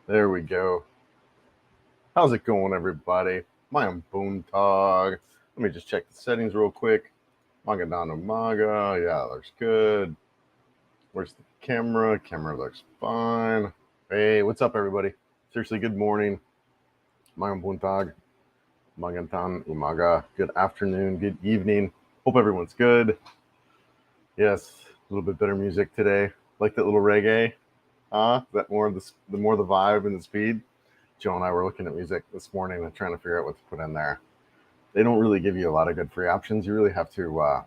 There we go. How's it going, everybody? My am Boontog. Let me just check the settings real quick. Magadano Maga. Yeah, looks good. Where's the camera? Camera looks fine. Hey, what's up, everybody? Seriously, good morning. My am Boontog. Magantan Umaga. Good afternoon, good evening. Hope everyone's good. Yes, a little bit better music today. Like that little reggae. That more the more the vibe and the speed. Joe and I were looking at music this morning and trying to figure out what to put in there. They don't really give you a lot of good free options. You really have to,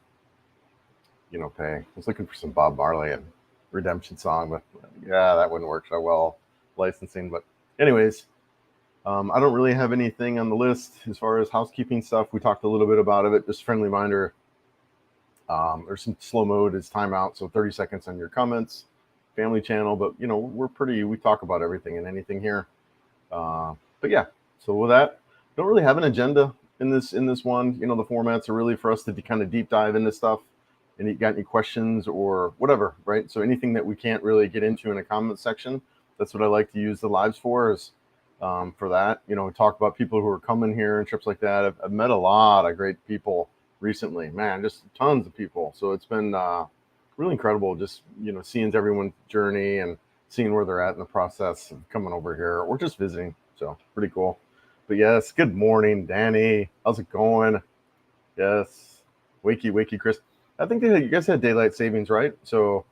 pay. I was looking for some Bob Marley and Redemption song, but yeah, that wouldn't work so well licensing. But anyways, I don't really have anything on the list as far as housekeeping stuff. We talked a little bit about it. Just friendly reminder. There's some slow mode is timeout, so 30 seconds on your comments. Family channel, but we talk about everything and anything here. But yeah, so with that, don't really have an agenda in this one. The formats are really for us to kind of deep dive into stuff. And you got any questions or whatever, right? So anything that we can't really get into in a comment section, that's what I like to use the lives for. Is for that. Talk about people who are coming here and trips like that. I've met a lot of great people recently, man, just tons of people. So it's been really incredible, just seeing everyone's journey and seeing where they're at in the process of coming over here or just visiting. So pretty cool. But yes, good morning, Danny. How's it going? Yes, wakey, Chris. I think you guys had daylight savings, right? So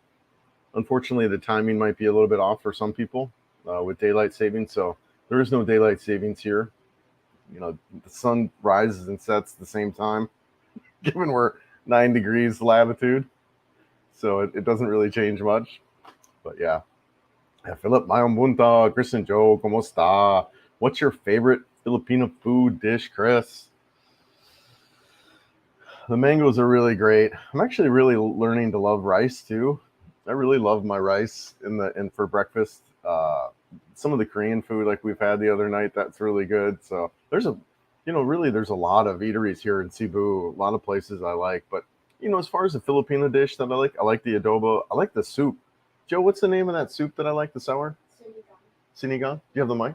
unfortunately, the timing might be a little bit off for some people with daylight savings. So there is no daylight savings here. The sun rises and sets at the same time, given we're 9 degrees latitude. So it doesn't really change much. But yeah. Philip, Mayambunta, Chris and Joe, ¿cómo está? What's your favorite Filipino food dish, Chris? The mangoes are really great. I'm actually really learning to love rice too. I really love my rice in for breakfast. Some of the Korean food like we've had the other night, that's really good. So there's a lot of eateries here in Cebu, a lot of places I like. But as far as a Filipino dish that I like the adobo. I like the soup. Joe, what's the name of that soup that I like? The sour sinigang. Do you have the mic?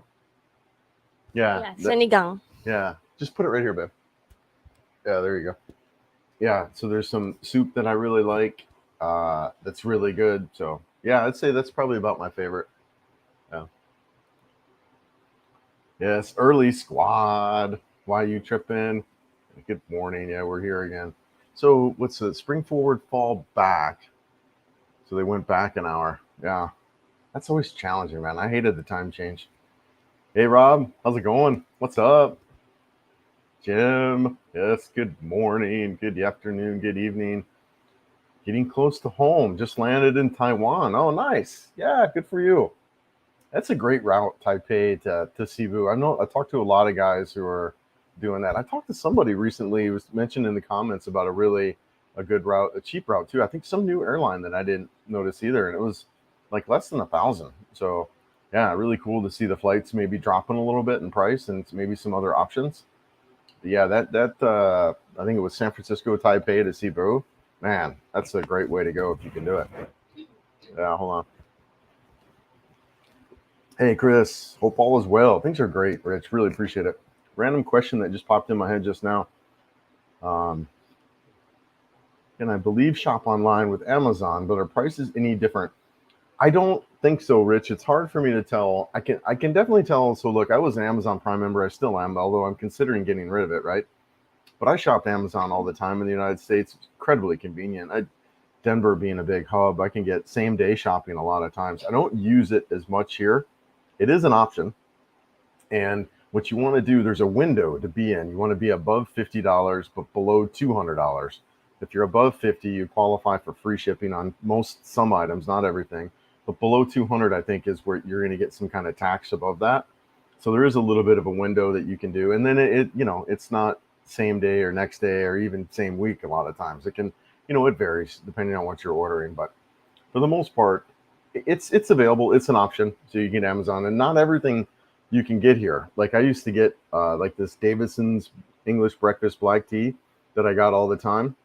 Yeah, Yeah, sinigang. yeah. Just put it right here, babe. Yeah, there you go. Yeah, so there's some soup that I really like. That's really good. So yeah, I'd say that's probably about my favorite. Yeah. Yes, early squad. Why you tripping? Good morning. Yeah, we're here again. So what's the spring forward, fall back? So they went back an hour. Yeah, that's always challenging, man. I hated the time change. Hey, Rob, how's it going? What's up? Jim, yes, good morning, good afternoon, good evening. Getting close to home. Just landed in Taiwan. Oh, nice. Yeah, good for you. That's a great route, Taipei to Cebu. I talked to a lot of guys who are doing that. I talked to somebody recently who was mentioned in the comments about a good route, a cheap route too. I think some new airline that I didn't notice either, and it was like less than 1,000. So yeah, really cool to see the flights maybe dropping a little bit in price and maybe some other options. But yeah, that I think it was San Francisco, Taipei to Cebu. Man, that's a great way to go if you can do it. Yeah, hold on. Hey, Chris. Hope all is well. Things are great, Rich. Really appreciate it. Random question that just popped in my head just now. Um, can I believe shop online with Amazon, but are prices any different? I don't think so, Rich. It's hard for me to tell. I can definitely tell. So look, I was an Amazon Prime member. I still am, although I'm considering getting rid of it, right? But I shopped Amazon all the time in the United States. It's incredibly convenient. Denver being a big hub, I can get same day shopping a lot of times. I don't use it as much here. It is an option. And what you want to do, there's a window to be in. You want to be above $50, but below $200. If you're above 50, you qualify for free shipping on some items, not everything. But below 200, I think, is where you're going to get some kind of tax above that. So there is a little bit of a window that you can do. And then it's not same day or next day or even same week. A lot of times it can, it varies depending on what you're ordering. But for the most part, it's available. It's an option. So you get Amazon, and not everything you can get here. Like I used to get like this Davidson's English breakfast black tea that I got all the time.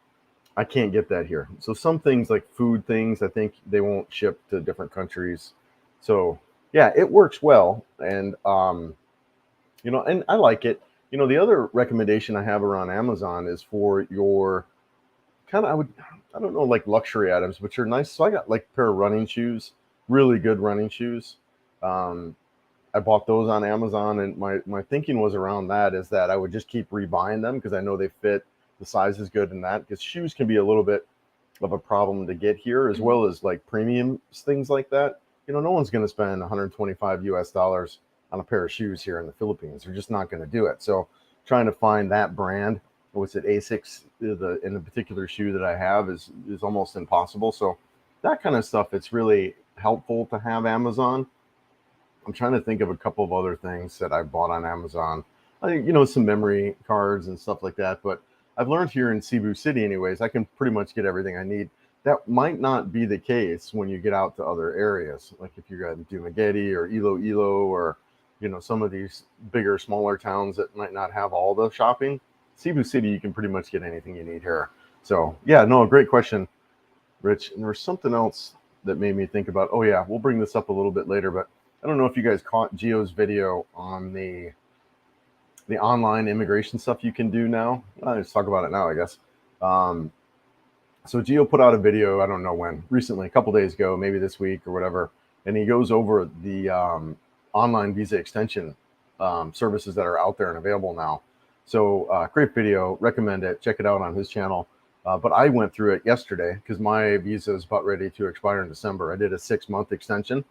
I can't get that here. So some things like food things, I think they won't ship to different countries. So yeah, it works well, and and I like it. The other recommendation I have around Amazon is for your kind of, I don't know, like luxury items, but you're nice. So I got like a pair of running shoes, really good running shoes. Um, I bought those on Amazon, and my thinking was around that is that I would just keep rebuying them because I know they fit, the size is good, and that because shoes can be a little bit of a problem to get here, as well as like premium things like that. No one's going to spend 125 US dollars on a pair of shoes here in the Philippines. They're just not going to do it. So trying to find that brand, what's it, Asics, in the particular shoe that I have is almost impossible. So that kind of stuff, it's really helpful to have Amazon. I'm trying to think of a couple of other things that I bought on Amazon. I think, some memory cards and stuff like that. But I've learned here in Cebu City, anyways, I can pretty much get everything I need. That might not be the case when you get out to other areas, like if you're at Dumaguete or Iloilo or, some of these bigger, smaller towns that might not have all the shopping. Cebu City, you can pretty much get anything you need here. So, yeah, no, great question, Rich. And there was something else that made me think about, oh, yeah, we'll bring this up a little bit later, but I don't know if you guys caught Gio's video on the online immigration stuff you can do now. Let's talk about it now, I guess. So Gio put out a video, I don't know when, recently, a couple days ago, maybe this week or whatever, and he goes over the online visa extension services that are out there and available now. So great video, recommend it, check it out on his channel. But I went through it yesterday because my visa is about ready to expire in December. I did a 6-month extension.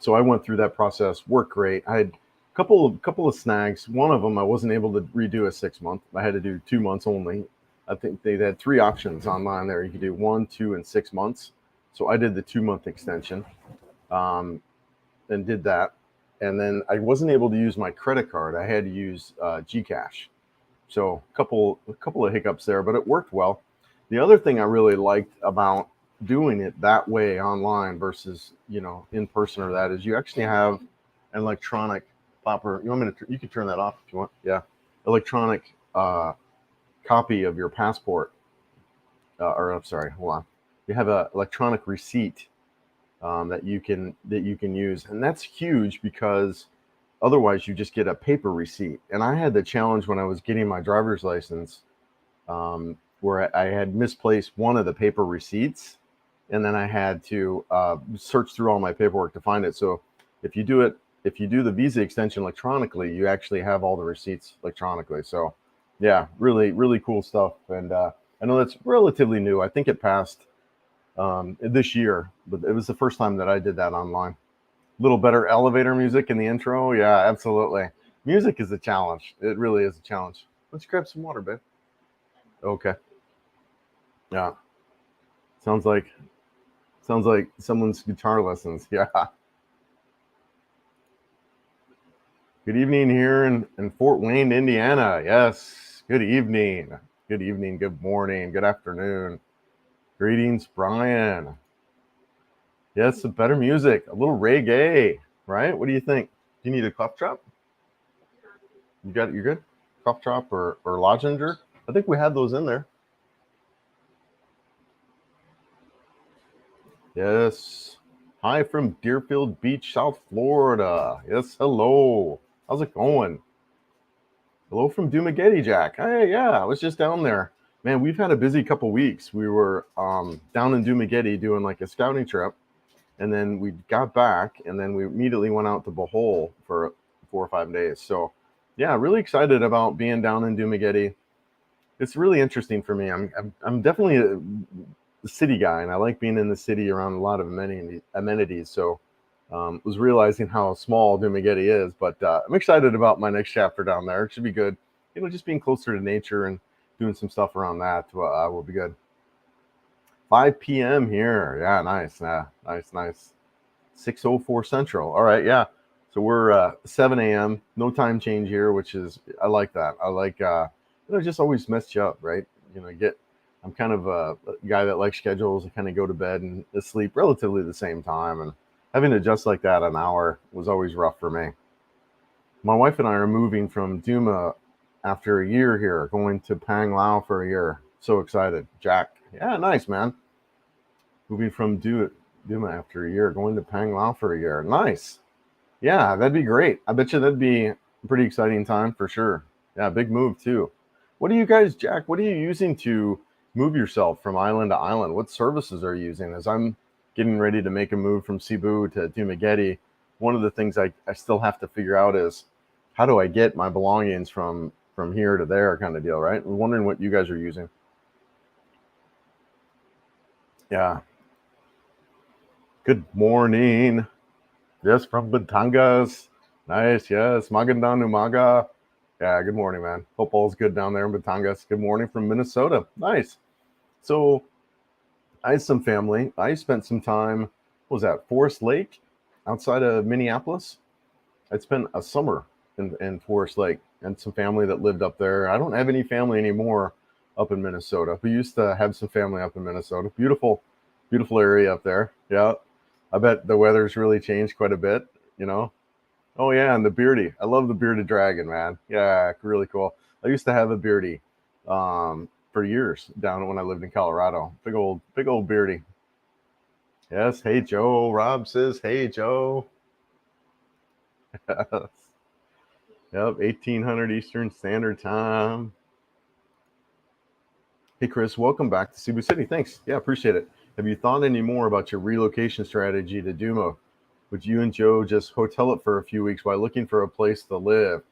So I went through that process, worked great. I had a couple of snags. One of them, I wasn't able to redo a 6-month. I had to do 2 months only. I think they had 3 options online there. You could do 1, 2, and 6 months. So I did the 2-month extension, and did that. And then I wasn't able to use my credit card. I had to use GCash. So a couple of hiccups there, but it worked well. The other thing I really liked about doing it that way online versus in person, or that is you actually have an electronic popper. You can turn that off if you want. Yeah, electronic copy of your passport, or I'm sorry, hold on. You have an electronic receipt that you can use, and that's huge because otherwise you just get a paper receipt. And I had the challenge when I was getting my driver's license, where I had misplaced one of the paper receipts, and then I had to search through all my paperwork to find it. So if you do the visa extension electronically, you actually have all the receipts electronically. So yeah, really, really cool stuff. And I know that's relatively new. I think it passed this year, but it was the first time that I did that online. A little better elevator music in the intro. Yeah, absolutely. Music is a challenge. It really is a challenge. Let's grab some water, babe. Okay. Yeah. Sounds like someone's guitar lessons. Yeah. Good evening here in Fort Wayne, Indiana. Yes. Good evening. Good evening. Good morning. Good afternoon. Greetings, Brian. Yes, some better music. A little reggae, right? What do you think? Do you need a cough drop? You got it? You're good? Cough drop or lozenger? I think we had those in there. Yes. Hi from Deerfield Beach, South Florida. Yes, hello. How's it going? Hello from Dumaguete, Jack. Hey, yeah, I was just down there. Man, we've had a busy couple weeks. We were down in Dumaguete doing like a scouting trip, and then we got back, and then we immediately went out to Bohol for 4 or 5 days. So, yeah, really excited about being down in Dumaguete. It's really interesting for me. I'm definitely a city guy, and I like being in the city around a lot of amenities. So, was realizing how small Dumaguete is, but I'm excited about my next chapter down there. It should be good. Just being closer to nature and doing some stuff around that will be good. 5 p.m. here. Yeah, nice. Nice. 6:04 Central. All right, yeah. So we're 7 a.m. No time change here, which is, I like that. I like just always mess you up, right? I'm kind of a guy that likes schedules. I kind of go to bed and sleep relatively the same time, and having to adjust like that an hour was always rough for me. My wife and I are moving from Duma after a year here, going to Panglao for a year. So excited. Jack. Yeah, nice, man. Moving from Duma after a year, going to Panglao for a year. Nice. Yeah, that'd be great. I bet you that'd be a pretty exciting time for sure. Yeah, big move too. What are you guys, Jack? What are you using to move yourself from island to island? What services are you using? As I'm getting ready to make a move from Cebu to Dumaguete, one of the things I still have to figure out is how do I get my belongings from here to there kind of deal, right? I'm wondering what you guys are using. Yeah. Good morning. Yes, from Batangas. Nice. Yes. Magandang umaga. Yeah. Good morning, man. Hope all's good down there in Batangas. Good morning from Minnesota. Nice. So I had some family. I spent some time, what was that, Forest Lake outside of Minneapolis. I'd spent a summer in Forest Lake and some family that lived up there. I don't have any family anymore up in Minnesota. We used to have some family up in Minnesota. Beautiful, beautiful area up there. Yeah. I bet the weather's really changed quite a bit, you know. Oh yeah, and the beardy. I love the bearded dragon, man. Yeah, really cool. I used to have a beardy for years down when I lived in Colorado. Big old beardy. Yes. Hey Joe. Rob says, "Hey Joe." Yes. Yep. 1800 Eastern Standard Time. Hey Chris, welcome back to Cebu City. Thanks. Yeah, appreciate it. Have you thought any more about your relocation strategy to Duma? Would you and Joe just hotel it for a few weeks while looking for a place to live?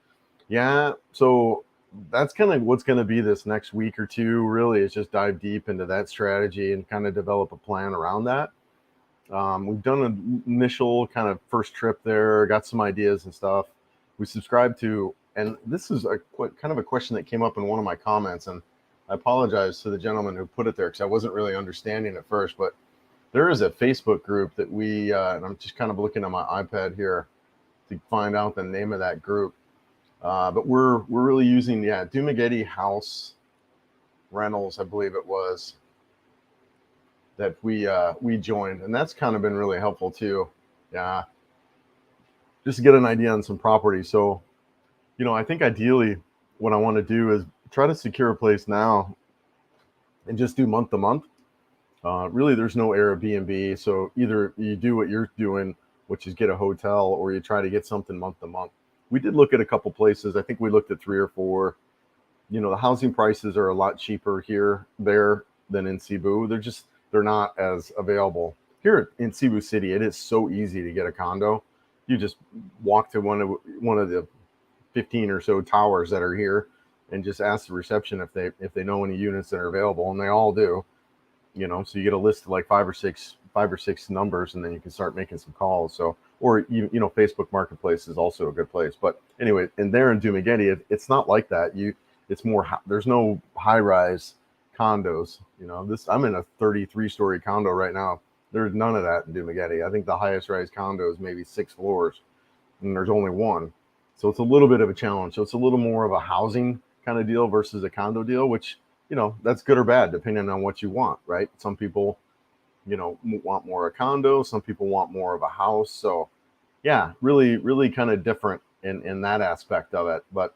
Yeah, so that's kind of what's going to be this next week or two, really, is just dive deep into that strategy and kind of develop a plan around that. We've done an initial kind of first trip there, got some ideas and stuff. We subscribe to, and this is a kind of a question that came up in one of my comments, and I apologize to the gentleman who put it there because I wasn't really understanding at first, but there is a Facebook group that and I'm just kind of looking at my iPad here to find out the name of that group. But we're really using Dumaguete House Rentals, I believe it was that we joined, and that's kind of been really helpful too. Yeah, just to get an idea on some property. So I think ideally what I want to do is try to secure a place now and just do month to month. Really, there's no Airbnb, so either you do what you're doing, which is get a hotel, or you try to get something month to month. We did look at a couple places. I think we looked at 3 or 4. The housing prices are a lot cheaper there than in Cebu. They're not as available here in Cebu City. It is so easy to get a condo. You just walk to one of the 15 or so towers that are here and just ask the reception if they know any units that are available, and they all do. So you get a list of like five or six numbers, and then you can start making some calls. So, or Facebook Marketplace is also a good place. But anyway, and there in Dumaguete, it's not like that. It's more, there's no high rise condos. I'm in a 33-story condo right now. There's none of that in Dumaguete. I think the highest rise condo is maybe 6 floors, and there's only one. So it's a little bit of a challenge. So it's a little more of a housing kind of deal versus a condo deal, which that's good or bad depending on what you want, right? Some people want more a condo, some people want more of a house. So yeah, really really kind of different in that aspect of it. But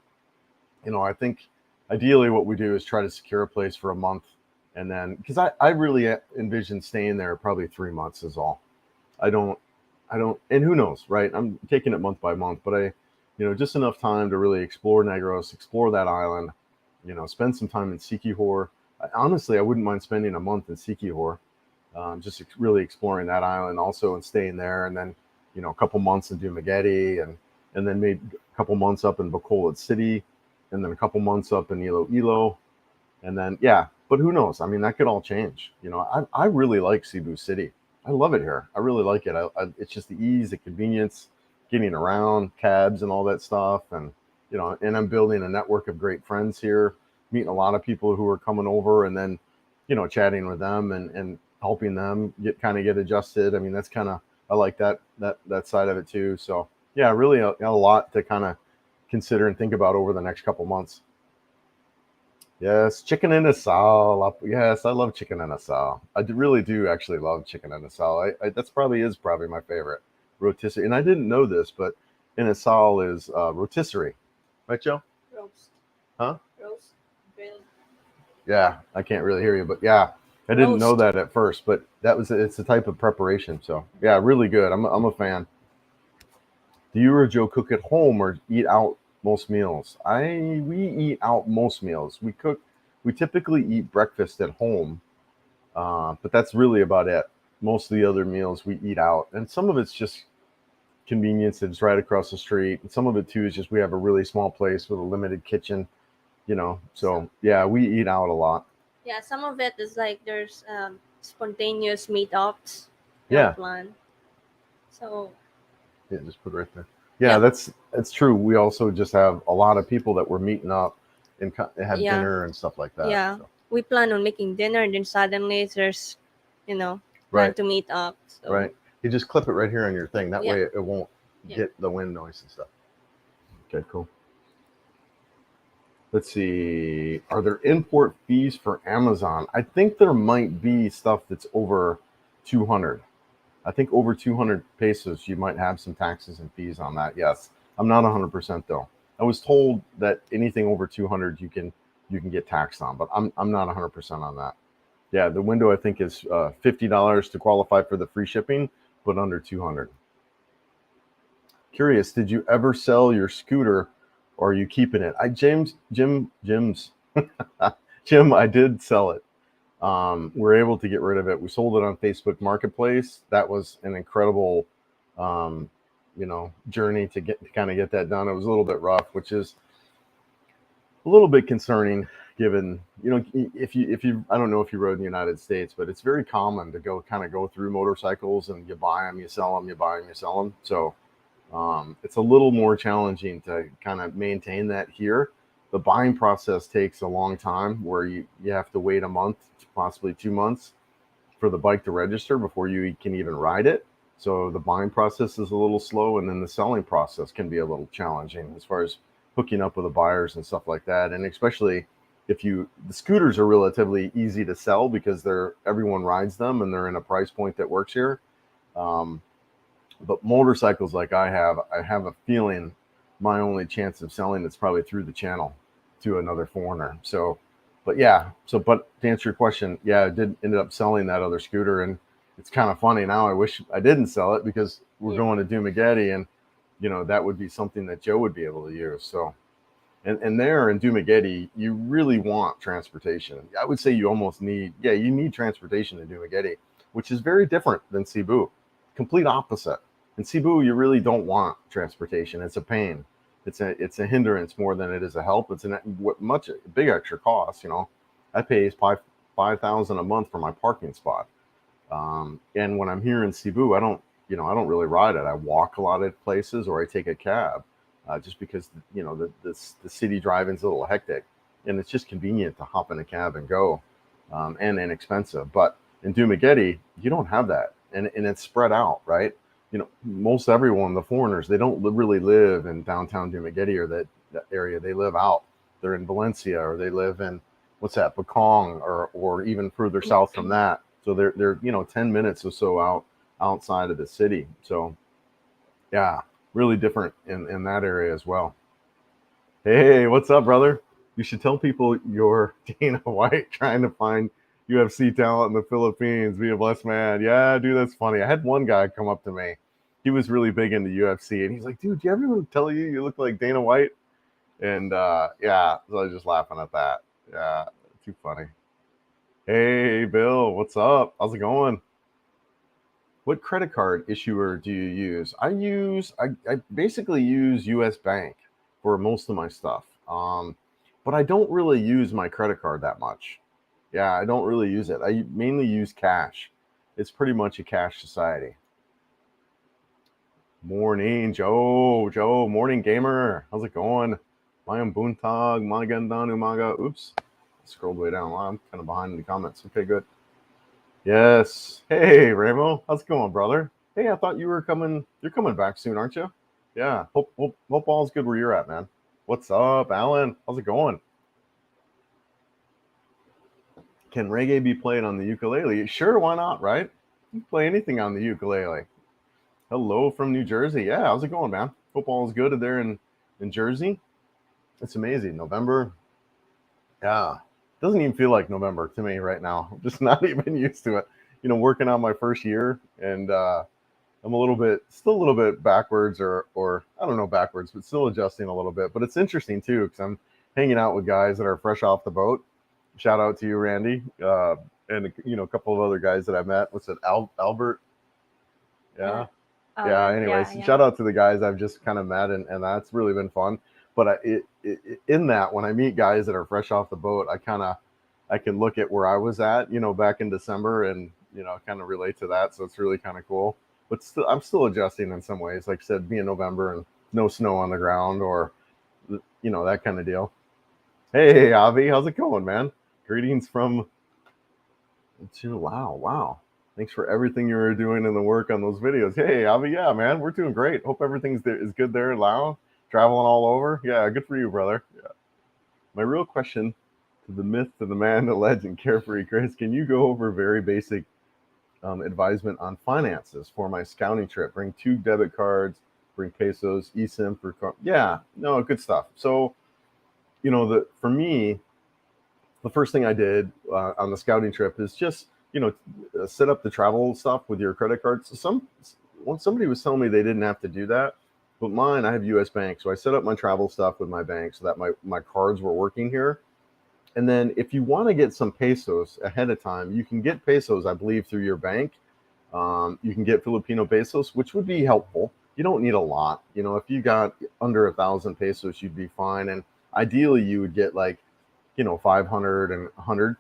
I think ideally what we do is try to secure a place for a month, and then because I really envision staying there probably 3 months is all. I don't and who knows, right? I'm taking it month by month, but just enough time to really explore Negros, explore that island, spend some time in Siquijor. Honestly, I wouldn't mind spending a month in Siquijor, just really exploring that island also and staying there, and then a couple months in Dumaguete, and then maybe a couple months up in Bacolod City, and then a couple months up in Iloilo, and then but who knows? I mean, that could all change. I really like Cebu City. I love it here. I really like it. It's just the ease, the convenience, getting around, cabs and all that stuff, and and I'm building a network of great friends here, meeting a lot of people who are coming over, and then chatting with them and helping them get adjusted. I mean, that's kind of, I like that side of it too. So yeah, really a lot to kind of consider and think about over the next couple months. Yes, chicken in a sal. Yes, I love chicken in a sal. Really do actually love chicken in a sal. That's probably my favorite rotisserie. And I didn't know this, but in a sal is rotisserie, right, Joe? Roast. Huh? Roast. Grilled. Yeah, I can't really hear you, but yeah, I didn't know Roast. that at first, but it's a type of preparation. So yeah, really good. I'm a fan. Do you or Joe cook at home or eat out most meals? We eat out most meals. We typically eat breakfast at home, but that's really about it. Most of the other meals we eat out, and some of it's just convenience. It's right across the street, and some of it too is just we have a really small place with a limited kitchen. So yeah, we eat out a lot. Yeah, some of it is like there's spontaneous meetups, Yeah, plan. So yeah, just put it right there. Yeah, yeah, that's true. We also just have a lot of people that we're meeting up and have yeah, dinner and stuff like that. yeah. So We plan on making dinner, and then suddenly there's, you know, plan right, to meet up. So right. You just clip it right here on your thing. That yeah, way it won't yeah. get the wind noise and stuff. Okay, cool. Let's see. Are there import fees for Amazon? I think there might be stuff that's over 200. I think over 200 pesos, you might have some taxes and fees on that. Yes, I'm not 100% though. I was told that anything over 200 you can get taxed on, but I'm not 100% on that. Yeah, the window I think is $50 to qualify for the free shipping, but under 200. Curious, did you ever sell your scooter, or are you keeping it? Jim's Jim, I did sell it. We're able to get rid of it. We sold it on Facebook Marketplace. That was an incredible, journey to kind of get that done. It was a little bit rough, which is a little bit concerning, given if you I don't know if you rode in the United States, but it's very common to go through motorcycles and you buy them, you sell them, you buy them, you sell them. So it's a little more challenging to kind of maintain that here. The buying process takes a long time, where you have to wait a month, possibly 2 months, for the bike to register before you can even ride it. So the buying process is a little slow, and then the selling process can be a little challenging as far as hooking up with the buyers and stuff like that. And especially the scooters are relatively easy to sell because everyone rides them and they're in a price point that works here. Um, but motorcycles like I have a feeling my only chance of selling it's probably through the channel to another foreigner. So, but yeah, but to answer your question, yeah, I did ended up selling that other scooter, and it's kind of funny now. I wish I didn't sell it because we're Yeah. going to Dumageddon, and that would be something that Joe would be able to use. So, and there in Dumageddon, you really want transportation. I would say you need transportation in Dumageddon, which is very different than Cebu. Complete opposite. In Cebu, you really don't want transportation. It's a pain. It's a hindrance more than it is a help. It's much big extra cost. I pay 5,000 a month for my parking spot. And when I'm here in Cebu, I don't really ride it. I walk a lot of places, or I take a cab, just because the city driving's a little hectic, and it's just convenient to hop in a cab and go, and inexpensive. But in Dumageddon, you don't have that, and it's spread out, right? Most everyone, the foreigners, they don't really live in downtown Dumageddon or that area. They live out. They're in Valencia, or they live in what's that, Bacong, or even further south from that. So they're 10 minutes or so outside of the city. So yeah, really different in that area as well. Hey, what's up, brother? You should tell people you're Dana White trying to find UFC talent in the Philippines. Be a blessed man. Yeah, dude, that's funny. I had one guy come up to me. He was really big into UFC, and he's like, dude, do everyone tell you look like Dana White? And yeah, so I was just laughing at that. Yeah, too funny. Hey, Bill, what's up? How's it going? What credit card issuer do you use? I basically use US Bank for most of my stuff. But I don't really use my credit card that much. Yeah, I don't really use it. I mainly use cash. It's pretty much a cash society. Morning, Joe. Joe, morning gamer. How's it going? Mayang buntag, magandang umaga. Oops. Scrolled way down. Wow, I'm kind of behind in the comments. Okay, good. Yes. Hey, Ramo. How's it going, brother? Hey, I thought you were coming. You're coming back soon, aren't you? Yeah. Hope all's good where you're at, man. What's up, Alan? How's it going? Can reggae be played on the ukulele? Sure, why not, right? You can play anything on the ukulele. Hello from New Jersey. Yeah, how's it going, man? Hope all is good there in Jersey. It's amazing. November. Yeah. Doesn't even feel like November to me right now. I'm just not even used to it. Working on my first year, and I'm still a little bit backwards, or I don't know, backwards, but still adjusting a little bit. But it's interesting too, because I'm hanging out with guys that are fresh off the boat. Shout out to you, Randy, and a couple of other guys that I met. What's it, Albert? Yeah, yeah. Anyways, shout out to the guys I've just kind of met, and that's really been fun. But in that, when I meet guys that are fresh off the boat, I can look at where I was at, back in December, and kind of relate to that. So it's really kind of cool. But I'm still adjusting in some ways. Like I said, being November and no snow on the ground, or that kind of deal. Hey, Avi, how's it going, man? Greetings from. Wow. Thanks for everything you were doing in the work on those videos. Hey, Avi, yeah, man, we're doing great. Hope everything's is good there in Lao. Traveling all over. Yeah, good for you, brother. Yeah. My real question to the myth, to the man, the legend, Carefree Chris, can you go over very basic advisement on finances for my scouting trip? Bring 2 debit cards, bring pesos, eSIM for yeah, no, good stuff. So, for me, the first thing I did on the scouting trip is just set up the travel stuff with your credit cards. Somebody was telling me they didn't have to do that, but mine, I have U.S. Bank, so I set up my travel stuff with my bank so that my cards were working here. And then if you want to get some pesos ahead of time, you can get pesos, I believe, through your bank. You can get Filipino pesos, which would be helpful. You don't need a lot. If you got under 1,000 pesos, you'd be fine. And ideally, you would get like 500 and 100,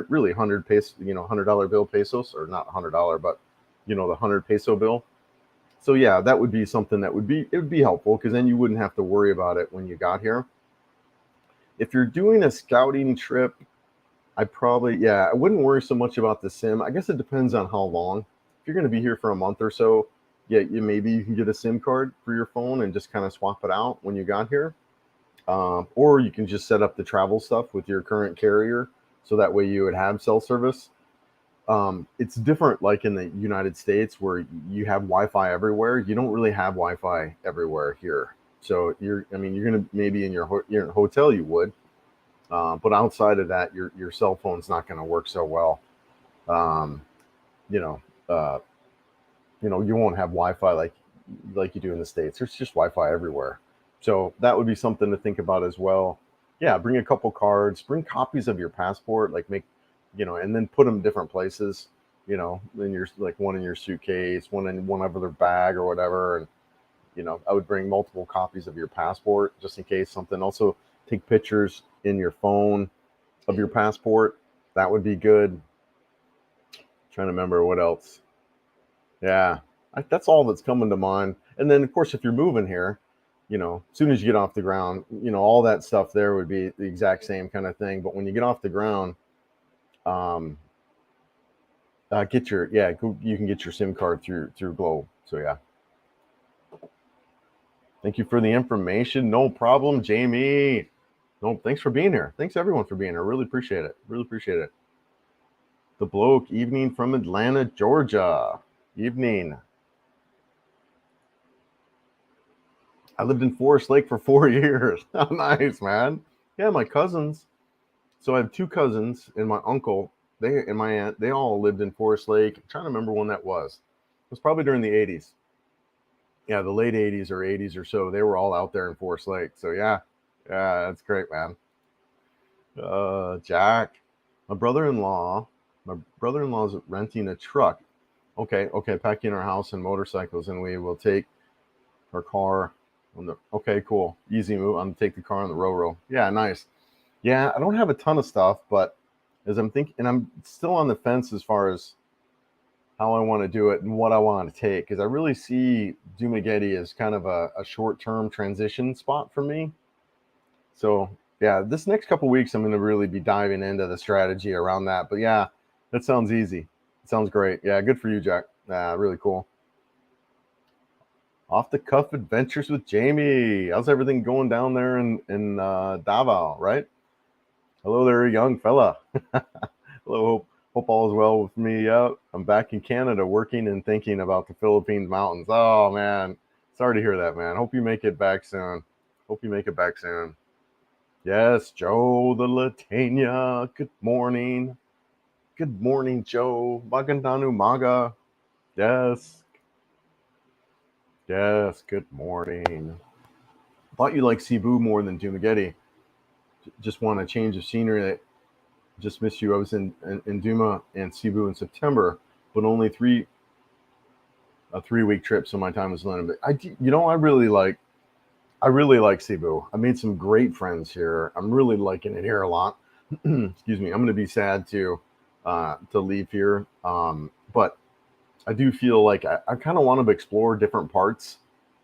really 100 peso, $100 bill pesos, or not $100, but the 100 peso bill. So yeah, that would be something it would be helpful, because then you wouldn't have to worry about it when you got here. If you're doing a scouting trip, I wouldn't worry so much about the SIM. I guess it depends on how long. If you're going to be here for a month or so, yeah, maybe you can get a SIM card for your phone and just kind of swap it out when you got here. Or you can just set up the travel stuff with your current carrier, so that way you would have cell service. It's different, like in the United States, where you have Wi-Fi everywhere. You don't really have Wi-Fi everywhere here. So you're gonna, maybe in your hotel you would, but outside of that, your cell phone's not going to work so well. You won't have Wi-Fi like you do in the States. There's just Wi-Fi everywhere. So that would be something to think about as well. Yeah, bring a couple cards, bring copies of your passport, and then put them different places, in your, like, one in your suitcase, one in one other bag or whatever. And, I would bring multiple copies of your passport just in case something. Also, take pictures in your phone of your passport. That would be good. Trying to remember what else. Yeah, that's all that's coming to mind. And then, of course, if you're moving here, as soon as you get off the ground, all that stuff there would be the exact same kind of thing. But when you get off the ground, you can get your SIM card through Globe. So yeah. Thank you for the information. No problem, Jamie. No, thanks for being here. Thanks everyone for being here. Really appreciate it. Really appreciate it. The bloke, evening from Atlanta, Georgia. Evening. I lived in Forest Lake for 4 years. How nice, man. Yeah, my cousins. So I have 2 cousins and my uncle, and my aunt, they all lived in Forest Lake. I'm trying to remember when that was. It was probably during the 80s. Yeah, the late 80s or 80s or so. They were all out there in Forest Lake. So yeah, that's great, man. Jack, my brother-in-law's renting a truck. Okay, packing our house and motorcycles, and we will take our car on the. Okay, cool, easy move. I'm gonna take the car on the row. Yeah, nice. Yeah, I don't have a ton of stuff, but as I'm thinking, and I'm still on the fence as far as how I want to do it and what I want to take, because I really see Dumaguete as kind of a short-term transition spot for me. So yeah, this next couple weeks, I'm going to really be diving into the strategy around that. But yeah, that sounds easy. It sounds great. Yeah, good for you, Jack. Really cool. Off the cuff adventures with Jamie. How's everything going down there in Davao, right? Hello there, young fella. Hello, hope all is well with me. Yeah, I'm back in Canada working and thinking about the Philippines mountains. Oh, man. Sorry to hear that, man. Hope you make it back soon. Yes, Joe the Latania. Good morning. Good morning, Joe. Magandang umaga. Yes. Yes, good morning. Thought you liked Cebu more than Dumaguete. Just want a change of scenery. Just missed you. I was in Duma and Cebu in September, but only a 3 week trip, so my time was limited. But I really like Cebu. I made some great friends here. I'm really liking it here a lot. Excuse me. I'm going to be sad to leave here, but I do feel like I kind of want to explore different parts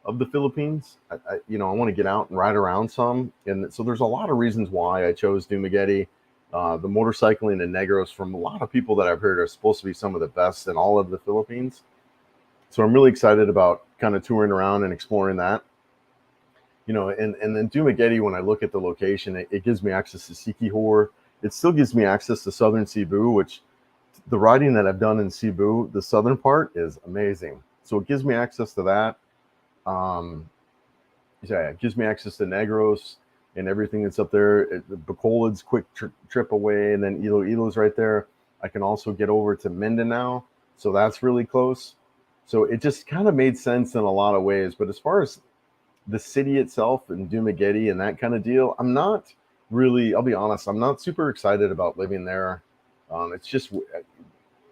of the Philippines. I want to get out and ride around some, and so there's a lot of reasons why I chose Dumaguete. The motorcycling in Negros, from a lot of people that I've heard, are supposed to be some of the best in all of the Philippines. So I'm really excited about kind of touring around and exploring that. And then Dumaguete, when I look at the location, it gives me access to Siquijor. It still gives me access to southern Cebu, which the riding that I've done in Cebu, the southern part, is amazing. So it gives me access to that. Um, yeah, it gives me access to Negros and everything that's up there. Bacolod's quick trip away, and then Ilo's right there. I can also get over to Mindanao, so that's really close. So it just kind of made sense in a lot of ways. But as far as the city itself and Dumaguete and that kind of deal, I'm not really. I'll be honest. I'm not super excited about living there.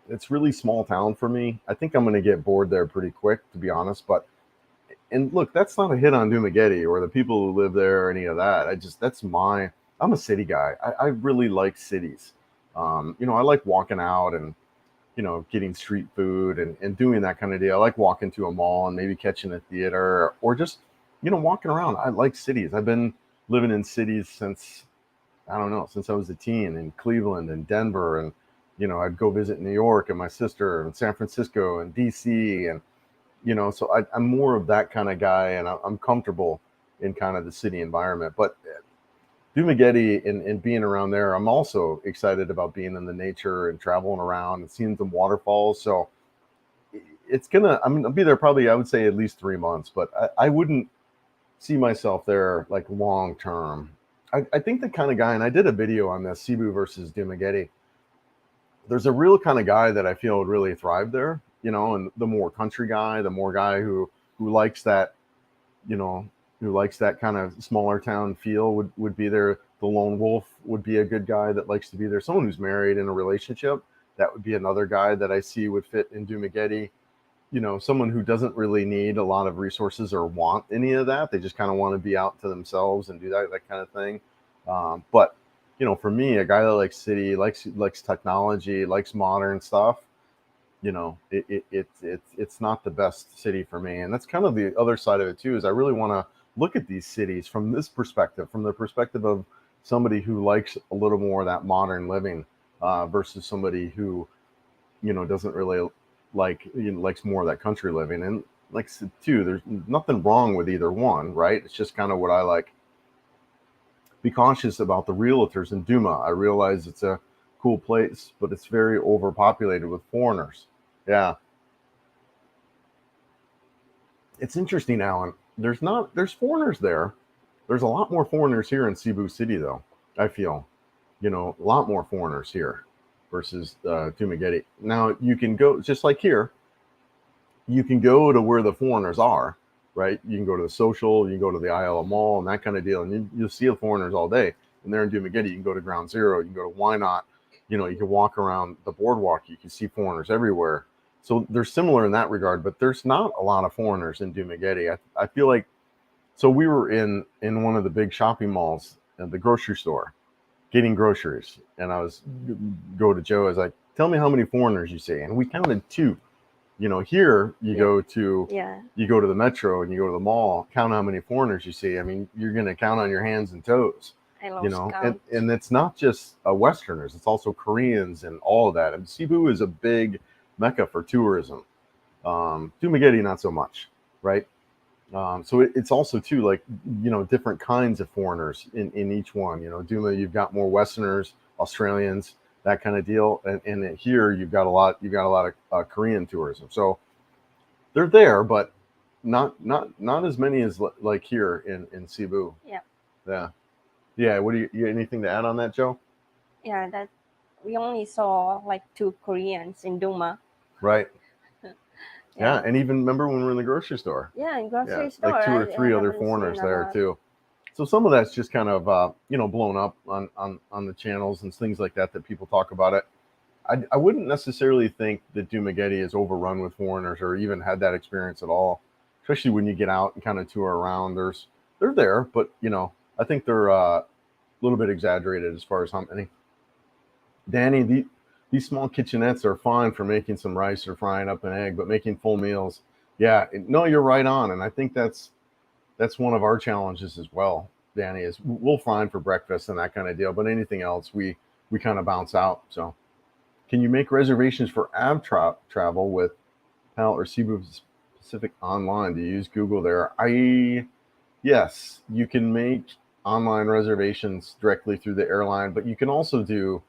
It's really small town for me. I think I'm going to get bored there pretty quick, to be honest. But and look, that's not a hit on Dumaguete or the people who live there or any of that. I'm a city guy. I really like cities. I like walking out and getting street food and doing that kind of deal. I like walking to a mall and maybe catching a theater or just walking around. I like cities. I've been living in cities since I don't know, since I was a teen, in Cleveland and Denver, and I'd go visit New York and my sister, and San Francisco and DC, and so I'm more of that kind of guy, and I'm comfortable in kind of the city environment. But Dumaguete and being around there, I'm also excited about being in the nature and traveling around and seeing some waterfalls. So I'm gonna be there probably, I would say, at least 3 months, but I wouldn't see myself there like long term. I think the kind of guy, and I did a video on this, Cebu versus Dumaguete. There's a real kind of guy that I feel would really thrive there, and the more country guy, the more guy who likes that, you know, who likes that kind of smaller town feel would be there. The lone wolf would be a good guy that likes to be there. Someone who's married in a relationship, that would be another guy that I see would fit in Dumaguete. Someone who doesn't really need a lot of resources or want any of that. They just kind of want to be out to themselves and do that kind of thing. But for me, a guy that likes city, likes technology, likes modern stuff, it's not the best city for me. And that's kind of the other side of it too, is I really want to look at these cities from this perspective, from the perspective of somebody who likes a little more of that modern living, versus somebody who doesn't really likes more of that country living. And like I said too, there's nothing wrong with either one, right? It's just kind of what I like. Be cautious about the realtors in Duma. I realize it's a cool place, but it's very overpopulated with foreigners. Yeah, it's interesting, Alan. There's foreigners there. There's a lot more foreigners here in Cebu City, though. I feel, a lot more foreigners here versus Dumaguete. Now you can go just like here. You can go to where the foreigners are, right? You can go to the social, you can go to the Ayala Mall and that kind of deal, and you'll see the foreigners all day. And there in Dumaguete, you can go to Ground Zero, you can go to Why Not, you can walk around the boardwalk, you can see foreigners everywhere. So they're similar in that regard, but there's not a lot of foreigners in Dumaguete. I feel like, so we were in one of the big shopping malls at the grocery store getting groceries, and I was go to Joe. I was like, "Tell me how many foreigners you see," and we counted two. Here you Yeah. Yeah. go to the metro and you go to the mall, count how many foreigners you see. I mean, you're going to count on your hands and toes, I lost count. and it's not just Westerners, it's also Koreans and all of that. And Cebu is a big mecca for tourism. Dumaguete, not so much, right? So it's also too, like, different kinds of foreigners in each one. Duma, you've got more Westerners, Australians, that kind of deal, and here you've got a lot of Korean tourism. So they're there, but not as many as like here in Cebu. Yeah. Yeah, yeah. What do you anything to add on that, Joe? Yeah. That we only saw like two Koreans in Duma. Right. Yeah, and even remember when we were in the grocery store? Yeah, in grocery Yeah, store. like 2 or I 3 other haven't foreigners seen a there lot. too. So some of that's just kind of blown up on the channels and things like that people talk about it. I wouldn't necessarily think that Dumageddon is overrun with foreigners or even had that experience at all. Especially when you get out and kind of tour around. They're there, but I think they're a little bit exaggerated as far as how many. Danny, these small kitchenettes are fine for making some rice or frying up an egg, but making full meals, yeah, no, you're right on, and I think that's one of our challenges as well. Danny, is we'll find for breakfast and that kind of deal, but anything else we kind of bounce out. So, can you make reservations for travel with PAL or Cebu Pacific online? Do you use Google there? Yes, you can make online reservations directly through the airline, but you can also do.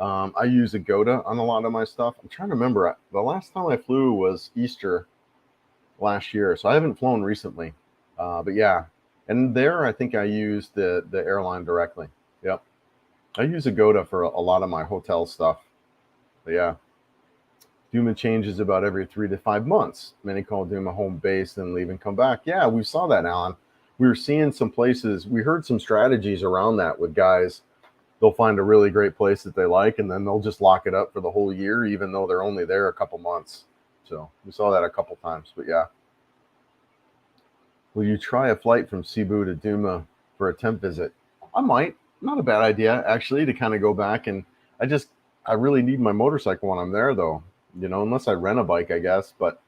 I use Agoda on a lot of my stuff. I'm trying to remember. The last time I flew was Easter last year, so I haven't flown recently. But yeah, and there I think I use the airline directly. Yep, I use Agoda for a lot of my hotel stuff. But yeah, Duma changes about every 3 to 5 months. Many call Duma home base, then leave and come back. Yeah, we saw that, Alan. We were seeing some places. We heard some strategies around that with guys. They'll find a really great place that they like, and then they'll just lock it up for the whole year, even though they're only there a couple months. So we saw that a couple times. But yeah. Will you try a flight from Cebu to Duma for a temp visit? I might. Not a bad idea, actually, to kind of go back. And I really need my motorcycle when I'm there, though. Unless I rent a bike, I guess. But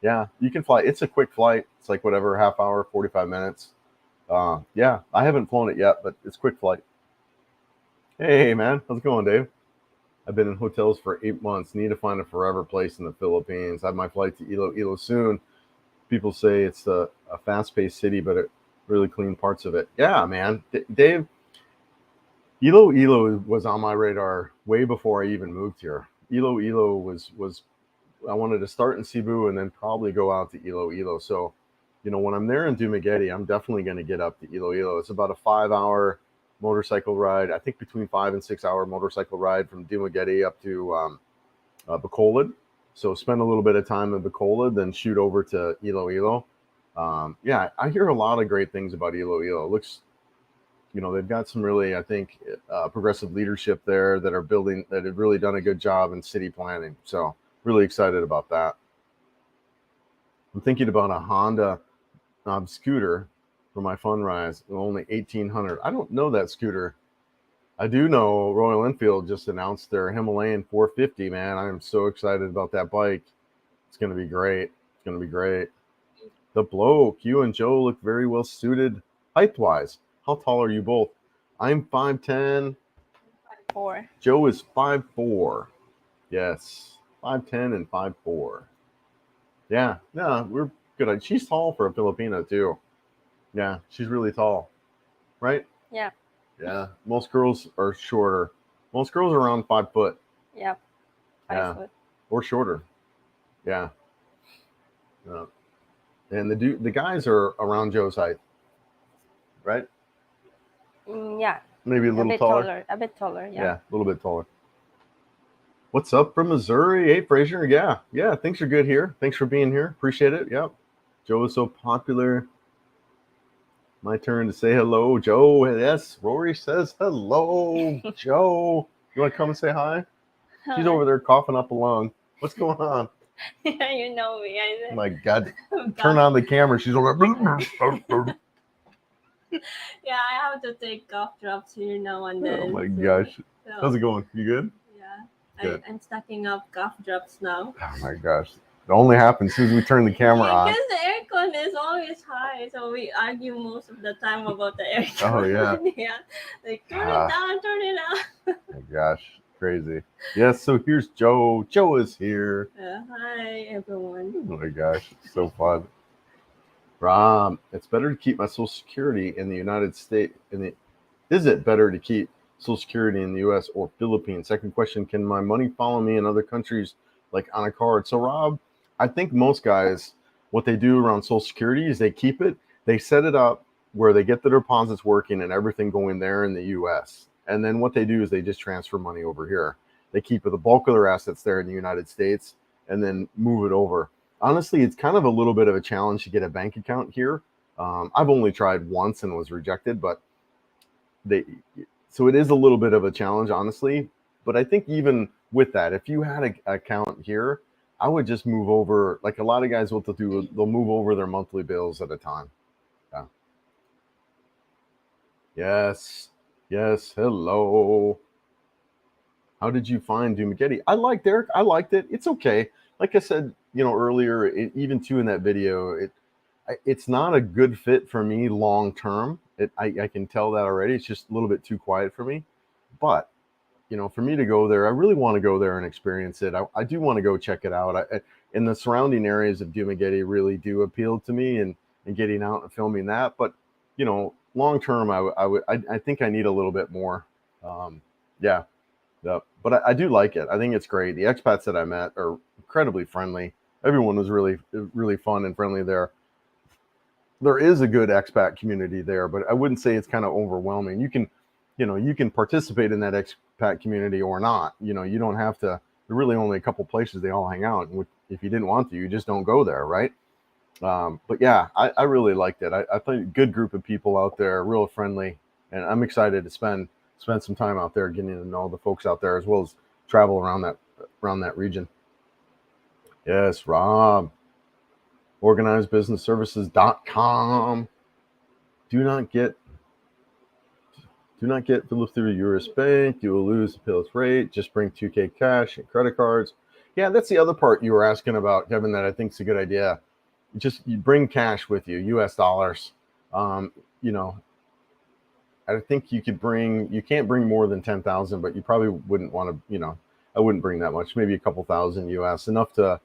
yeah, you can fly. It's a quick flight. It's like whatever, half hour, 45 minutes. Yeah, I haven't flown it yet, but it's quick flight. Hey, man. How's it going, Dave? I've been in hotels for 8 months. Need to find a forever place in the Philippines. I have my flight to Iloilo soon. People say it's a fast-paced city, but really clean parts of it. Yeah, man. Dave, Iloilo was on my radar way before I even moved here. Iloilo was I wanted to start in Cebu and then probably go out to Iloilo. So, when I'm there in Dumaguete, I'm definitely going to get up to Iloilo. It's about a 5-hour motorcycle ride. I think between 5 and 6 hour motorcycle ride from Dumaguete up to Bacolod. So spend a little bit of time in Bacolod, then shoot over to Iloilo. Yeah, I hear a lot of great things about Iloilo. It looks, they've got some really, I think, progressive leadership there that have really done a good job in city planning. So really excited about that. I'm thinking about a Honda scooter for my Funrise, only $1,800. I don't know that scooter. I do know Royal Enfield just announced their Himalayan 450, man. I am so excited about that bike. It's going to be great. It's going to be great. The bloke, you and Joe look very well suited height-wise. How tall are you both? I'm 5'10". 4. Joe is 5'4". Yes, 5'10" and 5'4". Yeah, we're good. She's tall for a Filipina, too. Yeah, she's really tall. Right? Yeah. Yeah, most girls are shorter. Most girls are around 5 foot. Yep. 5 foot. Or shorter. Yeah. And the guys are around Joe's height, right? Yeah. Maybe a little taller. A bit taller. Yeah, a little bit taller. What's up from Missouri? Hey, Fraser. Yeah. Things are good here. Thanks for being here. Appreciate it. Yep. Joe is so popular. My turn to say hello, Joe. Yes, Rory says hello, Joe. You want to come and say hi? She's over there coughing up a lung. What's going on? Yeah, you know me. Oh my God. Turn on the camera. She's over there. Yeah, I have to take cough drops here now and then. Oh my gosh. How's it going? You good? Yeah. Good. I'm stacking up cough drops now. Oh my gosh. It only happens as soon as we turn the camera on. Because the aircon is always high, so we argue most of the time about the aircon. Oh yeah. Yeah. Like turn it down, turn it up. Oh my gosh. Crazy. Yes, so here's Joe. Joe is here. Hi everyone. Oh my gosh. So fun. Rob, it's better to keep my Social Security in the United States. Is it better to keep Social Security in the U.S. or Philippines? Second question, can my money follow me in other countries like on a card? So Rob, I think most guys, what they do around Social Security is they keep it, they set it up where they get the deposits working and everything going there in the U.S. And then what they do is they just transfer money over here. They keep the bulk of their assets there in the United States and then move it over. honestly, it's kind of a little bit of a challenge to get a bank account here. I've only tried once and was rejected, but they so it is a little bit of a challenge, honestly. But I think even with that, if you had an account here, I would just move over. Like a lot of guys, what they'll do, they'll move over their monthly bills at a time. Yeah. Yes. Yes. Hello. How did you find Doomageddon? I liked Derek. I liked it. It's okay. Like I said, earlier, even too in that video, it's not a good fit for me long term. I can tell that already. It's just a little bit too quiet for me. But for me to go there, I really want to go there and experience it. I do want to go check it out. And the surrounding areas of Doomageddon really do appeal to me, and getting out and filming that. But long term, I think I need a little bit more. Yeah. Yeah, but I do like it. I think it's great. The expats that I met are incredibly friendly. Everyone was really, really fun and friendly there. There is a good expat community there, but I wouldn't say it's kind of overwhelming. You can participate in that expat community or not. You don't have to. There are really only a couple places they all hang out. And if you didn't want to, you just don't go there, right? But yeah, I really liked it. I think a good group of people out there, real friendly, and I'm excited to spend some time out there getting to know the folks out there, as well as travel around that region. Yes, Rob. Organizedbusinessservices.com. Do not get Phillips through US Bank. You will lose the Phillips rate. Just bring $2K cash and credit cards. Yeah, that's the other part you were asking about, Kevin, that I think is a good idea. You bring cash with you, US dollars. I think you can't bring more than 10,000, but you probably wouldn't want to, I wouldn't bring that much, maybe a couple thousand US, enough to,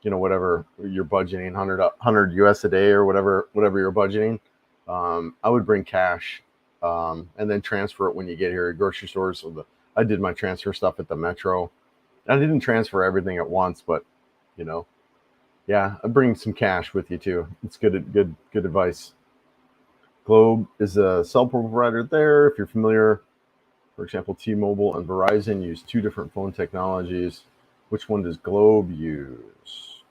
whatever you're budgeting, 100 US a day or whatever you're budgeting. I would bring cash, and then transfer it when you get here at grocery stores. I did my transfer stuff at the Metro. I didn't transfer everything at once, but, yeah, I bring some cash with you too. It's good advice. Globe is a cell provider there. If you're familiar, for example, T-Mobile and Verizon use two different phone technologies. Which one does Globe use?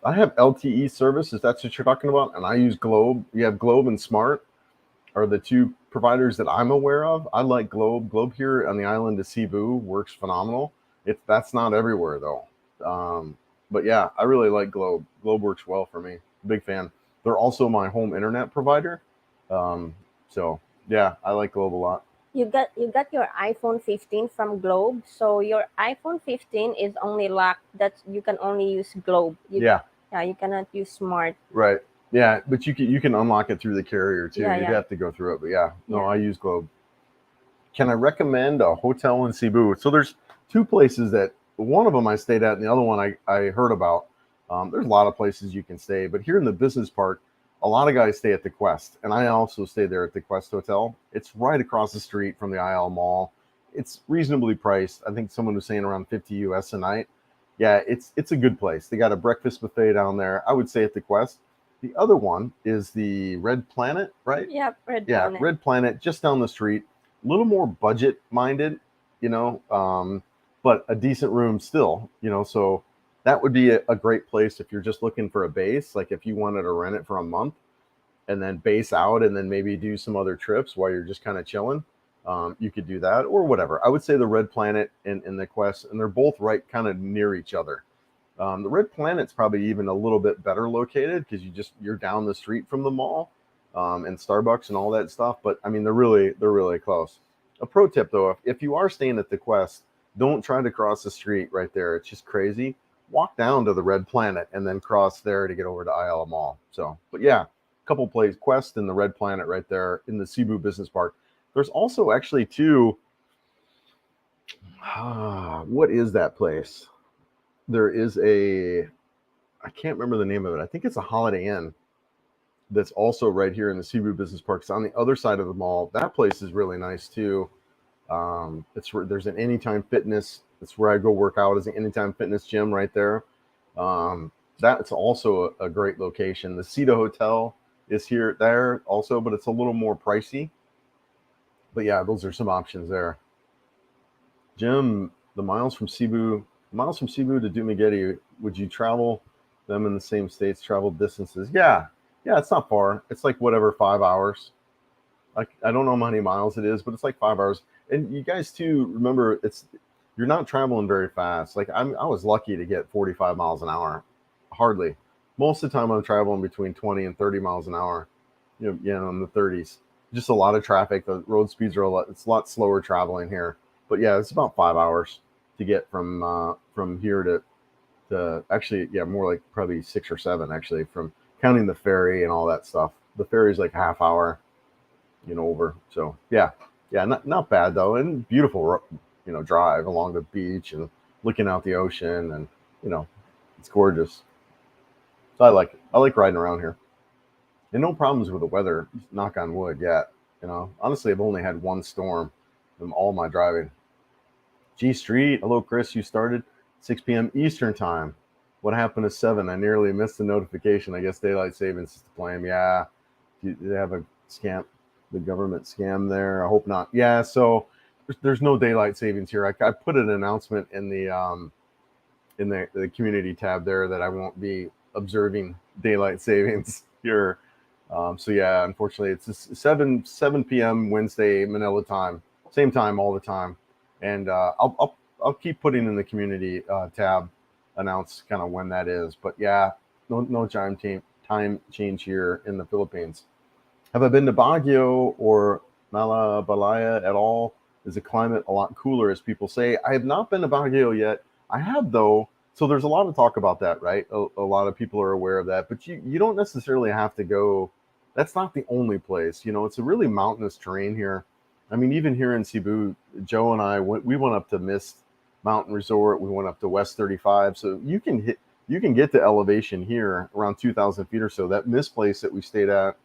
I have LTE service, if that's what you're talking about, and I use Globe. You have Globe and Smart are the two providers that I'm aware of. I like Globe. Globe here on the island of Cebu works phenomenal. That's not everywhere though. But yeah, I really like Globe. Globe works well for me. Big fan. They're also my home internet provider. So yeah, I like Globe a lot. You got your iPhone 15 from Globe, so your iPhone 15 is only locked. That you can only use Globe. Yeah, you cannot use Smart. right. Yeah, but you can unlock it through the carrier too. Yeah, You'd yeah. have to go through it, but yeah, no, Yeah. I use Globe. Can I recommend a hotel in Cebu? So there's two places that one of them I stayed at, and the other one I heard about. There's a lot of places you can stay, but here in the business park, a lot of guys stay at the Quest, and I also stay there at the Quest Hotel. It's right across the street from the IL Mall. It's reasonably priced. I think someone was saying around 50 US a night. Yeah, it's a good place. They got a breakfast buffet down there. I would say at the Quest. The other one is the Red Planet, right? Yeah, Red Planet. Red Planet, just down the street. A little more budget minded, but a decent room still, so that would be a great place if you're just looking for a base, like if you wanted to rent it for a month and then base out and then maybe do some other trips while you're just kind of chilling. You could do that or whatever. I would say the Red Planet and the Quest, and they're both right kind of near each other. The Red Planet's probably even a little bit better located because you're down the street from the mall, and Starbucks and all that stuff. But I mean, they're really close. A pro tip though, if you are staying at the Quest, don't try to cross the street right there. It's just crazy. Walk down to the Red Planet and then cross there to get over to Isle Mall. So, but yeah, a couple places, Quest and the Red Planet right there in the Cebu Business Park. There's also actually two. What is that place? There is I can't remember the name of it. I think it's a Holiday Inn that's also right here in the Cebu Business Park. It's on the other side of the mall. That place is really nice too. There's an Anytime Fitness. That's where I go work out, is an Anytime Fitness gym right there. That's also a great location. The Cedar Hotel is there also, but it's a little more pricey. But yeah, those are some options there. Jim, the miles from Cebu to Dumaguete would you travel them in the same states, travel distances? Yeah, yeah, it's not far. It's like whatever 5 hours. Like I don't know how many miles it is, but it's like 5 hours. And you guys too, remember it's you're not traveling very fast. Like I was lucky to get 45 miles an hour, hardly. Most of the time I'm traveling between 20 and 30 miles an hour. In the 30s. Just a lot of traffic. The road speeds are a lot. It's a lot slower traveling here. But yeah, it's about 5 hours to get from here to actually, yeah, more like probably 6 or 7 actually, from counting the ferry and all that stuff. The ferry's like a half hour, over. So yeah, yeah, not bad though, and beautiful, drive along the beach and looking out the ocean, and you know, it's gorgeous. So I like it. I like riding around here, and no problems with the weather. Knock on wood yet. Honestly, I've only had one storm from all my driving. G Street, hello Chris, you started 6 p.m. Eastern time. What happened to 7? I nearly missed the notification. I guess daylight savings is to blame. Yeah, they have a scam, the government scam there. I hope not. Yeah, so there's no daylight savings here. I put an announcement in the community tab there that I won't be observing daylight savings here. So yeah, unfortunately, it's just 7 p.m. Wednesday Manila time, same time all the time, and I'll keep putting in the community tab announce kind of when that is. But yeah, no time change here in the Philippines. Have I been to Baguio or Malabalaya at all? Is the climate a lot cooler as people say? I have not been to Baguio yet. I have though. So there's a lot of talk about that, right? A lot of people are aware of that, but you don't necessarily have to go. That's not the only place. It's a really mountainous terrain here. I mean, even here in Cebu, Joe and I we went up to Mist Mountain Resort. We went up to West 35. So you can get to elevation here around 2,000 feet or so. That Mist place that we stayed at,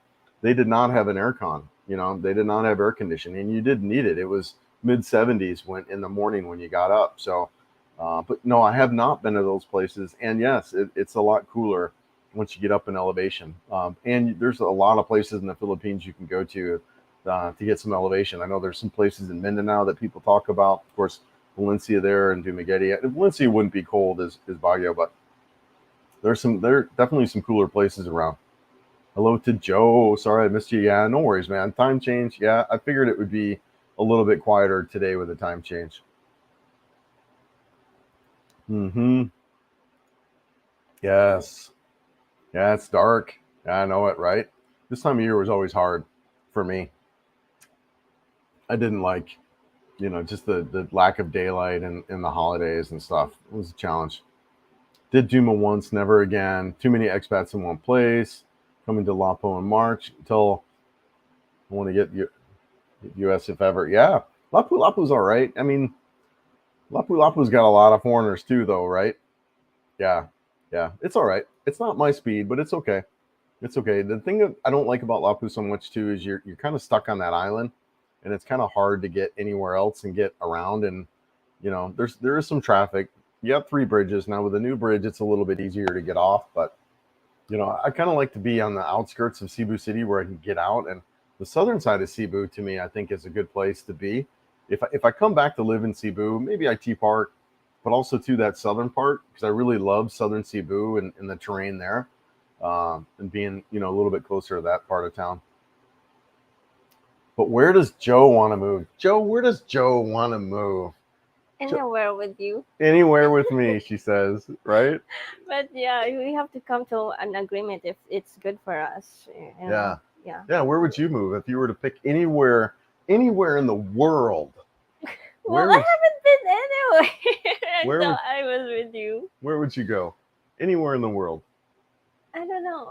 they did not have an air con. They did not have air conditioning, and you didn't need it. It was mid 70s in the morning when you got up. So, but no, I have not been to those places. And yes, it's a lot cooler once you get up in elevation. And there's a lot of places in the Philippines you can go to get some elevation. I know there's some places in Mindanao that people talk about. Of course, Valencia there and Dumaguete. Valencia wouldn't be cold as Baguio, but there are definitely some cooler places around. Hello to Joe. Sorry I missed you. Yeah, no worries, man. Time change. Yeah, I figured it would be a little bit quieter today with the time change. Yes. Yeah, it's dark. Yeah, I know it, right? This time of year was always hard for me. I didn't like, just the lack of daylight and the holidays and stuff. It was a challenge. Did Duma once, never again. Too many expats in one place. Coming to Lapo in March until I want to get US if ever. Yeah, Lapu's all right. I mean, Lapu's got a lot of foreigners too, though, right? Yeah, yeah, it's all right. It's not my speed, but it's okay. It's okay. The thing that I don't like about Lapu so much too is you're kind of stuck on that island, and it's kind of hard to get anywhere else and get around. And there is some traffic. You have 3 bridges now. With the new bridge, it's a little bit easier to get off, but I kind of like to be on the outskirts of Cebu City where I can get out. And the southern side of Cebu, to me, I think is a good place to be. If I come back to live in Cebu, maybe IT Park, but also to that southern part because I really love southern Cebu and the terrain there, and being a little bit closer to that part of town. But where does Joe want to move? Joe, where does Joe want to move? Anywhere with you. Anywhere with me, she says, right? But yeah, we have to come to an agreement if it's good for us. Yeah. Yeah. Yeah, where would you move if you were to pick anywhere in the world? Well, I haven't been anywhere Where I was with you. Where would you go? Anywhere in the world. I don't know.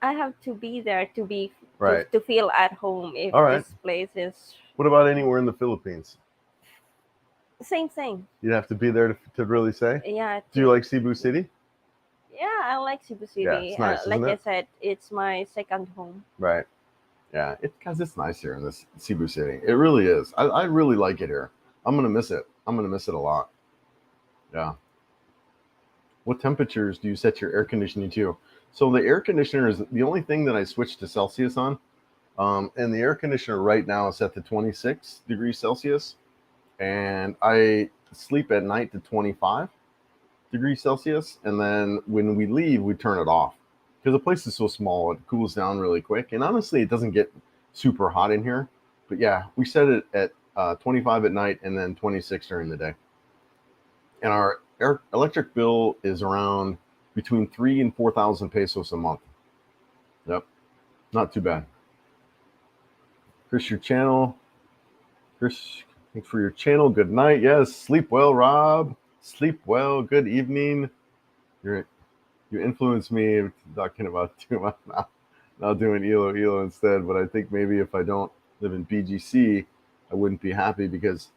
I have to be there to be Right. to feel at home if All right. this place is What about anywhere in the Philippines? same thing. You'd have to be there to really say? Yeah. Do you like Cebu City? Yeah, I like Cebu City. Yeah, it's nice, like isn't it? I said, it's my second home. Right. Yeah, it's nice here in this Cebu City. It really is. I really like it here. I'm gonna miss it. I'm gonna miss it a lot. Yeah. What temperatures do you set your air conditioning to? So the air conditioner is the only thing that I switched to Celsius on. And the air conditioner right now is set to 26 degrees Celsius. And I sleep at night to 25 degrees Celsius, and then when we leave, we turn it off because the place is so small, it cools down really quick. And honestly, it doesn't get super hot in here. But yeah, we set it at 25 at night and then 26 during the day. And our electric bill is around between 3 and 4,000 pesos a month. Yep, not too bad. Chris, your channel. Chris, thanks for your channel. Good night. Yes, sleep well, Rob. Sleep well. Good evening. You influenced me talking about now doing Elo instead. But I think maybe if I don't live in BGC, I wouldn't be happy because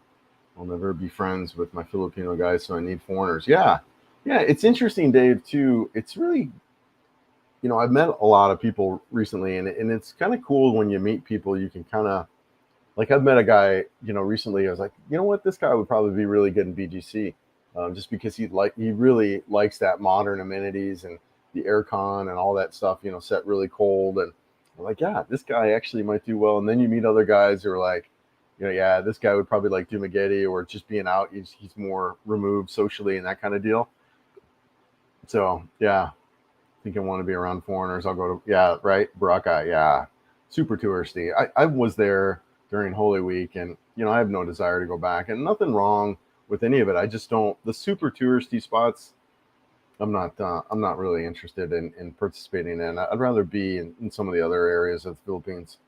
I'll never be friends with my Filipino guys, so I need foreigners. Yeah, it's interesting, Dave, too. It's really, I've met a lot of people recently, and it's kind of cool when you meet people. You can kind of, like, I've met a guy, recently. I was like, you know what, this guy would probably be really good in BGC, just because he really likes that modern amenities and the aircon and all that stuff. Set really cold, and I'm like, yeah, this guy actually might do well. And then you meet other guys who are like, yeah, this guy would probably like Dumageddon or just being out. He's more removed socially and that kind of deal. So yeah, I think I want to be around foreigners. I'll go to, right, Baraka, yeah, super touristy. I was there during Holy Week, and I have no desire to go back, and nothing wrong with any of it. I just don't, the super touristy spots, I'm not really interested in participating in. I'd rather be in some of the other areas of the Philippines.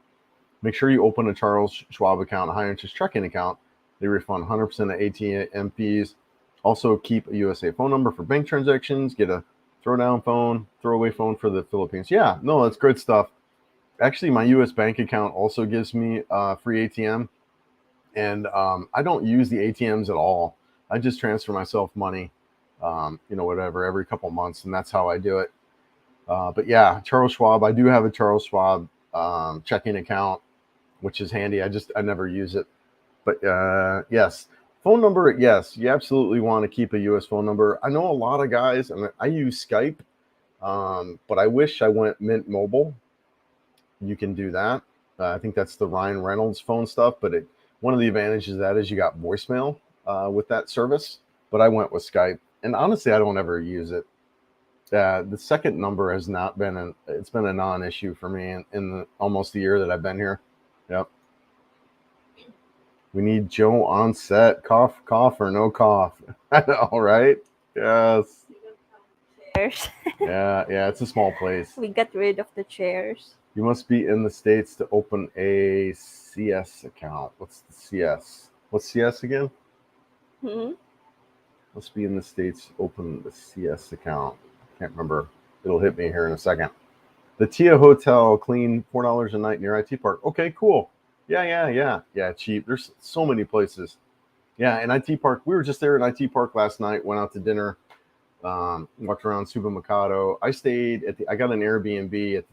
Make sure you open a Charles Schwab account, a high interest checking account. They refund 100% of ATM fees. Also, keep a USA phone number for bank transactions. Get a throwdown phone, throwaway phone for the Philippines. Yeah, no, that's great stuff. Actually, my US bank account also gives me free ATM. And I don't use the ATMs at all. I just transfer myself money, whatever, every couple months. And that's how I do it. But yeah, Charles Schwab, I do have a Charles Schwab checking account, which is handy. I never use it. But yes, phone number, yes, you absolutely want to keep a US phone number. I know a lot of guys, and I use Skype, but I wish I went Mint Mobile. You can do that. I think that's the Ryan Reynolds phone stuff, but one of the advantages of that is you got voicemail with that service. But I went with Skype, and honestly, I don't ever use it. The second number has not been it's been a non-issue for me in almost the year that I've been here. Yep. We need Joe on set. Cough, cough, or no cough. I know, right? Yes. Chairs. Yeah, it's a small place. We got rid of the chairs. You must be in the States to open a CS account. What's the CS? What's CS again? Must be in the States to open the CS account. Can't remember. It'll hit me here in a second. The Tia Hotel, clean, $4 a night near IT Park. Okay, cool. Yeah, cheap. There's so many places. Yeah, and IT Park. We were just there at IT Park last night. Went out to dinner. Walked around Supermercado. I got an Airbnb at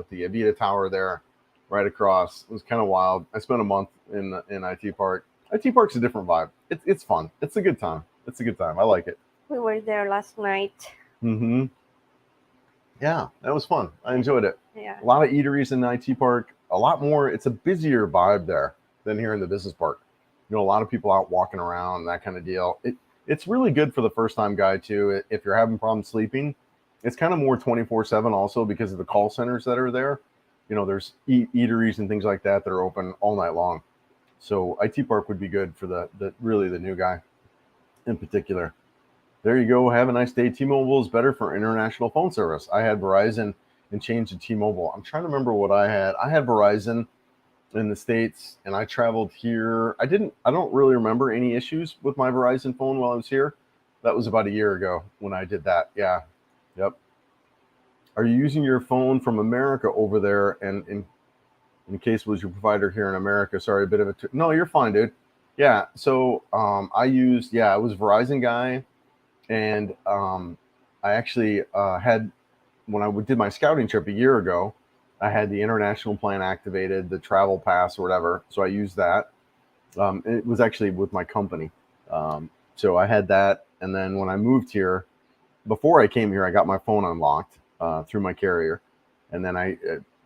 the Avita Tower there, right across. It was kind of wild. I spent a month in IT Park. IT Park's a different vibe. It's fun. It's a good time. I like it. We were there last night. Mm-hmm. Yeah, that was fun. I enjoyed it. Yeah. A lot of eateries in IT Park. A lot more. It's a busier vibe there than here in the business park. A lot of people out walking around, that kind of deal. It's really good for the first time guy too. If you're having problems sleeping, it's kind of more 24/7 also because of the call centers that are there. There's eateries and things like that are open all night long. So IT Park would be good for the new guy in particular. There you go. Have a nice day. T-Mobile is better for international phone service. I had Verizon and changed to T-Mobile. I'm trying to remember what I had. I had Verizon in the States, and I traveled here. I don't really remember any issues with my Verizon phone while I was here. That was about a year ago when I did that. Yeah. Yep. Are you using your phone from America over there? And in case was your provider here in America? Sorry, a bit of a no, you're fine, dude. Yeah. So I was Verizon guy, and I actually had, when I did my scouting trip a year ago, I had the international plan activated, the travel pass or whatever. So I used that. It was actually with my company. So I had that. And then when I moved here, before I came here, I got my phone unlocked through my carrier. And then I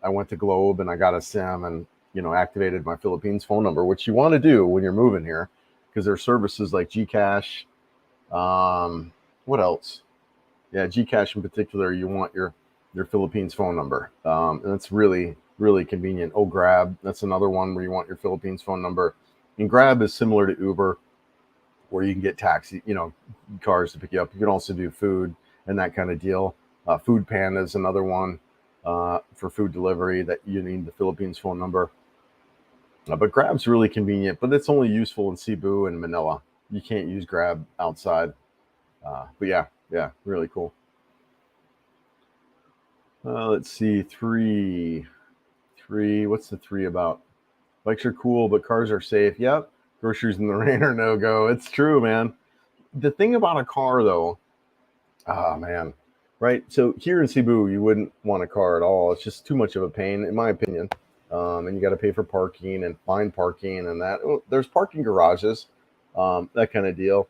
went to Globe and I got a SIM and, activated my Philippines phone number, which you want to do when you're moving here because there are services like GCash, What else? Yeah, Gcash in particular, you want your Philippines phone number, and that's really really convenient. Oh, Grab, that's another one where you want your Philippines phone number. And Grab is similar to Uber, where you can get taxi, cars to pick you up. You can also do food and that kind of deal. Food Panda is another one for food delivery that you need the Philippines phone number. But Grab's really convenient, but it's only useful in Cebu and Manila. You can't use Grab outside. But yeah, really cool. Let's see, three. What's the three about? Bikes are cool, but cars are safe. Yep. Groceries in the rain are no go. It's true, man. The thing about a car, though, man, right? So here in Cebu, you wouldn't want a car at all. It's just too much of a pain, in my opinion. And you got to pay for parking and find parking and that. Oh, there's parking garages, that kind of deal.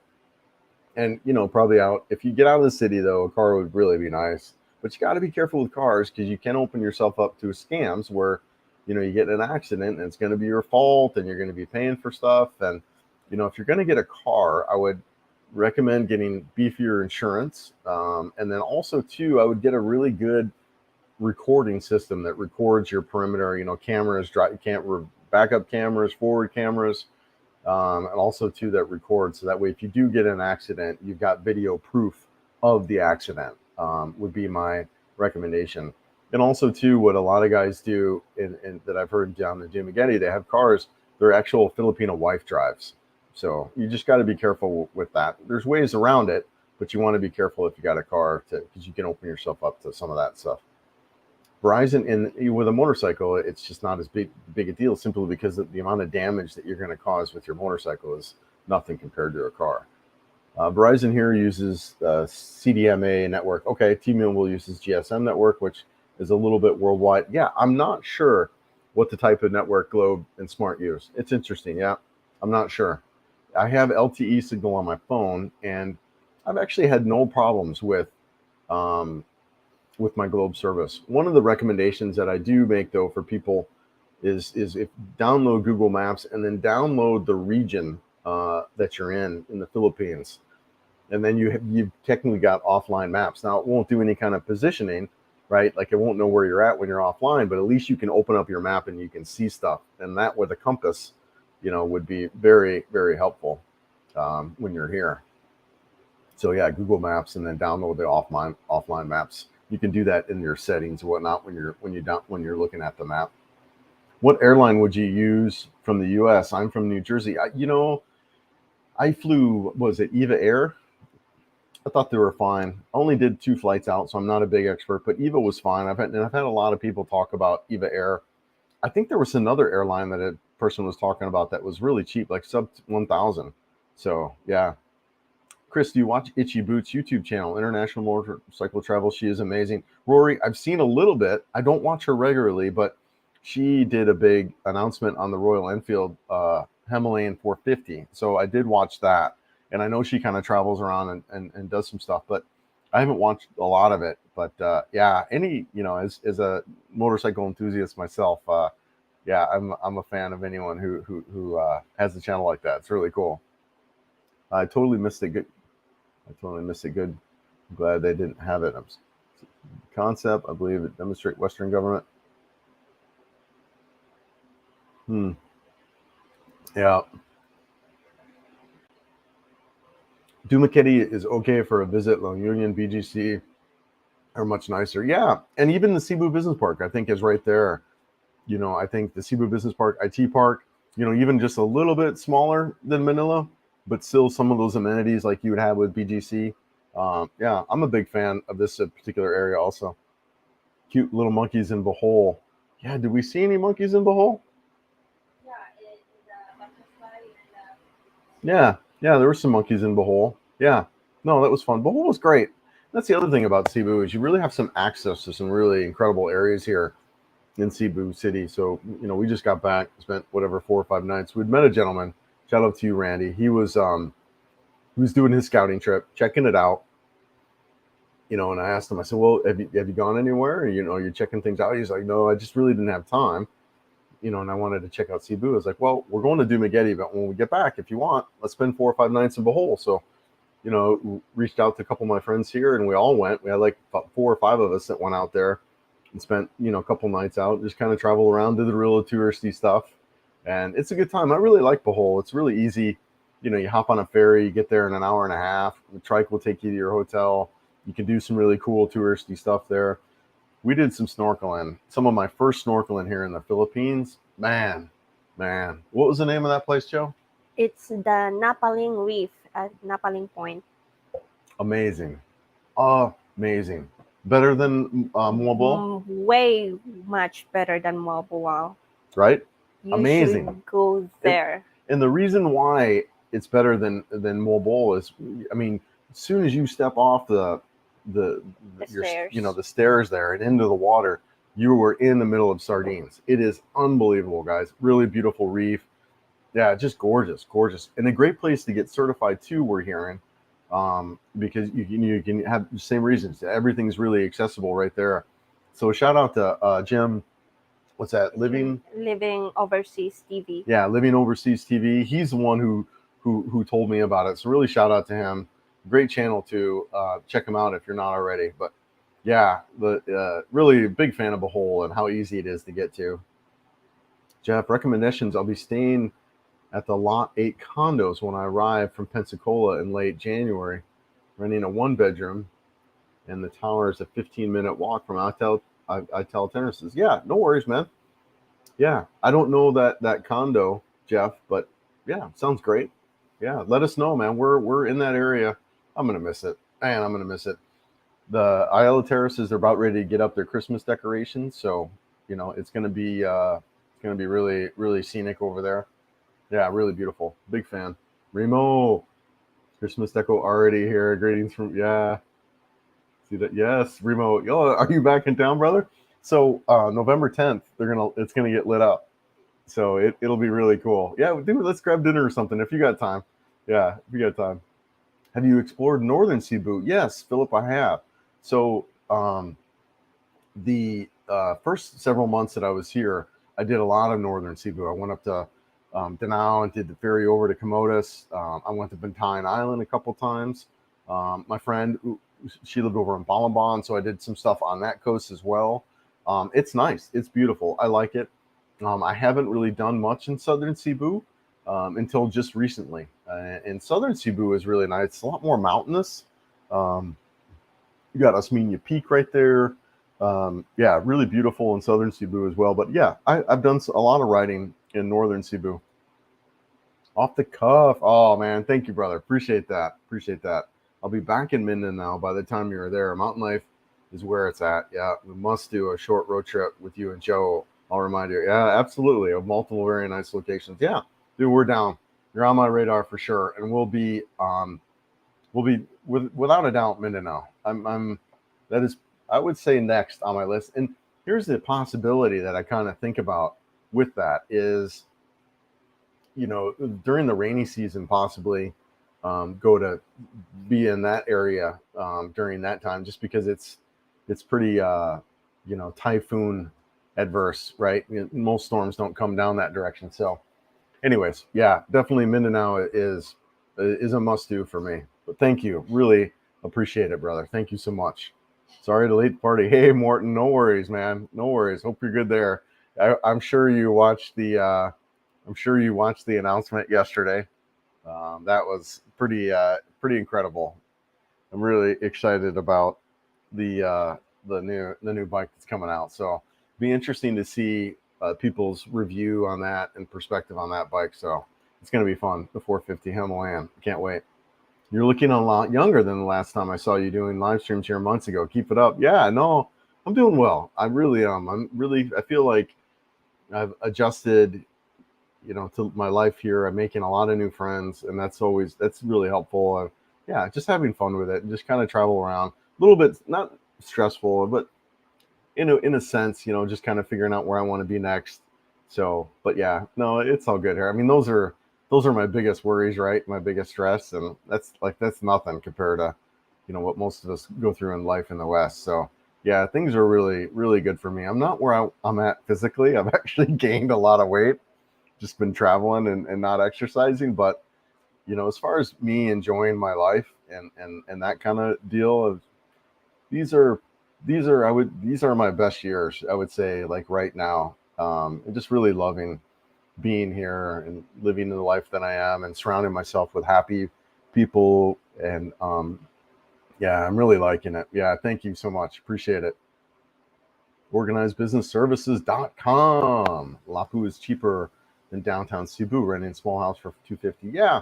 And probably out if you get out of the city, though, a car would really be nice. But you got to be careful with cars because you can open yourself up to scams where you get in an accident and it's going to be your fault and you're going to be paying for stuff. And if you're going to get a car, I would recommend getting beefier insurance. And then also too, I would get a really good recording system that records your perimeter, cameras, backup cameras, forward cameras, and also too that records. So that way, if you do get in an accident, you've got video proof of the accident. Would be my recommendation. And also too, what a lot of guys do, in that I've heard down the Dumaguete, they have cars, they're actual Filipino wife drives. So you just got to be careful with that. There's ways around it, but you want to be careful if you got a car because you can open yourself up to some of that stuff. Verizon, and with a motorcycle, it's just not as big a deal simply because the amount of damage that you're going to cause with your motorcycle is nothing compared to a car. Verizon here uses CDMA network. Okay, T-Mobile uses GSM network, which is a little bit worldwide. Yeah, I'm not sure what the type of network Globe and Smart use. It's interesting. Yeah, I'm not sure. I have LTE signal on my phone, and I've actually had no problems with my Globe service. One of the recommendations that I do make, though, for people is if download Google Maps and then download the region that you're in the Philippines, and then you've technically got offline maps. Now, it won't do any kind of positioning, right? Like it won't know where you're at when you're offline, but at least you can open up your map and you can see stuff. And that with a compass, would be very, very helpful when you're here. So yeah, Google Maps and then download the offline maps. You can do that in your settings and whatnot when you're looking at the map. What airline would you use from the U.S.? I'm from New Jersey. I flew, was it EVA Air? I thought they were fine. I only did 2 flights out, so I'm not a big expert, but EVA was fine. I've had a lot of people talk about EVA Air. I think there was another airline that a person was talking about that was really cheap, like sub 1,000. So yeah. Chris, do you watch Itchy Boots YouTube channel, International Motorcycle Travel? She is amazing. Rory, I've seen a little bit. I don't watch her regularly, but she did a big announcement on the Royal Enfield Himalayan 450. So I did watch that. And I know she kind of travels around and does some stuff, but I haven't watched a lot of it. But yeah, as a motorcycle enthusiast myself, yeah, I'm a fan of anyone who has a channel like that. It's really cool. I totally missed it. Good. I'm glad they didn't have it. Concept, I believe, it demonstrate Western government. Yeah. Dumaguete is okay for a visit. La Union, BGC are much nicer. Yeah, and even the Cebu Business Park, I think, is right there. I think the Cebu Business Park, IT Park, even just a little bit smaller than Manila, but still some of those amenities like you would have with BGC. Yeah, I'm a big fan of this particular area also. Cute little monkeys in Bohol. Yeah, did we see any monkeys in Bohol? Yeah, there were some monkeys in Bohol. Yeah, no, that was fun. Bohol was great. That's the other thing about Cebu is you really have some access to some really incredible areas here in Cebu City. So, we just got back, spent 4 or 5 nights. We'd met a gentleman. Shout out to you, Randy. He was doing his scouting trip, checking it out. And I asked him, I said, well, have you gone anywhere? You're checking things out. He's like, no, I just really didn't have time. And I wanted to check out Cebu. I was like, well, we're going to Dumaguete, but when we get back, if you want, let's spend 4 or 5 nights in Bohol. So reached out to a couple of my friends here, and we all went. We had like 4 or 5 of us that went out there and spent a couple nights out, just kind of travel around, did the real touristy stuff, and it's a good time. I really like Bohol. It's really easy. You hop on a ferry, you get there in an hour and a half. The trike will take you to your hotel. You can do some really cool touristy stuff there. We did some snorkeling. Some of my first snorkeling here in the Philippines. Man, what was the name of that place, Joe? It's the Napaling Reef at Napaling Point. Amazing. Amazing. Better than Moabo, Way much better than Malboal. right? You Amazing. should go there. And the reason why it's better than Moabo is, I mean, as soon as you step off the Stairs. the stairs there and into the water, you were in the middle of sardines. It is unbelievable, guys. Really beautiful reef. Yeah, just gorgeous, and a great place to get certified too. We're hearing, because you can have the same reasons. Everything's really accessible right there. So shout out to Jim. What's that? Living Overseas TV. Yeah, Living Overseas TV. He's the one who told me about it. So really shout out to him. Great channel too. Check him out if you're not already. But yeah, really a big fan of Bohol and how easy it is to get to. Jeff, recommendations. I'll be staying at the Lot 8 condos when I arrive from Pensacola in late January, renting a 1-bedroom, and the tower is a 15-minute walk from Ital Terraces. Yeah, no worries, man. Yeah, I don't know that condo, Jeff, but yeah, sounds great. Yeah, let us know, man. We're in that area. I'm gonna miss it, man. I'm gonna miss it. The Isle Terraces are about ready to get up their Christmas decorations, so it's gonna be really really scenic over there. Yeah, really beautiful. Big fan. Remo, Christmas deco already here. Greetings from See that? Yes, Remo. Yo, are you back in town, brother? So November 10th, it's gonna get lit up. So it'll be really cool. Yeah, dude, let's grab dinner or something if you got time. Yeah, if you got time. Have you explored northern Cebu? Yes, Philip, I have. So the first several months that I was here, I did a lot of northern Cebu. I went up to Danao and did the ferry over to Camotes. I went to Bantayan Island a couple times. My friend, she lived over in Balaban, so I did some stuff on that coast as well. It's nice. It's beautiful. I like it. I haven't really done much in southern Cebu until just recently. And southern Cebu is really nice. It's a lot more mountainous. You got Osmeña Peak right there. Yeah, really beautiful in southern Cebu as well. But yeah, I've done a lot of riding in northern Cebu. Off the cuff. Oh, man. Thank you, brother. Appreciate that. I'll be back in Mindanao by the time you're there. Mountain life is where it's at. Yeah, we must do a short road trip with you and Joe. I'll remind you. Yeah, absolutely. Of multiple very nice locations. Yeah, dude, we're down. You're on my radar for sure. And we'll be without a doubt Mindanao. That is, I would say, next on my list. And here's the possibility that I kind of think about with that is, during the rainy season, possibly go to be in that area during that time, just because it's pretty, typhoon adverse, right? Most storms don't come down that direction. So anyways, yeah, definitely Mindanao is a must do for me. But thank you. Really appreciate it, brother. Thank you so much. Sorry to late party. Hey, Morton, no worries, man. No worries. Hope you're good there. I'm sure you watched the announcement yesterday. That was pretty incredible. I'm really excited about the new bike that's coming out. So be interesting to see people's review on that and perspective on that bike. So it's going to be fun. The 450 Himalayan. Can't wait. You're looking a lot younger than the last time I saw you doing live streams here months ago. Keep it up. Yeah, no, I'm doing well. I really am. I feel like I've adjusted, to my life here. I'm making a lot of new friends, and that's really helpful. Yeah, just having fun with it and just kind of travel around a little bit, not stressful, but in a sense, just kind of figuring out where I want to be next. So, but yeah, no, it's all good here. I mean, those are my biggest worries, right? My biggest stress, and that's nothing compared to, what most of us go through in life in the West. So yeah, things are really, really good for me. I'm not where I'm at physically. I've actually gained a lot of weight, just been traveling and not exercising, but as far as me enjoying my life and that kind of deal of these are these are my best years, I would say, like right now. And just really loving being here and living the life that I am and surrounding myself with happy people. And yeah, I'm really liking it. Yeah, thank you so much. Appreciate it. Organizedbusinessservices.com. Lapu is cheaper than downtown Cebu, renting a small house for $250. Yeah.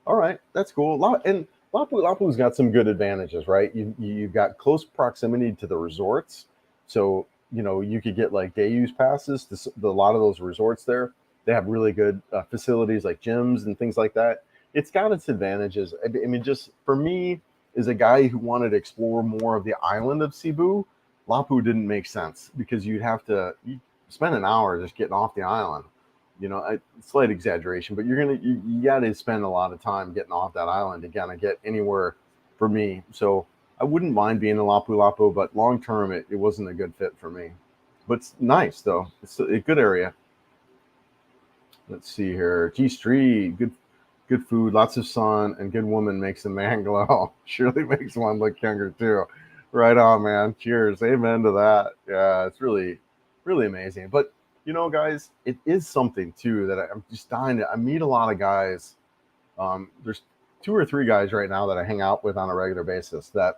All right. That's cool. And Lapu's got some good advantages, right? You've got close proximity to the resorts. So, you could get like day use passes to a lot of those resorts there. They have really good facilities like gyms and things like that. It's got its advantages. I mean, just for me, as a guy who wanted to explore more of the island of Cebu, Lapu didn't make sense because you spend an hour just getting off the island. Slight exaggeration, but you got to spend a lot of time getting off that island to kind of get anywhere for me. So I wouldn't mind being in Lapu, but long term it wasn't a good fit for me. But it's nice though. It's a good area. Let's see here. G Street, good food, lots of sun, and good woman makes a man glow. Surely makes one look younger too. Right on, man. Cheers. Amen to that. Yeah, it's really, really amazing. But guys, it is something too that I'm just dying to. I meet a lot of guys. There's 2 or 3 guys right now that I hang out with on a regular basis that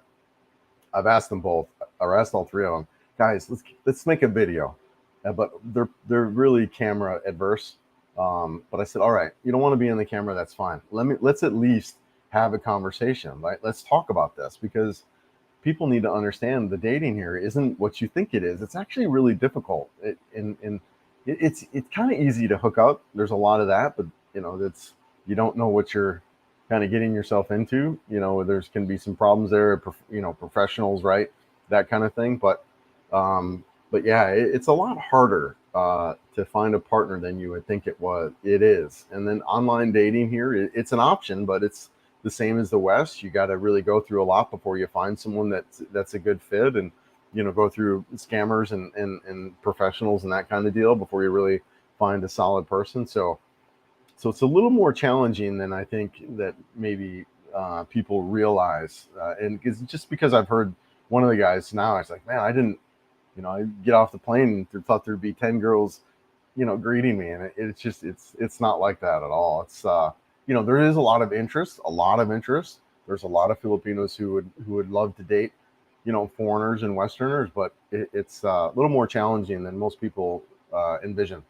I've asked them both, or asked all 3 of them, guys, let's make a video. But they're really camera adverse. But I said, all right, you don't want to be in the camera, that's fine. Let's at least have a conversation, right? Let's talk about this, because people need to understand the dating here isn't what you think it is. It's actually really difficult. It's kind of easy to hook up. There's a lot of that, but you don't know what you're kind of getting yourself into. There's can be some problems there. Professionals, right? That kind of thing. But yeah, it's a lot harder to find a partner than you would think it is. And then online dating here, it's an option, but it's the same as the West. You got to really go through a lot before you find someone that's a good fit, and go through scammers and professionals and that kind of deal before you really find a solid person. So it's a little more challenging than I think that maybe people realize. And because I've heard one of the guys now, it's like, man, I didn't, I get off the plane and thought there'd be 10 girls, greeting me, and it's not like that at all. It's there is a lot of interest. There's a lot of Filipinos who would love to date, foreigners and Westerners, but it's a little more challenging than most people envision.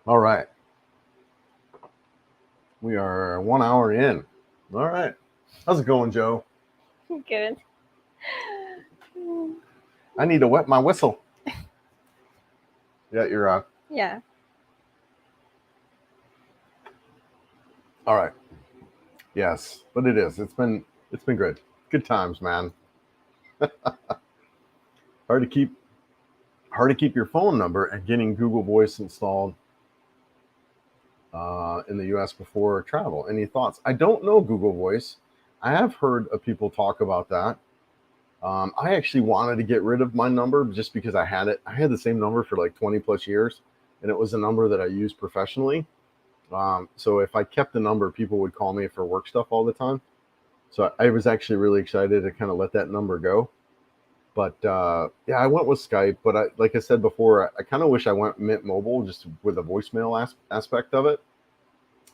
All right. We are 1 hour in. All right. How's it going, Joe? Good. I need to wet my whistle. Yeah, you're on. Yeah. All right. Yes, but it is. It's been good. Good times, man. Hard to keep your phone number and getting Google Voice installed in the US before travel. Any thoughts? I don't know Google Voice. I have heard of people talk about that. I actually wanted to get rid of my number just because I had it. I had the same number for like 20 plus years, and it was a number that I used professionally. So if I kept the number, people would call me for work stuff all the time. So I was actually really excited to kind of let that number go. But yeah, I went with Skype. But like I said before, I kind of wish I went Mint Mobile just with a voicemail aspect of it.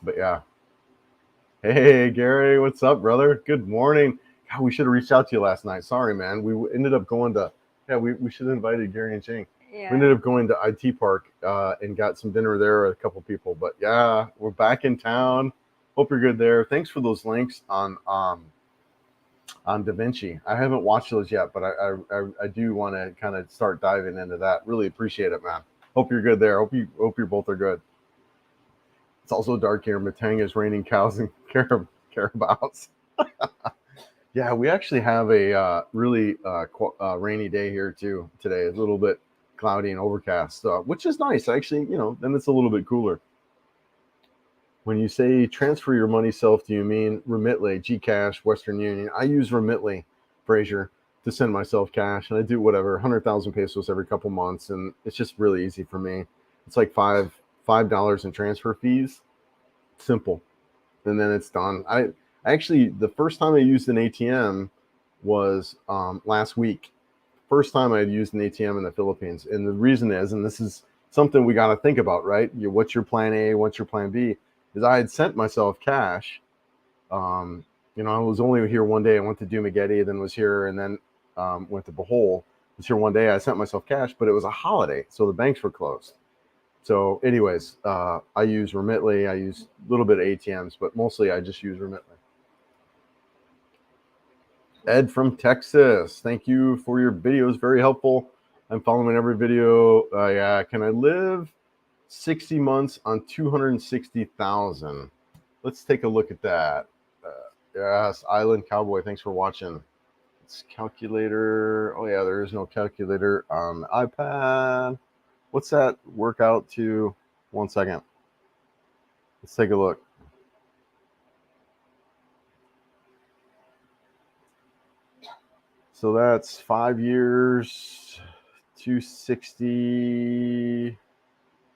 But yeah. Hey, Gary, what's up, brother? Good morning. God, we should have reached out to you last night. Sorry, man. We ended up going to, we should have invited Gary and Ching. Yeah. We ended up going to IT Park and got some dinner there with a couple people. But yeah, we're back in town. Hope you're good there. Thanks for those links on DaVinci. I haven't watched those yet, but I do want to kind of start diving into that. Really appreciate it, man. Hope you're good there. Hope you both are good. It's also dark here. Matang is raining cows and carabouts. Yeah, we actually have a really rainy day here too today. A little bit cloudy and overcast, which is nice. Actually, then it's a little bit cooler. When you say transfer your money self, do you mean Remitly, Gcash, Western Union? I use Remitly, Fraser, to send myself cash, and I do whatever 100,000 pesos every couple months, and it's just really easy for me. It's like $5 in transfer fees. Simple. And then it's done. I actually, the first time I used an ATM was last week. First time I had used an ATM in the Philippines. And the reason is, and this is something we got to think about, right? What's your plan A? What's your plan B? Is I had sent myself cash. I was only here one day. I went to Dumaguete, then was here, and then went to Bohol. Was here one day. I sent myself cash, but it was a holiday, so the banks were closed. So, anyways, I use Remitly. I use a little bit of ATMs, but mostly I just use Remitly. Ed from Texas, thank you for your videos. Very helpful. I'm following every video. Yeah, can I live 60 months on 260,000? Let's take a look at that. Yes, Island Cowboy, thanks for watching. It's calculator. Oh yeah, there is no calculator on the iPad. What's that work out to? 1 second. Let's take a look. So that's 5 years, 260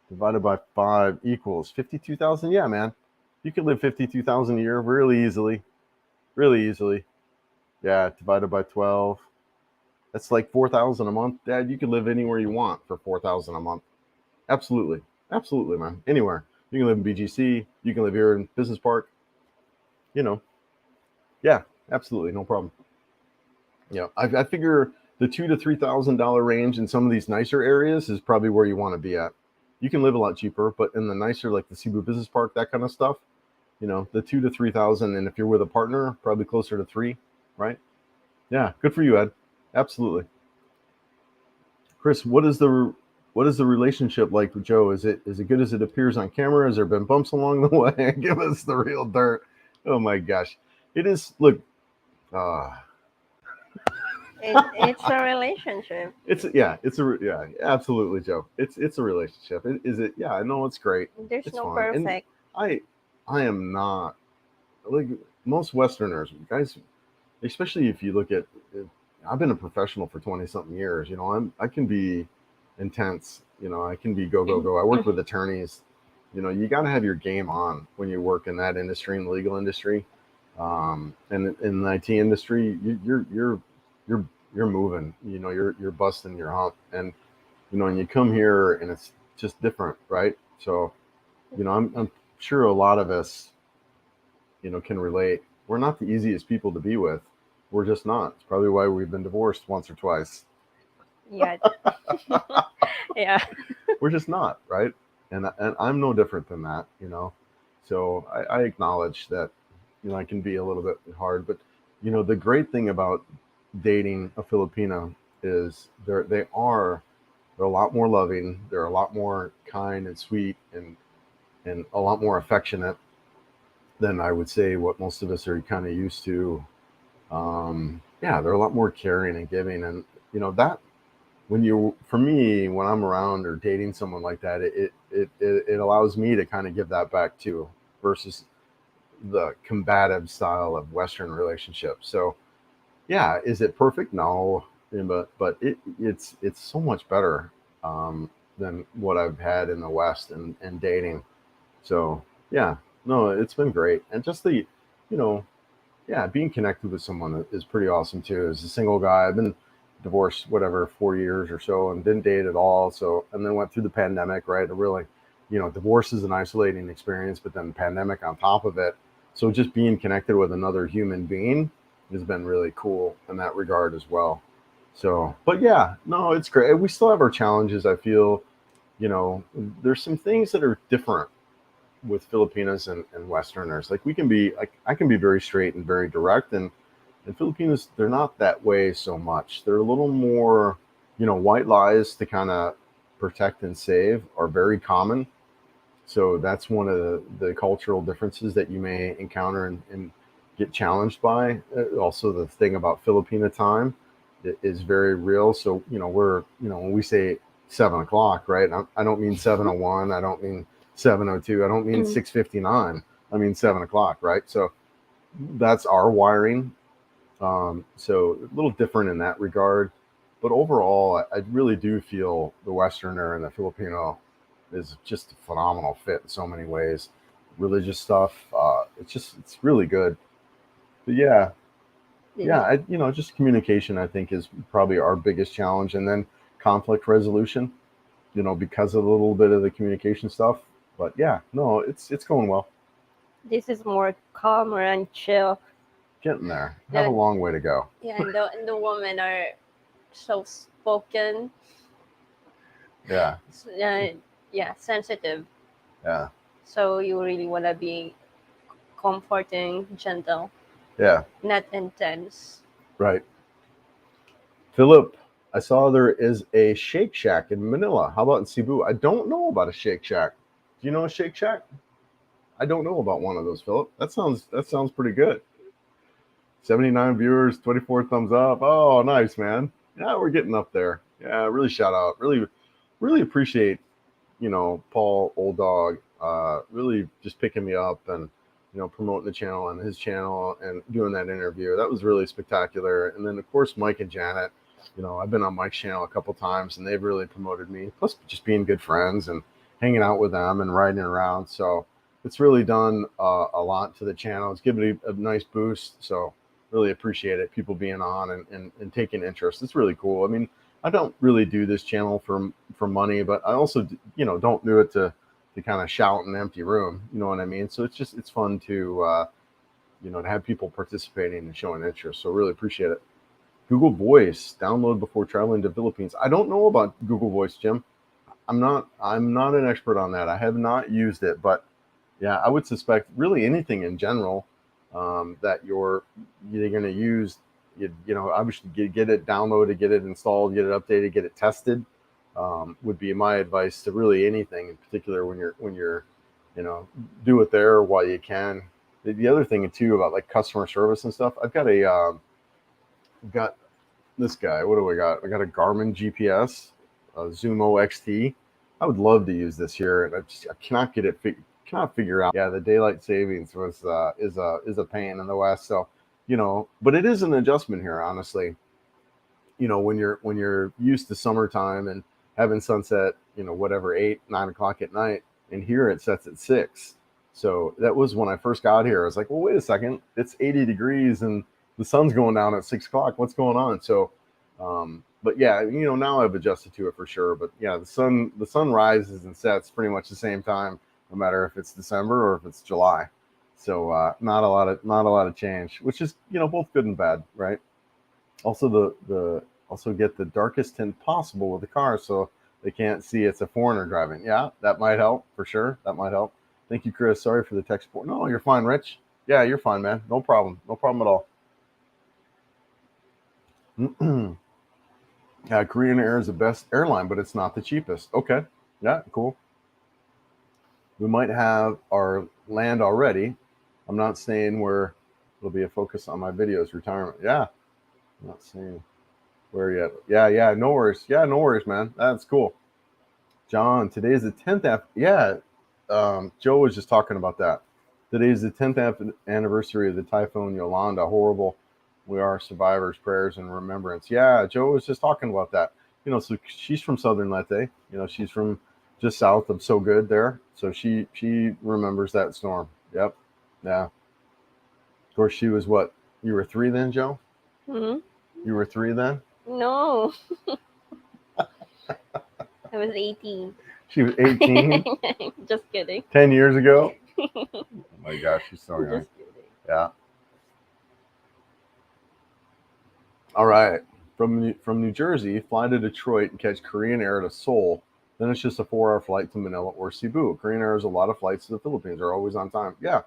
divided by 5 equals 52,000. Yeah, man. You could live 52,000 a year really easily. Really easily. Yeah, divided by 12. That's like 4,000 a month. Dad, you could live anywhere you want for 4,000 a month. Absolutely. Absolutely, man. Anywhere. You can live in BGC. You can live here in Business Park. Yeah, absolutely. No problem. I figure the $2,000 to $3,000 range in some of these nicer areas is probably where you want to be at. You can live a lot cheaper, but in the nicer, like the Cebu Business Park, that kind of stuff, the 2,000 to 3,000, and if you're with a partner, probably closer to 3, right? Yeah, good for you, Ed. Absolutely. Chris, what is the relationship like with Joe? Is it good as it appears on camera? Has there been bumps along the way? Give us the real dirt. Oh my gosh, it is. Look, It's a relationship. It's absolutely, Joe. It's a relationship. Is it? Yeah, I know it's great. There's It's no fun. perfect. And I am not like most Westerners, guys. Especially if you look at, I've been a professional for 20 something years. I can be intense. I can be go go go. I work with attorneys. You got to have your game on when you work in that industry, in the legal industry, and in the IT industry. You're moving. You're busting your hump, and and you come here and it's just different, right? So, I'm sure a lot of us, can relate. We're not the easiest people to be with. We're just not. It's probably why we've been divorced once or twice. Yeah. Yeah. We're just not, right? And I'm no different than that, So I acknowledge that, I can be a little bit hard, but the great thing about dating a Filipino is they're a lot more loving. They're a lot more kind and sweet and a lot more affectionate than I would say what most of us are kind of used to. They're a lot more caring and giving, and that for me, when I'm around or dating someone like that, it allows me to kind of give that back too, versus the combative style of Western relationships. So yeah, is it perfect? No, but it's so much better than what I've had in the West and dating. So yeah, no, it's been great, and just being connected with someone is pretty awesome too. As a single guy, I've been divorced 4 years or so and didn't date at all. So and then went through the pandemic, right? A really, divorce is an isolating experience, but then the pandemic on top of it. So just being connected with another human being has been really cool in that regard as well. So, but yeah, no, it's great. We still have our challenges. I feel, there's some things that are different with Filipinos and Westerners. Like I can be very straight and very direct, and Filipinos, they're not that way so much. They're a little more, white lies to kind of protect and save are very common. So that's one of the cultural differences that you may encounter and get challenged by. Also, the thing about Filipino time is very real. So, when we say 7 o'clock, right? I don't mean 7:01. I don't mean 7:02. I don't mean 6:59. I mean 7 o'clock, right? So that's our wiring. So a little different in that regard. But overall, I really do feel the Westerner and the Filipino is just a phenomenal fit in so many ways. Religious stuff, it's really good. But yeah, just communication, I think, is probably our biggest challenge, and then conflict resolution. Because of a little bit of the communication stuff. But yeah, no, it's going well. This is more calmer and chill. Getting there. Have a long way to go. Yeah, and the women are so spoken. Yeah. Yeah, sensitive. Yeah. So you really want to be comforting, gentle. Yeah. Not intense. Right. Philip, I saw there is a Shake Shack in Manila. How about in Cebu? I don't know about a Shake Shack. Do you know a Shake Shack? I don't know about one of those, Philip. That sounds pretty good. 79 viewers, 24 thumbs up. Oh, nice, man. Yeah, we're getting up there. Yeah, really shout out. Really appreciate, Paul Old Dog, really just picking me up and, promoting the channel and his channel and doing that interview. That was really spectacular. And then, of course, Mike and Janet. I've been on Mike's channel a couple times and they've really promoted me. Plus, just being good friends and hanging out with them and riding around. So it's really done a lot to the channel. It's given it a nice boost. So really appreciate it. People being on and taking interest. It's really cool. I mean, I don't really do this channel for money, but I also, don't do it to kind of shout in an empty room. You know what I mean? So it's fun to, to have people participating and showing interest. So really appreciate it. Google Voice, download before traveling to Philippines. I don't know about Google Voice, Jim. I'm not an expert on that. I have not used it, but yeah, I would suspect really anything in general that you're going to use, obviously get it downloaded, get it installed, get it updated, get it tested, would be my advice to really anything in particular when you're, do it there while you can. The other thing too about like customer service and stuff, I've got this guy. What do I got? I got a Garmin GPS, a Zumo XT. I would love to use this here, and I cannot get it. Cannot figure out. Yeah, the daylight savings is a pain in the West. So, but it is an adjustment here, honestly. When you're used to summertime and having sunset, 8-9 o'clock at night, and here it sets at 6. So that was when I first got here. I was like, well, wait a second, it's 80 degrees and the sun's going down at 6 o'clock. What's going on? So, but yeah, now I've adjusted to it for sure. But yeah, the sun rises and sets pretty much the same time, no matter if it's December or if it's July. So not a lot of change, which is both good and bad, right? Also also get the darkest tint possible with the car so they can't see it's a foreigner driving. Yeah, that might help for sure. That might help. Thank you, Chris. Sorry for the tech support. No, you're fine, Rich. Yeah, you're fine, man. No problem. No problem at all. Yeah, Korean Air is the best airline, but it's not the cheapest. Okay. Yeah, cool. We might have our land already. I'm not saying where it'll be a focus on my videos. Retirement. Yeah. I'm not saying where yet. Yeah. No worries. Yeah, no worries, man. That's cool. John, today is the 10th. Yeah. Joe was just talking about that. Today is the 10th anniversary of the Typhoon Yolanda. Horrible. We are survivors, prayers, and remembrance. Yeah, Joe was just talking about that. So she's from Southern Leyte. She's from just south of So Good there. So she remembers that storm. Yep. Yeah. Of course, she was what? You were 3 then, Joe? Mm-hmm. You were 3 then? No. I was 18. She was 18? Just kidding. 10 years ago? Oh my gosh, she's so young. Just kidding. Yeah. All right. From New Jersey, fly to Detroit and catch Korean Air to Seoul. Then it's just a 4-hour flight to Manila or Cebu. Korean Air has a lot of flights to the Philippines. They're always on time. Yeah.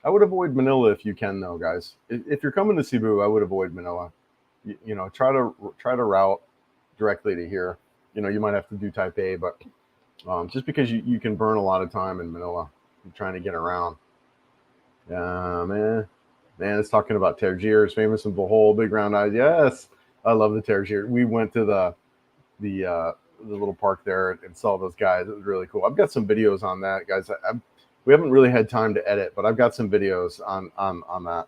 I would avoid Manila if you can, though, guys. If you're coming to Cebu, I would avoid Manila. Try to route directly to here. You might have to do Taipei, but just because you can burn a lot of time in Manila trying to get around. Yeah, man, it's talking about Tergiers, famous in Bohol, big round eyes. Yes, I love the Tergier. We went to the little park there and saw those guys. It was really cool. I've got some videos on that, guys. We haven't really had time to edit, but I've got some videos on that.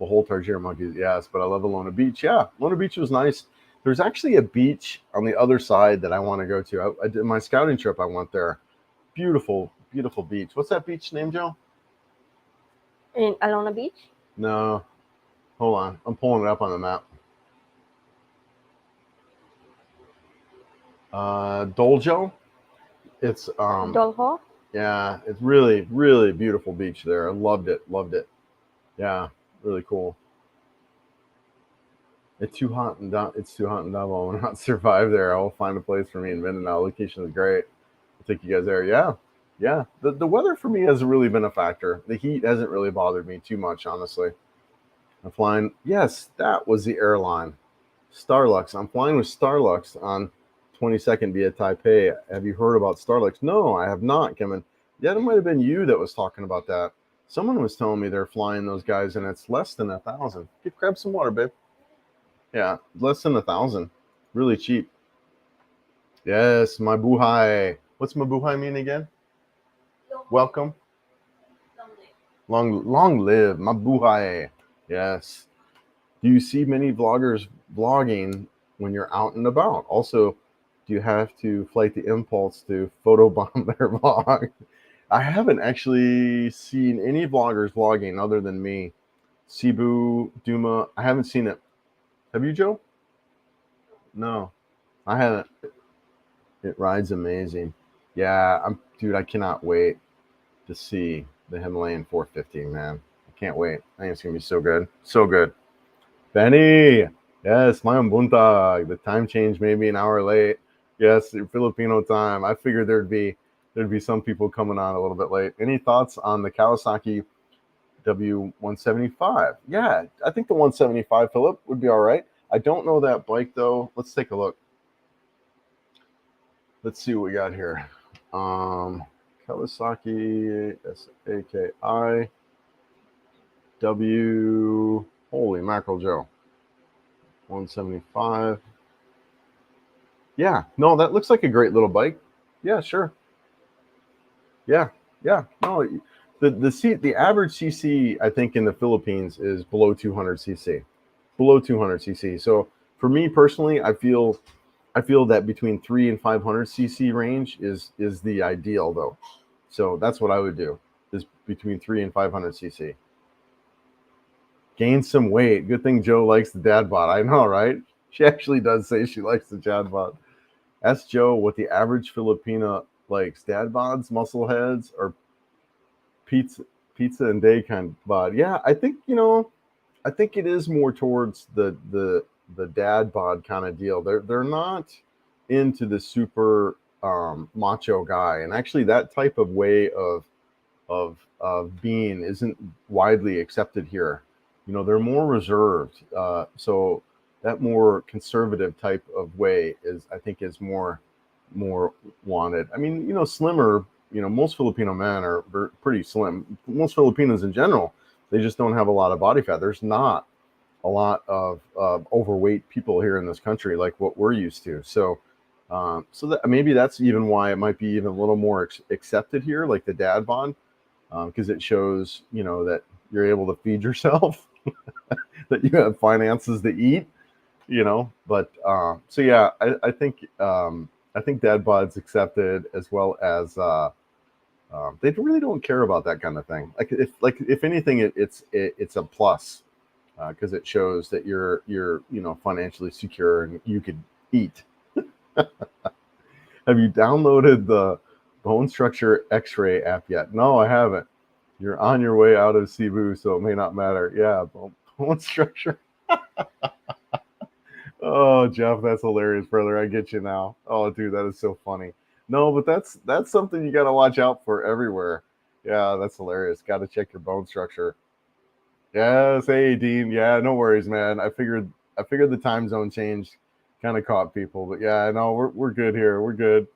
Bohol Targier monkeys, yes, but I love Alona Beach. Yeah, Alona Beach was nice. There's actually a beach on the other side that I want to go to. I did my scouting trip. I went there. Beautiful, beautiful beach. What's that beach name, Joe? In Alona Beach? No, hold on. I'm pulling it up on the map. Doljo. It's Dolho? yeah, it's really, really beautiful beach there. I loved it. Loved it. Yeah, really cool. It's too hot and it's too hot and Davao. I will not survive there. I will find a place for me in Mindanao. Location is great. I'll take you guys there. Yeah, yeah. The weather for me hasn't really been a factor. The heat hasn't really bothered me too much, honestly. I'm flying. Yes, that was the airline, Starlux. I'm flying with Starlux on 22nd via Taipei. Have you heard about Starlux? No, I have not, Kevin. Yeah, it might have been you that was talking about that. Someone was telling me they're flying those guys, and it's less than 1,000. Grab some water, babe. Yeah, less than 1,000. Really cheap. Yes, my buhay. What's my buhay mean again? Welcome. Long live my buhay. Yes. Do you see many vloggers vlogging when you're out and about? Also, do you have to fight the impulse to photobomb their vlog? I haven't actually seen any vloggers vlogging other than me. Cebu, Duma, I haven't seen it. Have you, Joe? No, I haven't. It rides amazing. Yeah, dude, I cannot wait to see the Himalayan 450, man. I can't wait. I think it's gonna be so good. So good. Benny, yes, mayong buntag. The time change may be an hour late. Yes, Filipino time. I figured there'd be some people coming on a little bit late. Any thoughts on the Kawasaki W175? Yeah, I think the 175, Philip, would be all right. I don't know that bike though. Let's take a look. Let's see what we got here. Kawasaki SAKI W. Holy mackerel, Joe. 175. Yeah, no, that looks like a great little bike. Yeah, sure. Yeah, yeah. No, the average CC I think in the Philippines is below 200 cc, below 200 cc. So for me personally, I feel that between 3 and 500 cc range is the ideal though. So that's what I would do, is between 3 and 500 cc. Gain some weight. Good thing Joe likes the dad bod. I know, right? She actually does say she likes the dad bod. Ask Joe what the average Filipina likes: dad bods, muscle heads, or pizza and day kind of bod. Yeah, I think I think it is more towards the dad bod kind of deal. They're not into the super macho guy, and actually that type of way of being isn't widely accepted here. They're more reserved. So that more conservative type of way I think is more wanted. I mean, slimmer. Most Filipino men are pretty slim. Most Filipinos in general, they just don't have a lot of body fat. There's not a lot of overweight people here in this country like what we're used to. So that maybe that's even why it might be even a little more accepted here, like the dad bod, because it shows that you're able to feed yourself, that you have finances to eat. But so yeah, I think dad bod's accepted, as well as they really don't care about that kind of thing. If anything, it's a plus, because it shows that you're financially secure and you could eat. Have you downloaded the Bone Structure X-Ray app yet? No, I haven't. You're on your way out of Cebu, so it may not matter. Yeah, bone structure. Oh, Jeff, that's hilarious, brother. I get you now. Oh, dude, that is so funny. No, but that's something you got to watch out for everywhere. Yeah, that's hilarious. Got to check your bone structure. Yes, hey Dean. Yeah, no worries, man. I figured the time zone change kind of caught people, but yeah, no, we're good here. We're good.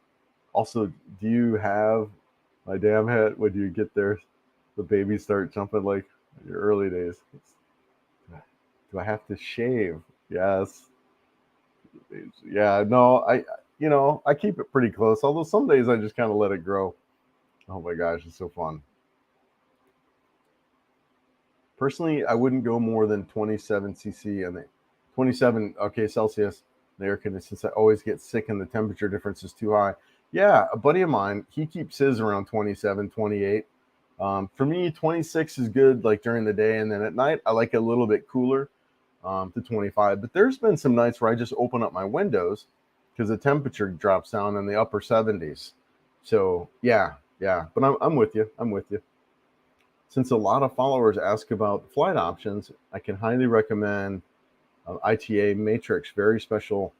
Also, do you have my damn head when you get there? The babies start jumping like your early days. Do I have to shave? Yes. Yeah. No, I keep it pretty close. Although some days I just kind of let it grow. Oh my gosh, it's so fun. Personally, I wouldn't go more than 27 cc and 27, okay, Celsius. the air conditioning since I always get sick and the temperature difference is too high. Yeah, a buddy of mine, he keeps his around 27, 28. For me, 26 is good like during the day, and then at night I like it a little bit cooler to 25. But there's been some nights where I just open up my windows because the temperature drops down in the upper 70s. So yeah, yeah. But I'm with you. I'm with you. Since a lot of followers ask about flight options, I can highly recommend ITA Matrix, very special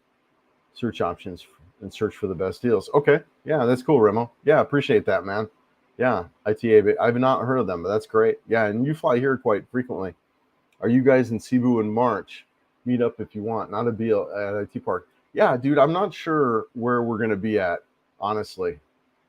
search options and search for the best deals. Okay, yeah, that's cool, Remo. Yeah, appreciate that, man. Yeah, ITA, I've not heard of them, but that's great. Yeah, and you fly here quite frequently. Are you guys in Cebu in March? Meet up if you want. Not a deal at IT Park. Yeah, dude, I'm not sure where we're going to be at, honestly.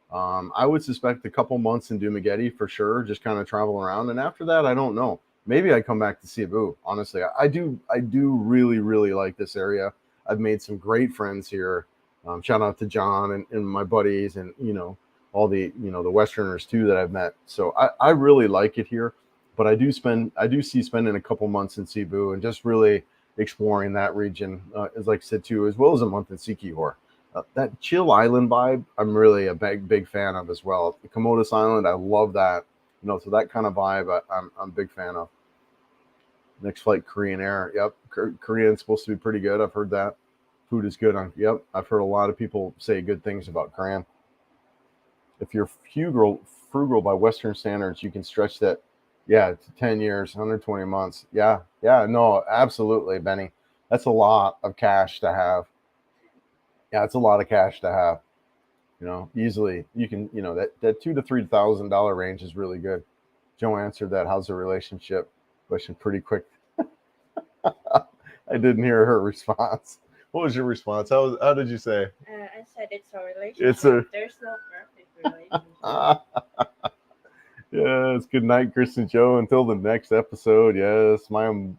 I would suspect a couple months in Dumaguete for sure, just kind of travel around. And after that, I don't know. Maybe I come back to Cebu. Honestly, I do really, really like this area. I've made some great friends here. Shout out to John and my buddies, and all the the Westerners too that I've met. So I really like it here. But I do see spending a couple months in Cebu and just really exploring that region, as like I said too, as well as a month in Sikihor. That chill island vibe, I'm really a big fan of as well. The Komodos Island, I love that. So that kind of vibe, I'm a big fan of. Next flight, Korean Air. Yep, Korean's supposed to be pretty good. I've heard that. Food is good on. Yep, I've heard a lot of people say good things about Korean. If you're frugal by Western standards, you can stretch that, yeah, to 10 years, 120 months. Yeah, yeah, no, absolutely, Benny. That's a lot of cash to have. Yeah, it's a lot of cash to have. Easily you can, that $2,000 to $3,000 range is really good. Joe answered that how's the relationship question pretty quick. I didn't hear her response. What was your response? How did you say? I said it's a relationship. It's a There's no perfect relationship. yes. Good night, Chris and Joe. Until the next episode. Yes, my own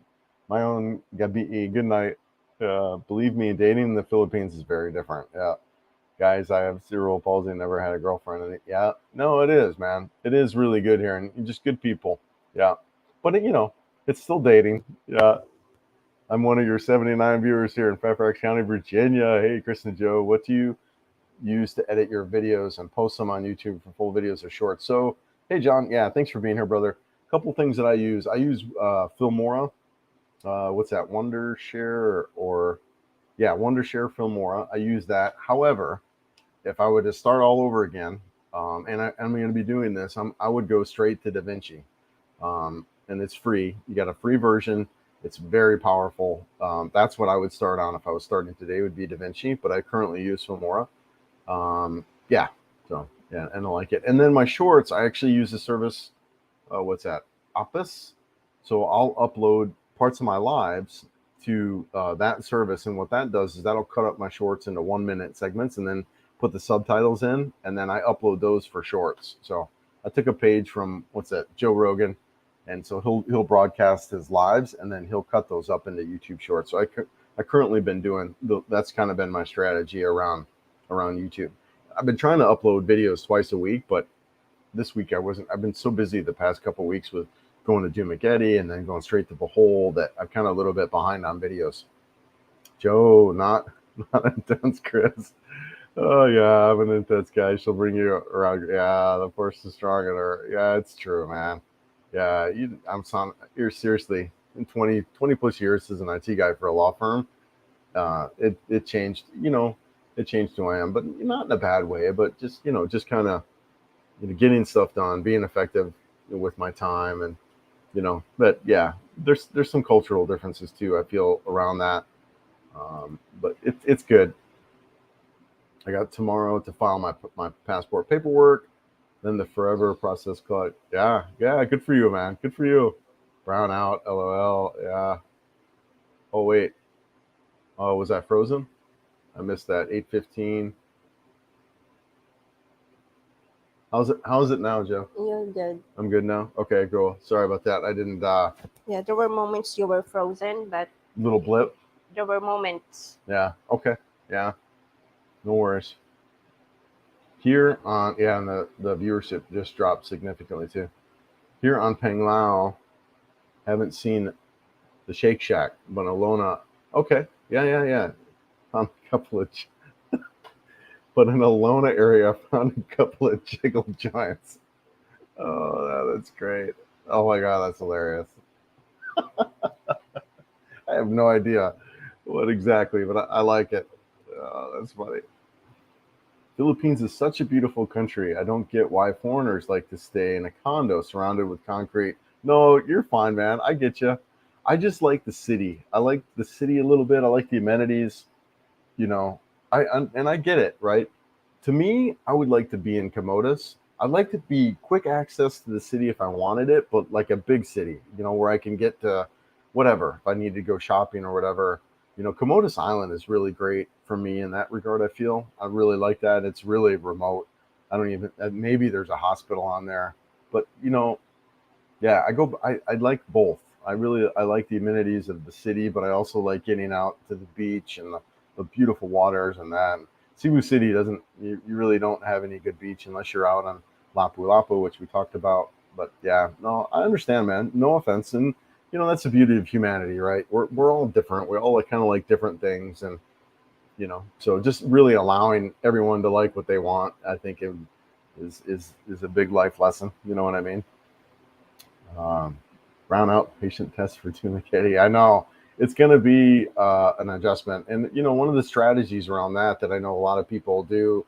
Gabi. Good night. Believe me, dating in the Philippines is very different. Yeah, guys, I have cerebral palsy, never had a girlfriend. And yeah, no, it is, man. It is really good here, and just good people. Yeah, but it's still dating. Yeah, I'm one of your 79 viewers here in Fairfax County, Virginia. Hey, Chris and Joe, what do you use to edit your videos and post them on YouTube for full videos or shorts? So, hey, John, yeah, thanks for being here, brother. A couple things that I use. I use Filmora. What's that? Wondershare or yeah, Wondershare Filmora. I use that. However, if I were to start all over again, and I'm going to be doing this, I would go straight to DaVinci, and it's free. You got a free version. It's very powerful. That's what I would start on if I was starting today. Would be DaVinci, but I currently use Filmora. Yeah, so yeah, and I like it. And then my shorts, I actually use the service. What's that? Opus. So I'll upload parts of my lives to that service, and what that does is that'll cut up my shorts into 1 minute segments, and then put the subtitles in, and then I upload those for shorts. So I took a page from what's that, Joe Rogan, and so he'll broadcast his lives, and then he'll cut those up into YouTube shorts. So I currently been doing that's kind of been my strategy around YouTube. I've been trying to upload videos twice a week, but this week I wasn't. I've been so busy the past couple of weeks with going to Dumaguete and then going straight to Behold that I'm kind of a little bit behind on videos. Joe, not intense, Chris. Oh yeah, I'm an intense guy. She'll bring you around. Yeah, the force is strong in her. Yeah, it's true, man. Yeah, you're seriously in 20 plus years as an IT guy for a law firm. It changed. It changed who I am, but not in a bad way. But just just kind of getting stuff done, being effective with my time, and But yeah, there's some cultural differences too. I feel around that, but it's good. I got tomorrow to file my passport paperwork, then the forever process collect. Yeah, yeah, good for you, man. Good for you. Brown out, LOL. Yeah. Oh wait. Oh, was that frozen? I missed that. 8:15. How's it now, Joe? You're good. I'm good now. Okay, cool. Sorry about that. I didn't. Yeah, there were moments you were frozen, but Little blip. there were moments. Yeah. Okay. Yeah. No worries. Here on and the viewership just dropped significantly too. Here on Panglao, haven't seen the Shake Shack, but Alona. Okay. Yeah. found a couple of, but in a Lona area, I found a couple of jiggle giants. Oh, that's great. Oh my God, that's hilarious. I have no idea what exactly, but I like it. Oh, that's funny. Philippines is such a beautiful country. I don't get why foreigners like to stay in a condo surrounded with concrete. No, you're fine, man. I get you. I just like the city. I like the city a little bit. I like the amenities. You know, and I get it, right? To me, I would like to be in Comodas. I'd like to be quick access to the city if I wanted it, but like a big city, where I can get to whatever if I need to go shopping or whatever. Comodas Island is really great for me in that regard. I feel I really like that. It's really remote. I don't even maybe there's a hospital on there, but yeah, I like both. I like the amenities of the city, but I also like getting out to the beach and the beautiful waters and that. Cebu City doesn't. You really don't have any good beach unless you're out on Lapu-Lapu, which we talked about. But yeah, no, I understand, man. No offense, and that's the beauty of humanity, right? We're all different. We all kind of like different things, and so just really allowing everyone to like what they want, I think, is a big life lesson. You know what I mean? Um, Brown out patient test for tuna kitty. I know it's going to be an adjustment, and one of the strategies around that I know a lot of people do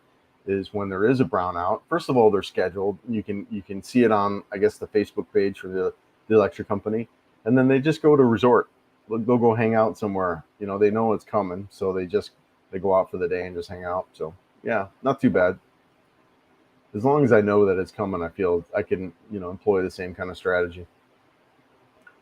is when there is a brownout. First of all, they're scheduled. You can see it on, I guess, the Facebook page for the electric company, and then they just go to resort. They'll go hang out somewhere. They know it's coming, so they go out for the day and just hang out. So yeah, not too bad. As long as I know that it's coming, I feel I can employ the same kind of strategy.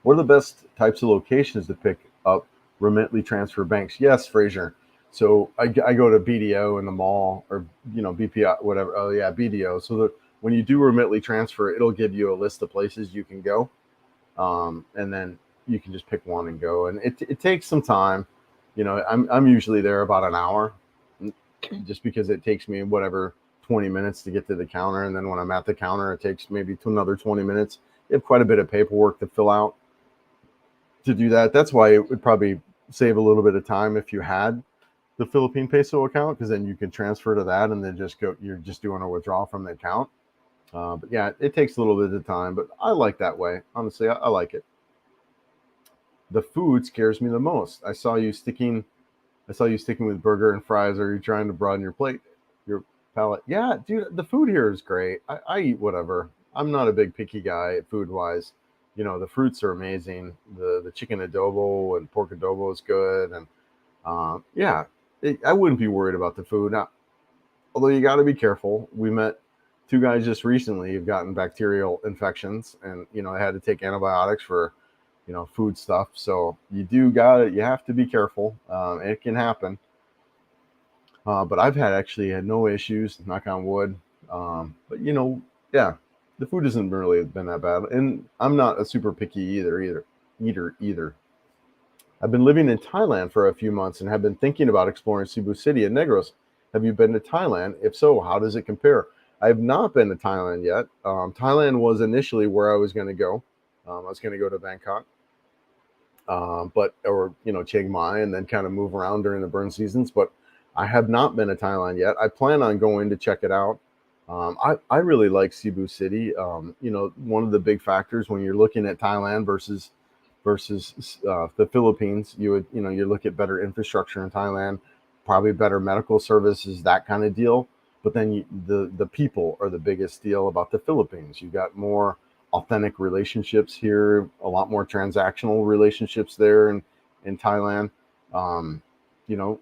What are the best types of locations to pick up Remitly transfer banks? Yes, Fraser. So I go to BDO in the mall, or BPI, whatever. Oh yeah, BDO. So when you do Remitly transfer, it'll give you a list of places you can go, and then you can just pick one and go. And it takes some time. I'm usually there about an hour, just because it takes me whatever 20 minutes to get to the counter, and then when I'm at the counter, it takes maybe to another 20 minutes. You have quite a bit of paperwork to fill out to do that. That's why it would probably save a little bit of time if you had the Philippine Peso account, because then you can transfer to that and then just go. You're just doing a withdrawal from the account. But yeah, it takes a little bit of time, but I like that way. Honestly, I like it. The food scares me the most. I saw you sticking with burger and fries. Are you trying to broaden your palate? Yeah, dude, the food here is great. I eat whatever. I'm not a big picky guy food wise. The fruits are amazing. The chicken adobo and pork adobo is good, and yeah, I wouldn't be worried about the food. Now, although you got to be careful. We met two guys just recently who've gotten bacterial infections, and they had to take antibiotics for food stuff. So you have to be careful. It can happen. But I've actually had no issues, knock on wood. But yeah, the food hasn't really been that bad, and I'm not a super picky eater. I've been living in Thailand for a few months and have been thinking about exploring Cebu City and Negros. Have you been to Thailand? If so, how does it compare? I have not been to Thailand yet. Thailand was initially where I was going to go. I was going to go to Bangkok, or Chiang Mai, and then kind of move around during the burn seasons. But I have not been to Thailand yet. I plan on going to check it out. I really like Cebu City. One of the big factors when you're looking at Thailand versus the Philippines, you look at better infrastructure in Thailand, probably better medical services, that kind of deal. But then the people are the biggest deal about the Philippines. You got more authentic relationships here, a lot more transactional relationships there in Thailand. Um, you know,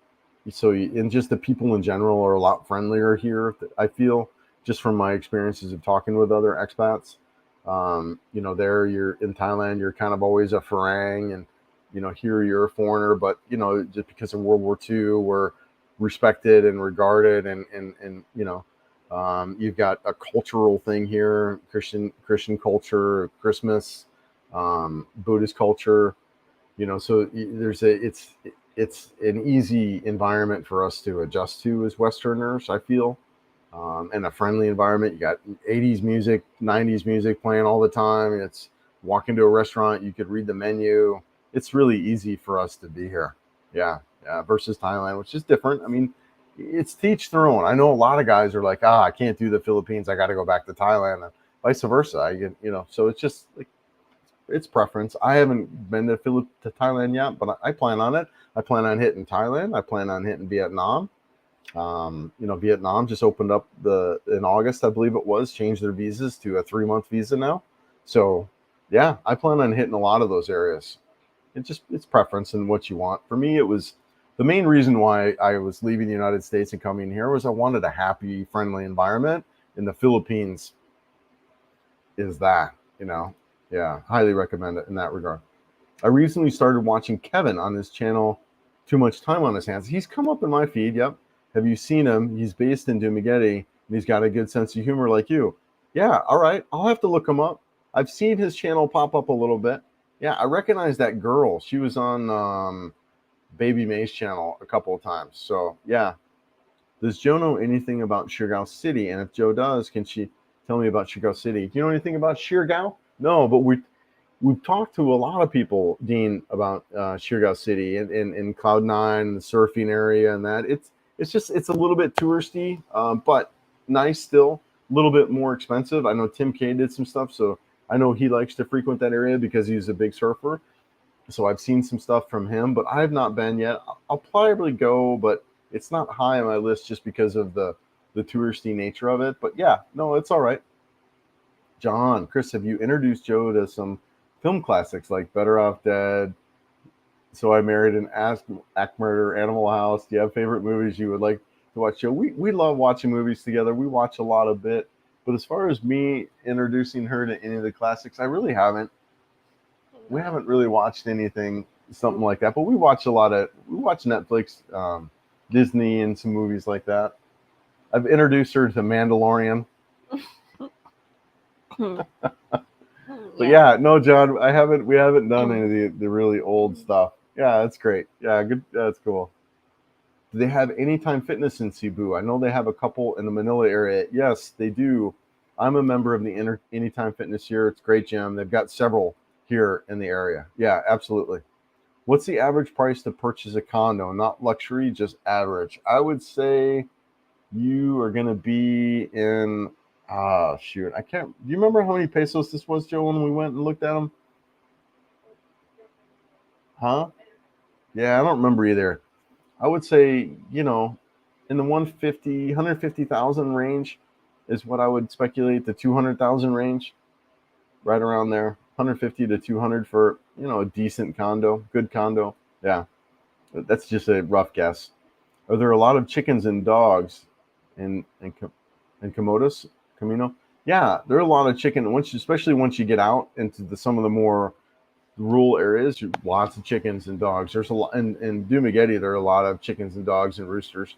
and just the people in general are a lot friendlier here. I feel, just from my experiences of talking with other expats. There you're in Thailand, you're kind of always a Farang, and here you're a foreigner, but just because of World War II, we're respected and regarded, and you've got a cultural thing here, Christian culture, Christmas, Buddhist culture, so it's an easy environment for us to adjust to as Westerners, I feel. And a friendly environment. You got 80s music, 90s music playing all the time. It's walk into a restaurant, you could read the menu. It's really easy for us to be here. Yeah. versus Thailand, which is different. I mean, it's to each their own. I know a lot of guys are like, I can't do the Philippines. I got to go back to Thailand, and vice versa. I get, so it's just like it's preference. I haven't been to Thailand yet, but I plan on it. I plan on hitting Thailand. I plan on hitting Vietnam. Vietnam just opened up in August, I believe it was, changed their visas to a 3-month visa now. So yeah, I plan on hitting a lot of those areas. It's preference and what you want. For me, it was the main reason why I was leaving the United States and coming here was I wanted a happy, friendly environment. In the Philippines is that, yeah, highly recommend it in that regard. I recently started watching Kevin on his channel, Too Much Time on His Hands. He's come up in my feed. Yep. Have you seen him? He's based in Dumaguete, and he's got a good sense of humor like you. Yeah, all right. I'll have to look him up. I've seen his channel pop up a little bit. Yeah, I recognize that girl. She was on Baby May's channel a couple of times. So, yeah. Does Joe know anything about Siargao City? And if Joe does, can she tell me about Siargao City? Do you know anything about Siargao? No, but we've talked to a lot of people, Dean, about Siargao City and in Cloud9, the surfing area, and that it's a little bit touristy, but nice still. A little bit more expensive. I know Tim K did some stuff, so I know he likes to frequent that area because he's a big surfer. So I've seen some stuff from him, but I have not been yet. I'll probably go, but it's not high on my list just because of the touristy nature of it. But yeah, no, it's all right. John, Chris, have you introduced Joe to some film classics like Better Off Dead, So I Married an Act Murder, Animal House? Do you have favorite movies you would like to watch, Joe? We love watching movies together. We watch a lot of it. But as far as me introducing her to any of the classics, I really haven't. We haven't really watched anything, something like that. But we watch Netflix, Disney, and some movies like that. I've introduced her to Mandalorian. But yeah, no, John, we haven't done any of the really old stuff. Yeah, that's great. Yeah, good. That's cool. Do they have Anytime Fitness in Cebu? I know they have a couple in the Manila area. Yes, they do. I'm a member of the Anytime Fitness here. It's a great gym. They've got several here in the area. Yeah, absolutely. What's the average price to purchase a condo? Not luxury, just average. I would say you are going to be in, shoot, I can't, do you remember how many pesos this was, Joe, when we went and looked at them? Huh? Yeah, I don't remember either. I would say, in the 150,000 range is what I would speculate, the 200,000 range, right around there. 150 to 200 for, a decent condo, good condo. Yeah, that's just a rough guess. Are there a lot of chickens and dogs in Camotes, Camino? Yeah, there are a lot of chicken. Especially once you get out into some of the more rural areas, lots of chickens and dogs. There's a lot in Dumaguete. There are a lot of chickens and dogs and roosters.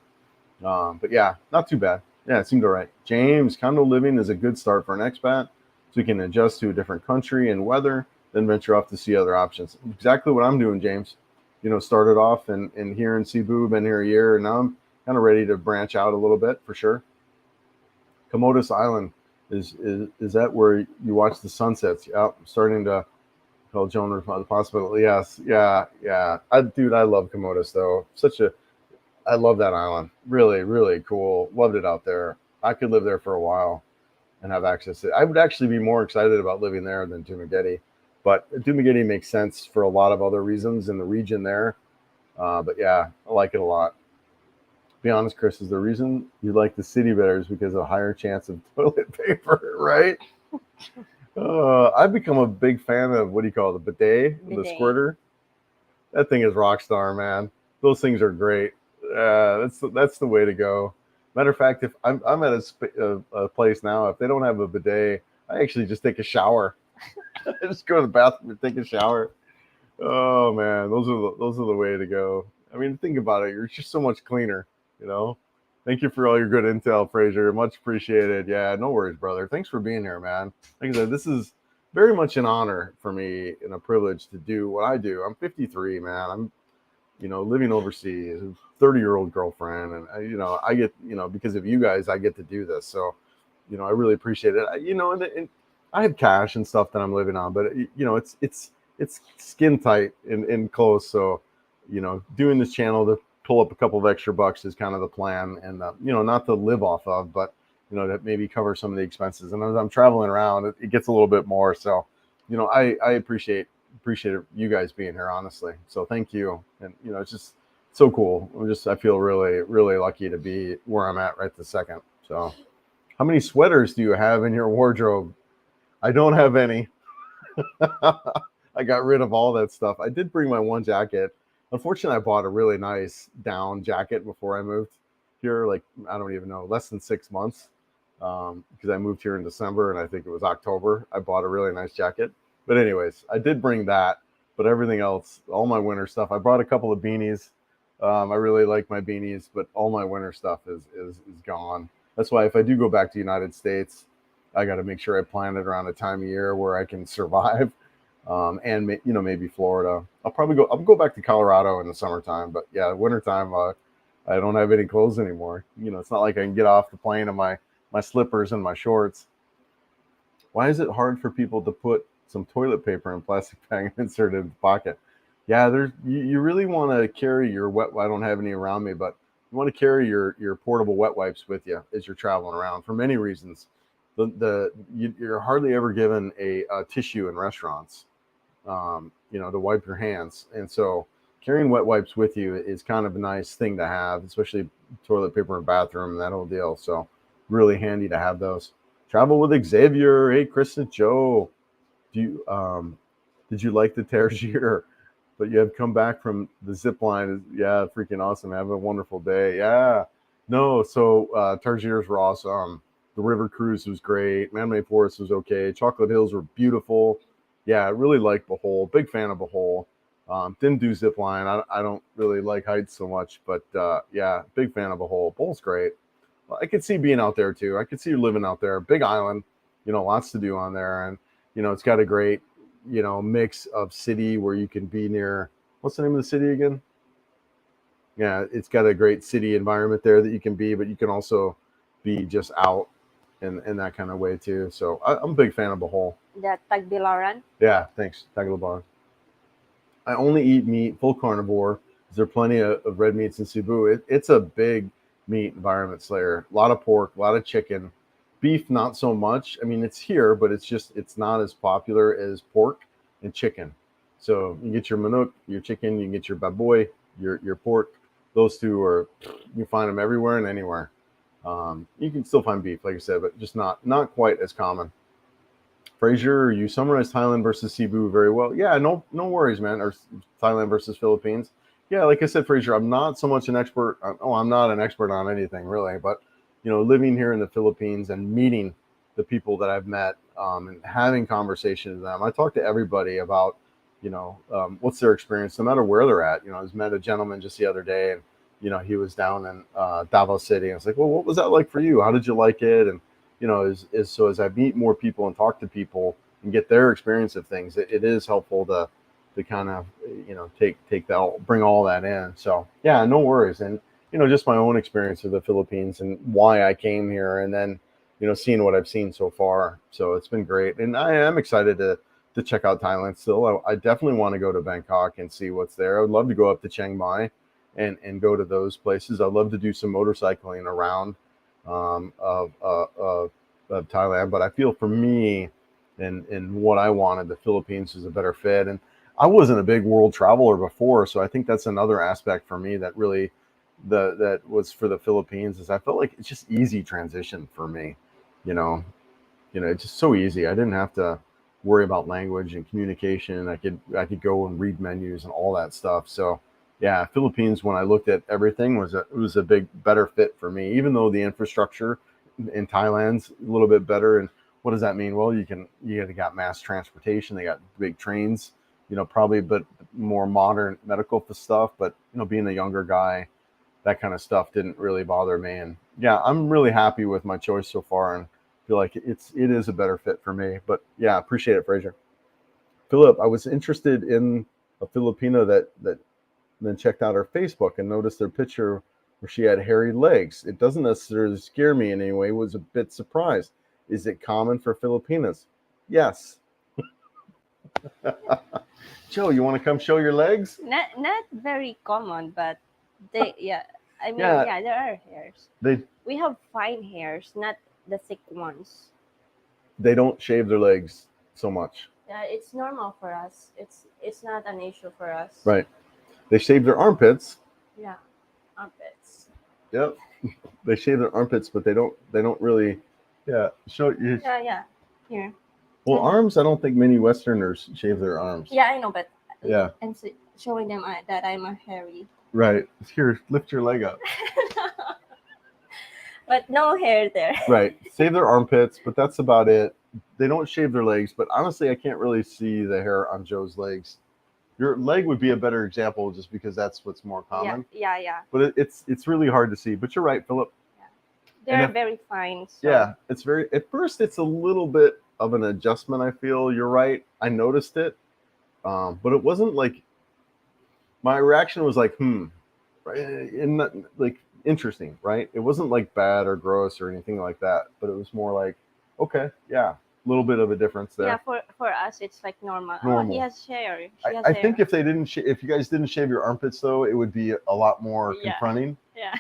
But yeah, not too bad. Yeah, it seemed all right. James, condo living is a good start for an expat, so you can adjust to a different country and weather, then venture off to see other options. Exactly what I'm doing, James. Started off in here in Cebu, been here a year, and now I'm kind of ready to branch out a little bit for sure. Camotes Island is that where you watch the sunsets? Yeah, I'm starting to tell Joan the possibility. Yes, yeah. I love Camotes though. I love that island. Really, really cool. Loved it out there. I could live there for a while and have access to it. I would actually be more excited about living there than Dumaguete. But Dumaguete makes sense for a lot of other reasons in the region there. But yeah, I like it a lot. To be honest, Chris, is the reason you like the city better is because of a higher chance of toilet paper, right? I've become a big fan of, what do you call it, the bidet, the squirter. That thing is rock star, man. Those things are great. That's the way to go. Matter of fact, if I'm at a place now, if they don't have a bidet, I actually just take a shower. I just go to the bathroom and take a shower. Oh man, those are the way to go. I mean, think about it. You're just so much cleaner, Thank you for all your good intel, Fraser. Much appreciated. Yeah, no worries, brother. Thanks for being here, man. Like I said, this is very much an honor for me and a privilege to do what I do. I'm 53, man. I'm, living overseas, 30-year-old girlfriend, and I get, because of you guys, I get to do this. So, I really appreciate it. And I have cash and stuff that I'm living on, but it's skin tight and close. So, doing this channel to pull up a couple of extra bucks is kind of the plan, and not to live off of, but to maybe cover some of the expenses. And as I'm traveling around, it gets a little bit more. So, I appreciate you guys being here, honestly. So thank you. And it's just so cool. I feel really, really lucky to be where I'm at right this second. So, how many sweaters do you have in your wardrobe? I don't have any. I got rid of all that stuff. I did bring my one jacket. Unfortunately, I bought a really nice down jacket before I moved here. Like, I don't even know, less than 6 months, because I moved here in December, and I think it was October. I bought a really nice jacket. But anyways, I did bring that. But everything else, all my winter stuff, I brought a couple of beanies. I really like my beanies, but all my winter stuff is gone. That's why if I do go back to the United States, I got to make sure I plan it around a time of year where I can survive. And maybe Florida. I'll go back to Colorado in the summertime, but yeah, wintertime, I don't have any clothes anymore. It's not like I can get off the plane in my slippers and my shorts. Why is it hard for people to put some toilet paper in plastic bag and insert it in the pocket? Yeah, you really want to carry your I don't have any around me, but you want to carry your portable wet wipes with you as you're traveling around for many reasons. You're hardly ever given a tissue in restaurants, to wipe your hands. And so carrying wet wipes with you is kind of a nice thing to have, especially toilet paper in the bathroom and that whole deal. So really handy to have those. Travel with Xavier. Hey, Chris and Joe. Did you like the Targier? But you have come back from the zip line. Yeah, freaking awesome. Have a wonderful day. Yeah. No, so Targiers were awesome. The river cruise was great. Man-made Forest was okay. Chocolate Hills were beautiful. Yeah, I really like Bohol. Big fan of Bohol. Didn't do zip line. I don't really like heights so much, but yeah, big fan of Bohol. Bohol's great. I could see being out there too. I could see you living out there. Big island, lots to do on there, and it's got a great mix of city where you can be near. What's the name of the city again? Yeah, it's got a great city environment there that you can be, but you can also be just out in that kind of way too. So I'm a big fan of Bohol. The Tagbilaran. Yeah, thanks, Tagbilaran. I only eat meat, full carnivore. Is there plenty of red meats in Cebu? It's a big meat environment, Slayer. A lot of pork, a lot of chicken. Beef, not so much. I mean, it's here, but it's not as popular as pork and chicken. So you get your manok, your chicken, you can get your baboy, your pork. Those two you find them everywhere and anywhere. You can still find beef, like I said, but just not quite as common. Fraser, you summarized Thailand versus Cebu very well. Yeah, no worries, man. Or Thailand versus Philippines. Yeah, like I said, Fraser, I'm not so much an expert. I'm not an expert on anything really, but living here in the Philippines and meeting the people that I've met and having conversations with them. I talk to everybody about, what's their experience, no matter where they're at. I was met a gentleman just the other day, and he was down in Davao City. I was like, well, what was that like for you? How did you like it? And so as I meet more people and talk to people and get their experience of things, it is helpful to kind of take that, bring all that in. So yeah, no worries. And just my own experience of the Philippines and why I came here, and then seeing what I've seen so far. So it's been great, and I am excited to check out Thailand still. I definitely want to go to Bangkok and see what's there. I would love to go up to Chiang Mai and go to those places. I'd love to do some motorcycling around of Thailand, but I feel for me and what I wanted, the Philippines is a better fit. And I wasn't a big world traveler before, so I think that's another aspect for me that really that was for the Philippines, is I felt like it's just easy transition for me. It's just so easy. I didn't have to worry about language and communication. I could go and read menus and all that stuff. So yeah, Philippines, when I looked at everything, was a big better fit for me, even though the infrastructure in Thailand's a little bit better. And what does that mean? Well, you got mass transportation, they got big trains, probably a bit more modern medical stuff, but being a younger guy, that kind of stuff didn't really bother me. And yeah, I'm really happy with my choice so far, and feel like it is a better fit for me. But yeah, appreciate it, Fraser. Philip, I was interested in a Filipino that then checked out her Facebook and noticed their picture where she had hairy legs. It doesn't necessarily scare me in any way. Was a bit surprised. Is it common for Filipinas? Yes. Joe, you want to come show your legs? Not very common, but they yeah. I mean, Yeah, yeah, there are hairs. they We have fine hairs, not the thick ones. they don't shave their legs so much. Yeah, it's normal for us. It's not an issue for us. Right. They shave their armpits. Yeah, armpits. Yep. They shave their armpits, but they don't really. Yeah. Show you. Yeah, yeah. Here. Well, Mhm. arms. I don't think many Westerners shave their arms. Yeah, I know, but Yeah. I'm showing them that I'm a hairy. Right. Here, lift your leg up. But no hair there. Right. Shave their armpits, but that's about it. They don't shave their legs, but honestly, I can't really see the hair on Joe's legs. Your leg would be a better example just because that's what's more Yeah, common. yeah. But it's really hard to see. But you're right, Philip. They're if- very fine. So. Yeah, it's very. At first, it's a little bit of an adjustment. I feel you're right. I noticed it, but it wasn't like my reaction was like, right, and like interesting, right? It wasn't like bad or gross or anything like that, but it was more like, okay, yeah, a little bit of a difference there. Yeah, for us it's like normal. Oh, Normal. he has hair. She has I hair. think if they didn't, if you guys didn't shave your armpits though, it would be a lot more Yeah. confronting. Yeah.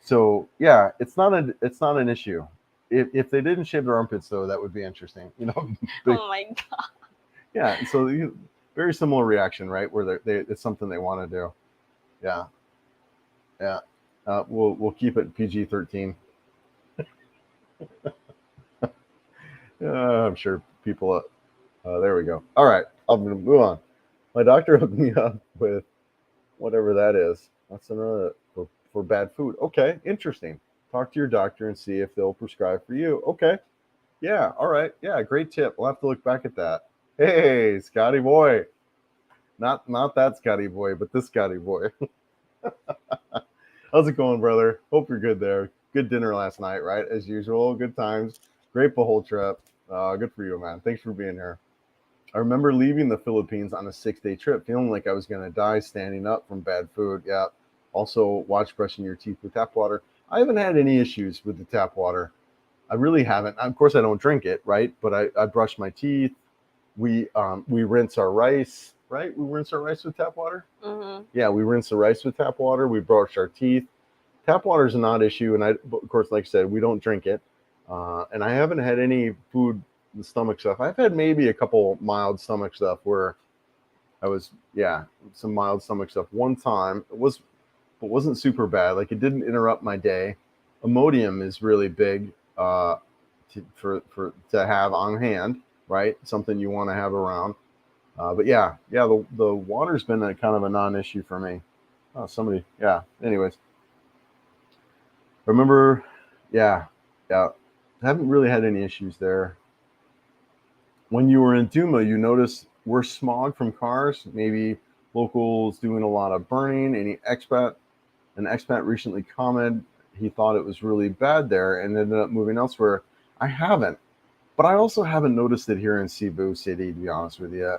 So yeah, it's not an issue. If they didn't shave their armpits though, that would be interesting. You know, big- Oh my god. yeah. So very similar reaction, right? Where it's something they want to do. Yeah, yeah. We'll keep it PG-13. I'm sure people. There we go. All right, I'm gonna move on. My doctor hooked me up with whatever that is. That's another for bad food. Okay, interesting. Talk to your doctor and see if they'll prescribe for you. Okay. Yeah. All right. Yeah. Great tip. We'll have to look back at that. Hey, Scotty boy. Not that Scotty boy, but this Scotty boy. How's it going, brother? Hope you're good there. Good dinner last night, right? As usual. Good times. Great whole trip. Good for you, man. Thanks for being here. I remember leaving the Philippines on a 6-day trip, feeling like I was going to die standing up from bad food. Yeah. Also, watch brushing your teeth with tap water. I haven't had any issues with the tap water. I really haven't. Of course, I don't drink it, right? But I brush my teeth. We rinse our rice, right? We rinse our rice with tap water. Mm-hmm. Yeah, we rinse the rice with tap water. We brush our teeth. Tap water is a non-issue, and of course, like I said, we don't drink it. And I haven't had any food, stomach stuff. I've had maybe a couple mild stomach stuff where I was, some mild stomach stuff one time. It wasn't super bad. Like it didn't interrupt my day. Imodium is really big to have on hand, right? Something you want to have around. But the water's been a kind of a non-issue for me. Oh, somebody, yeah. Anyways, remember, yeah. Haven't really had any issues there. When you were in Duma, you noticed worse smog from cars, maybe locals doing a lot of burning. An expat recently commented he thought it was really bad there and ended up moving elsewhere. I haven't, but I also haven't noticed it here in Cebu City, to be honest with you.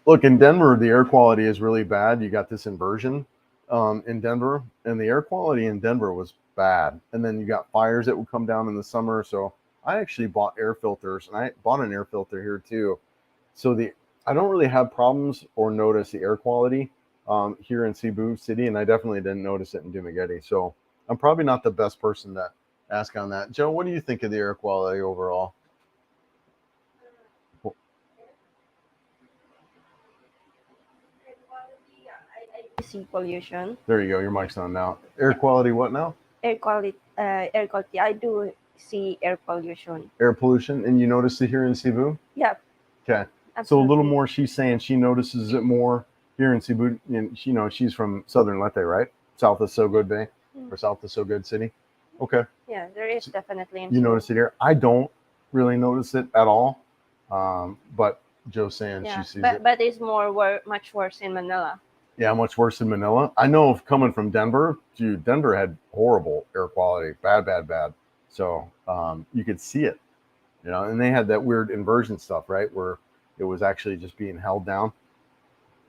Look, in Denver, the air quality is really bad. You got this inversion in Denver, and the air quality in Denver was bad. And then you got fires that would come down in the summer. So I actually bought air filters, and I bought an air filter here too. So I don't really have problems or notice the air quality here in Cebu City, and I definitely didn't notice it in Dumaguete. So I'm probably not the best person to ask on that. Joe, what do you think of the air quality overall? I see pollution. There you go. Your mic's on now. Air quality, what now? Air quality. I do see air pollution. Air pollution, and you notice it here in Cebu? Yeah. Okay. Absolutely. So a little more, she's saying she notices it more here in Cebu. And she's from Southern Leyte, right? South of Sogod Bay or south of Sogod City. Okay. Yeah, there is definitely. You notice it here. I don't really notice it at all. But Joe's saying she sees it. But it's much worse in Manila. Yeah, much worse in Manila. I know coming from Denver, dude, Denver had horrible air quality, bad. So you could see it, and they had that weird inversion stuff, right? Where it was actually just being held down.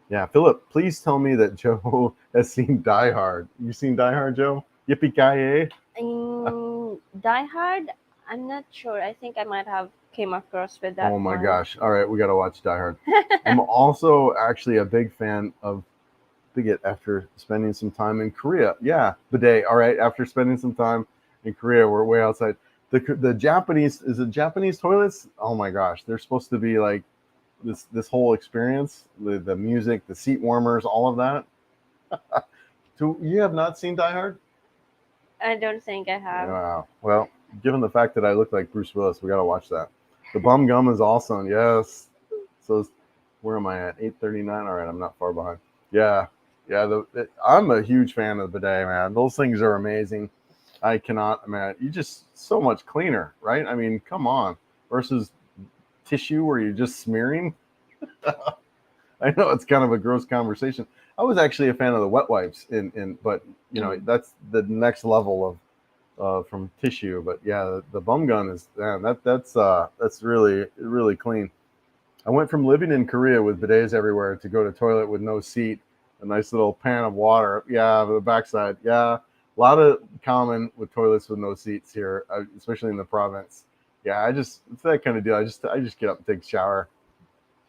Yeah, Philip, please tell me that Joe has seen Die Hard. You seen Die Hard, Joe? Yippee-ki-yay? Die Hard, I'm not sure. I think I might have came across with that Oh my one. gosh! All right, we got to watch Die Hard. I'm also actually a big fan of Bigot after spending some time in Korea. Yeah, bidet. All right, after spending some time in Korea, we're way outside. The Japanese, is it Japanese toilets? Oh my gosh, they're supposed to be like this whole experience, the music, the seat warmers, all of that. So you have not seen Die Hard? I don't think I have. Wow. Well, given the fact that I look like Bruce Willis, we got to watch that. The Bum Gum is awesome. Yes. So where am I at? 8:39. All right, I'm not far behind. Yeah. Yeah, I'm a huge fan of the bidet, man. Those things are amazing. I cannot, man. You just so much cleaner, right? I mean, come on. Versus tissue where you're just smearing. I know it's kind of a gross conversation. I was actually a fan of the wet wipes but Mm. that's the next level of from tissue. But yeah, the bum gun is, man, that's really really clean. I went from living in Korea with bidets everywhere to go to toilet with no seat, a nice little pan of water. Yeah, the backside. Yeah, a lot of common with toilets with no seats here, especially in the province. Yeah, it's that kind of deal. I just get up and take a shower.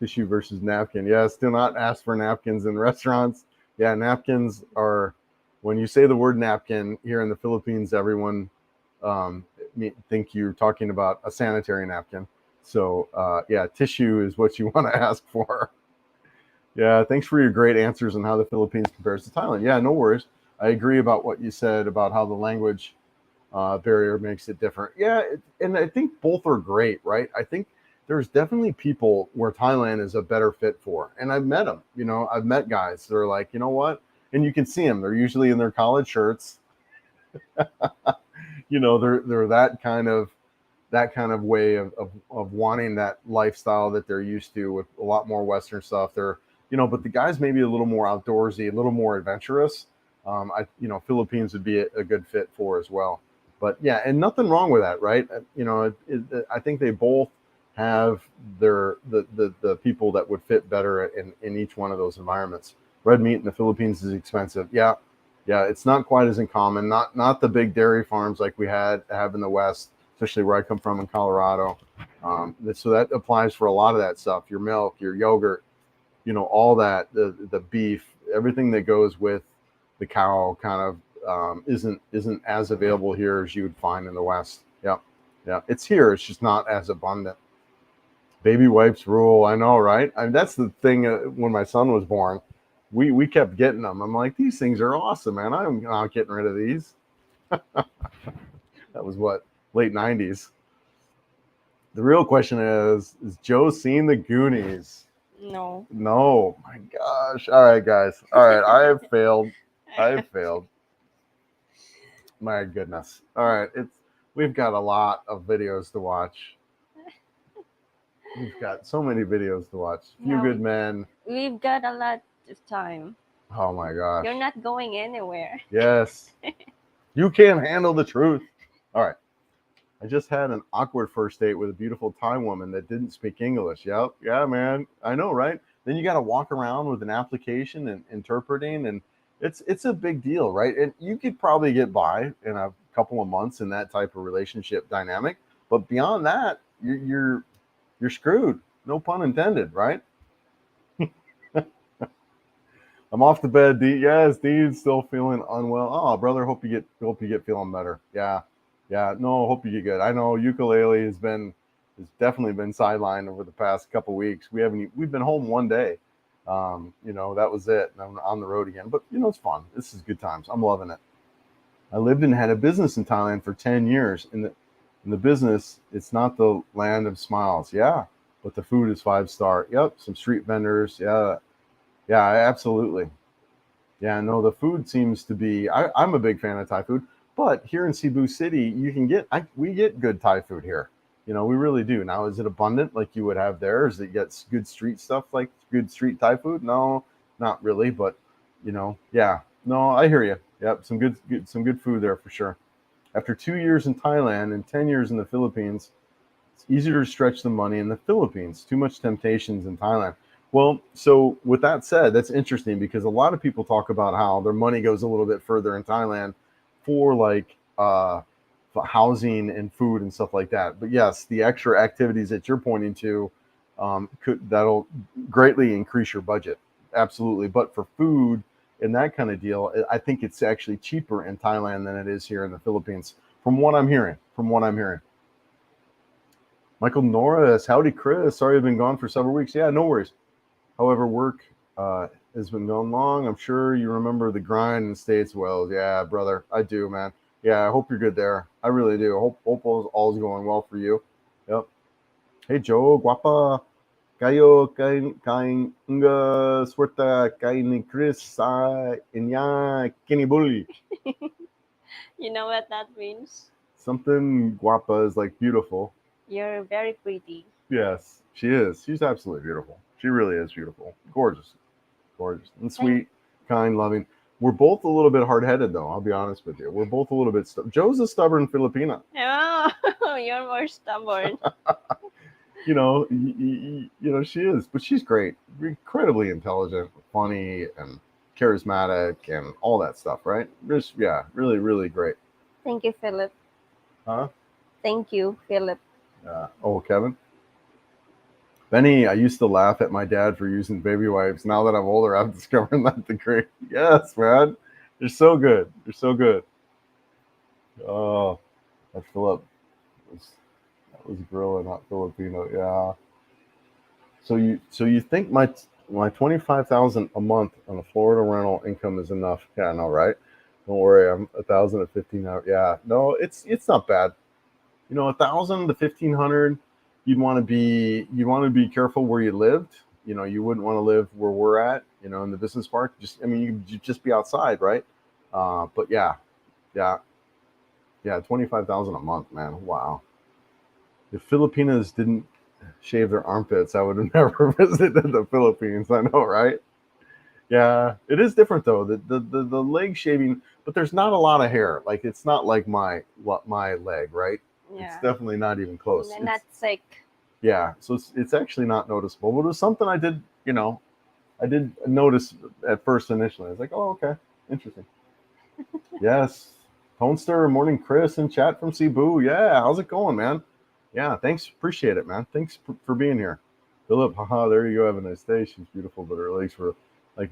Tissue versus napkin. Yes, do not ask for napkins in restaurants. Yeah, napkins are, when you say the word napkin here in the Philippines, everyone um, think you're talking about a sanitary napkin. So yeah, tissue is what you want to ask for. Yeah, thanks for your great answers on how the Philippines compares to Thailand. Yeah, no worries. I agree about what you said about how the language barrier makes it different. Yeah, and I think both are great, right? I think there's definitely people where Thailand is a better fit for, and I've met them. I've met guys that are like, you know what, and you can see them. They're usually in their college shirts. They're that kind of way of wanting that lifestyle that they're used to with a lot more Western stuff. But the guys maybe a little more outdoorsy, a little more adventurous. Philippines would be a good fit for as well. But yeah, and nothing wrong with that, right? I think they both have the people that would fit better in each one of those environments. Red meat in the Philippines is expensive. Yeah, yeah, it's not quite as uncommon. Not the big dairy farms like we have in the West, especially where I come from in Colorado. So that applies for a lot of that stuff. Your milk, your yogurt, all that, the beef, everything that goes with the cow, kind of isn't as available here as you would find in the West. Yeah, yeah, it's here. It's just not as abundant. Baby wipes rule. I know, right? That's the thing. When my son was born, we kept getting them. I'm like, these things are awesome, man. I'm not getting rid of these. That was what, late '90s. The real question is Joe seen the Goonies? No. No, my gosh. All right, guys. All right, I have failed. I have failed. My goodness. All right, we've got a lot of videos to watch. We've got so many videos to watch. Few No, Good Men. we've got a lot of time. Oh my gosh. You're not going anywhere. Yes. You can't handle the truth. All right. I just had an awkward first date with a beautiful Thai woman that didn't speak English. Yep. Yeah, man. I know, right? Then you got to walk around with an application and interpreting, and it's a big deal, right? And you could probably get by in a couple of months in that type of relationship dynamic, but beyond that, you're screwed. No pun intended, right? I'm off to bed, D. Yes, Dean's still feeling unwell. Oh, brother, hope you get feeling better. Yeah, yeah. No, hope you get good. I know ukulele has definitely been sidelined over the past couple weeks. We've been home one day. That was it. And I'm on the road again, but it's fun. This is good times. I'm loving it. I lived and had a business in Thailand for 10 years. In the business, it's not the land of smiles. Yeah, but the food is 5-star. Yep, some street vendors. Yeah, yeah, absolutely. Yeah, no, the food seems to be. I'm a big fan of Thai food, but here in Cebu City, you can we get good Thai food here. We really do. Now, is it abundant like you would have there? Is it gets good street stuff like good street Thai food? No, not really. But yeah, no, I hear you. Yep, some good food there for sure. After 2 years in Thailand and 10 years in the Philippines, it's easier to stretch the money in the Philippines. Too much temptations in Thailand. Well, so with that said, that's interesting because a lot of people talk about how their money goes a little bit further in Thailand for like housing and food and stuff like that. But yes, the extra activities that you're pointing to, that'll greatly increase your budget. Absolutely. But for food and that kind of deal, I think it's actually cheaper in Thailand than it is here in the Philippines, from what I'm hearing. Michael Norris, howdy, Chris. Sorry I've been gone for several weeks. Yeah, no worries. However, work has been going long. I'm sure you remember the grind in the States well. Yeah, brother, I do, man. Yeah, I hope you're good there. I really do. Hope all's going well for you. Yep. Hey, Joe, guapa. Kayo kain nga suerta kay ni Chris sa inya kinibuli. You know what that means? Something guapa is like beautiful. You're very pretty. Yes, she is. She's absolutely beautiful. She really is beautiful. Gorgeous. And sweet, kind, loving. We're both a little bit hard-headed, though. I'll be honest with you. We're both a little bit. Joe's a stubborn Filipina. Oh, you're more stubborn. She is, but she's great. Incredibly intelligent, funny, and charismatic, and all that stuff. Right? Just really, really great. Thank you, Philip. Huh? Thank you, Philip. Oh, Kevin. Benny, I used to laugh at my dad for using baby wipes. Now that I'm older, I've discovered that the great. Yes, man. You're so good. Oh, that's Philip. That was Gorilla, not Filipino. Yeah. So you think my 25,000 a month on a Florida rental income is enough? Yeah, I know, right? Don't worry, I'm 1,000 to 1,500. Yeah, no, it's not bad. 1,000 to 1,500. You'd want to be careful where you lived. You wouldn't want to live where we're at. In the business park. You just be outside, right? But yeah, 25,000 a month, man. Wow. If Filipinas didn't shave their armpits, I would have never visited the Philippines. I know, right? Yeah, it is different though. The leg shaving, but there's not a lot of hair. Like it's not like my leg, right? Yeah. It's definitely not even close. You're not sick. Yeah, so it's actually not noticeable. But it was something I did, I did notice at first initially. I was like, oh, okay, interesting. Yes. Tonester, morning, Chris in chat from Cebu. Yeah, how's it going, man? Yeah, thanks. Appreciate it, man. Thanks for being here. Philip, haha, there you go. Have a nice day. She's beautiful, but her legs were like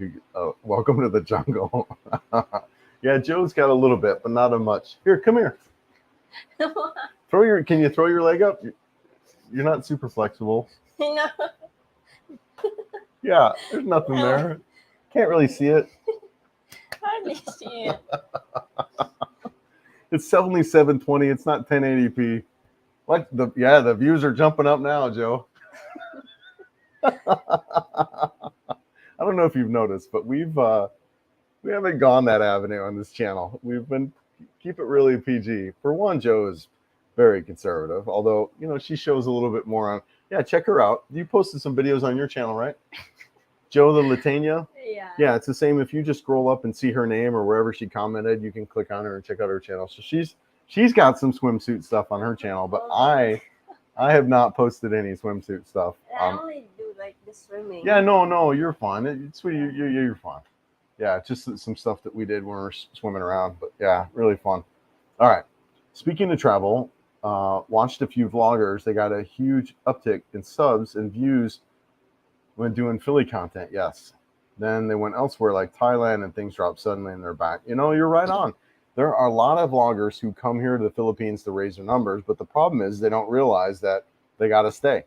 welcome to the jungle. Yeah, Joe's got a little bit, but not a much. Here, come here. Can you throw your leg up? You're not super flexible. No. Yeah, there's nothing there. Can't really see it. Hardly see it. It's only 720. It's not 1080p. What the views are jumping up now, Joe. I don't know if you've noticed, but we haven't gone that avenue on this channel. We've been keep it really PG. For one, Joe is very conservative, although she shows a little bit more on. Yeah, check her out. You posted some videos on your channel, right? Joe the Latania. Yeah, it's the same. If you just scroll up and see her name or wherever she commented, you can click on her and check out her channel. So she's got some swimsuit stuff on her channel, but I have not posted any swimsuit stuff. I only do like the swimming. Yeah, no, you're fine. You're fine. Yeah, just some stuff that we did when we were swimming around, but yeah, really fun. All right. Speaking of travel, watched a few vloggers. They got a huge uptick in subs and views when doing Philly content. Yes. Then they went elsewhere like Thailand and things dropped suddenly and they're back. You're right on. There are a lot of vloggers who come here to the Philippines to raise their numbers, but the problem is they don't realize that they got to stay,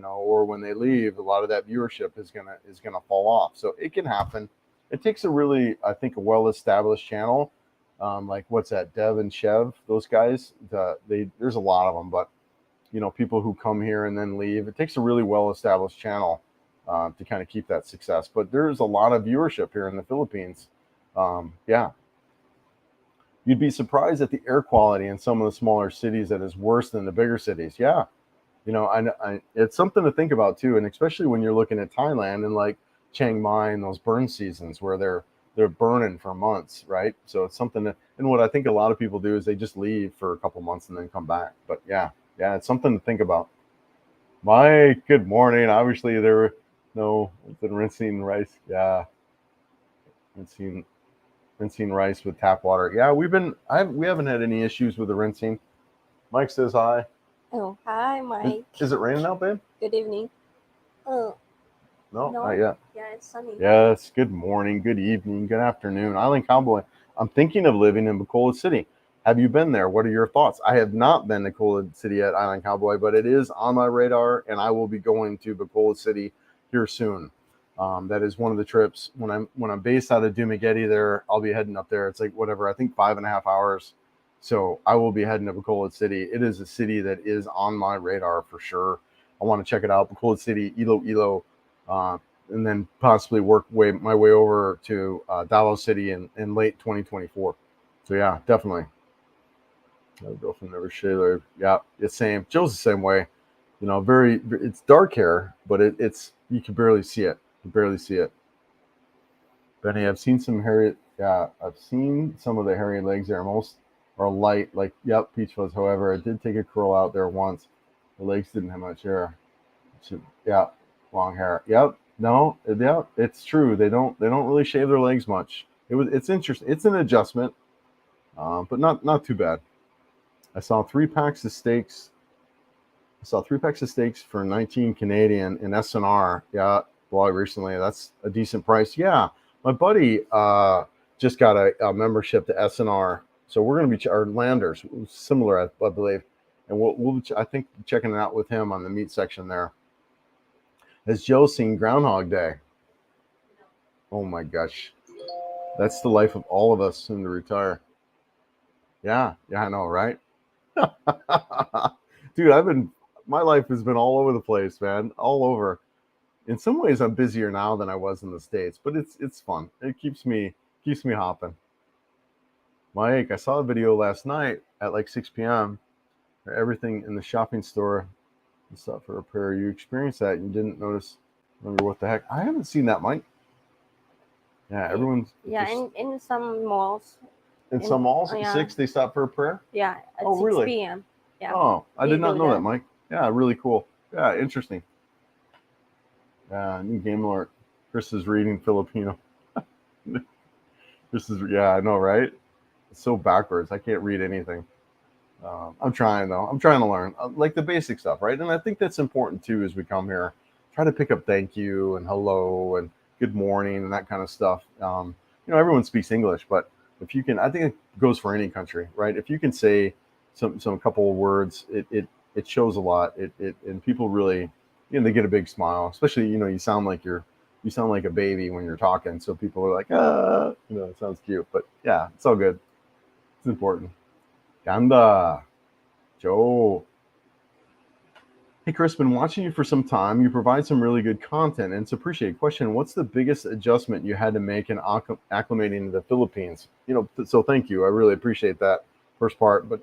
or when they leave, a lot of that viewership is gonna fall off. So it can happen. It takes a really, I think, a well-established channel, like what's that, Dev and Chev, those guys. There's a lot of them, but people who come here and then leave. It takes a really well-established channel to kind of keep that success. But there's a lot of viewership here in the Philippines. Yeah. You'd be surprised at the air quality in some of the smaller cities that is worse than the bigger cities. Yeah. It's something to think about too. And especially when you're looking at Thailand and like Chiang Mai and those burn seasons where they're burning for months, right? So it's something that, and what I think a lot of people do is they just leave for a couple months and then come back. But yeah, it's something to think about. Mike, good morning. Obviously there were rinsing rice. Yeah. Rinsing rice with tap water. Yeah, we haven't had any issues with the rinsing. Mike says hi. Oh, hi, Mike. Is it raining out, babe? Good evening. Oh, No, no. not yet. Yeah, it's sunny. Yes, good morning, good evening, good afternoon. Island Cowboy. I'm thinking of living in Bacolod City. Have you been there? What are your thoughts? I have not been to Bacolod City at Island Cowboy, but it is on my radar, and I will be going to Bacolod City here soon. That is one of the trips. When I'm based out of Dumaguete there, I'll be heading up there. It's like whatever, I think 5.5 hours. So I will be heading to Bacolod City. It is a city that is on my radar for sure. I want to check it out. Bacolod City, Iloilo. And then possibly work my way over to Davao City in late 2024. So yeah, definitely. My girlfriend never shaver. Yeah, it's same. Joe's the same way. You know, it's dark hair, but it's you can barely see it. You barely see it. Benny, I've seen some hairy. Yeah, I've seen some of the hairy legs there. Most are light, like yep, Peach Fuzz. However, I did take a curl out there once. The legs didn't have much hair. Yeah, long hair. Yep. No. Yeah, it's true. They don't really shave their legs much. It's interesting. It's an adjustment, but not too bad. I saw 3 packs of steaks. I saw 3 packs of steaks for 19 Canadian in SNR. Yeah, well, recently that's a decent price. Yeah, my buddy just got a membership to SNR, so we're going to be our Landers, similar, I believe, and we'll I think checking it out with him on the meat section there. Has Joe seen Groundhog Day? Oh my gosh. That's the life of all of us soon to retire. Yeah, I know, right? Dude, my life has been all over the place, man. All over. In some ways I'm busier now than I was in the States, but it's fun. It keeps me hopping. Mike, I saw a video last night at like 6 p.m. Everything in the shopping store and stuff for repair. You experienced that and you didn't notice. Remember what the heck? I haven't seen that, Mike. Yeah, everyone's Yeah, just, in some malls. in some malls at Yeah. 6 they stop for a prayer. Yeah, at Oh, 6 really? p.m. Yeah. Oh, I They did not do know that, that. Mike. Yeah, really cool. Yeah, interesting. New game alert. Chris is reading Filipino. Yeah, I know, right? It's so backwards. I can't read anything. I'm trying though. I'm trying to learn like the basic stuff, right? And I think that's important too as we come here. Try to pick up thank you and hello and good morning and that kind of stuff. Everyone speaks English, but if you can, I think it goes for any country, right? If you can say some couple of words, it shows a lot. It and people really, they get a big smile. Especially, you sound like a baby when you're talking, so people are like, it sounds cute. But yeah, it's all good. It's important. Ganda, Joe. Hey, Chris, been watching you for some time. You provide some really good content, and it's appreciated. Question: what's the biggest adjustment you had to make in acclimating to the Philippines? So thank you. I really appreciate that first part. But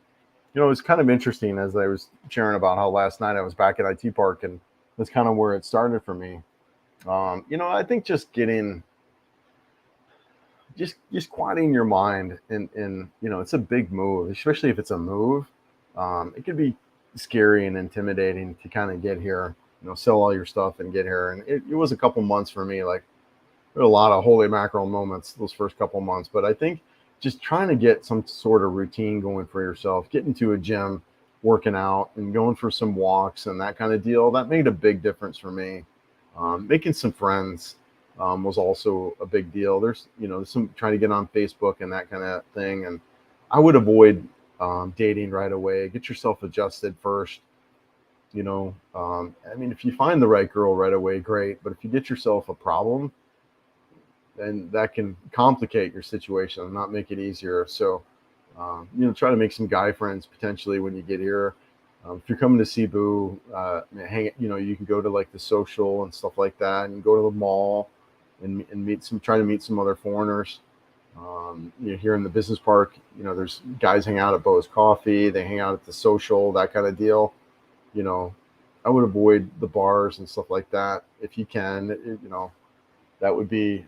it's kind of interesting as I was sharing about how last night I was back at IT Park, and that's kind of where it started for me. I think just getting just quieting your mind and it's a big move, especially if it's a move. It could be scary and intimidating to kind of get here, sell all your stuff and get here. And it was a couple months for me. Like, there were a lot of holy mackerel moments those first couple months, but I think just trying to get some sort of routine going for yourself, getting to a gym, working out and going for some walks and that kind of deal, that made a big difference for me. Making some friends was also a big deal. There's some trying to get on Facebook and that kind of thing, and I would avoid dating right away. Get yourself adjusted first. If you find the right girl right away, great. But if you get yourself a problem, then that can complicate your situation and not make it easier. So, try to make some guy friends potentially when you get here. If you're coming to Cebu, you can go to like the social and stuff like that, and go to the mall and try to meet some other foreigners. Here in the business park, there's guys hang out at Bo's Coffee, they hang out at the social, that kind of deal. I would avoid the bars and stuff like that if you can. That would be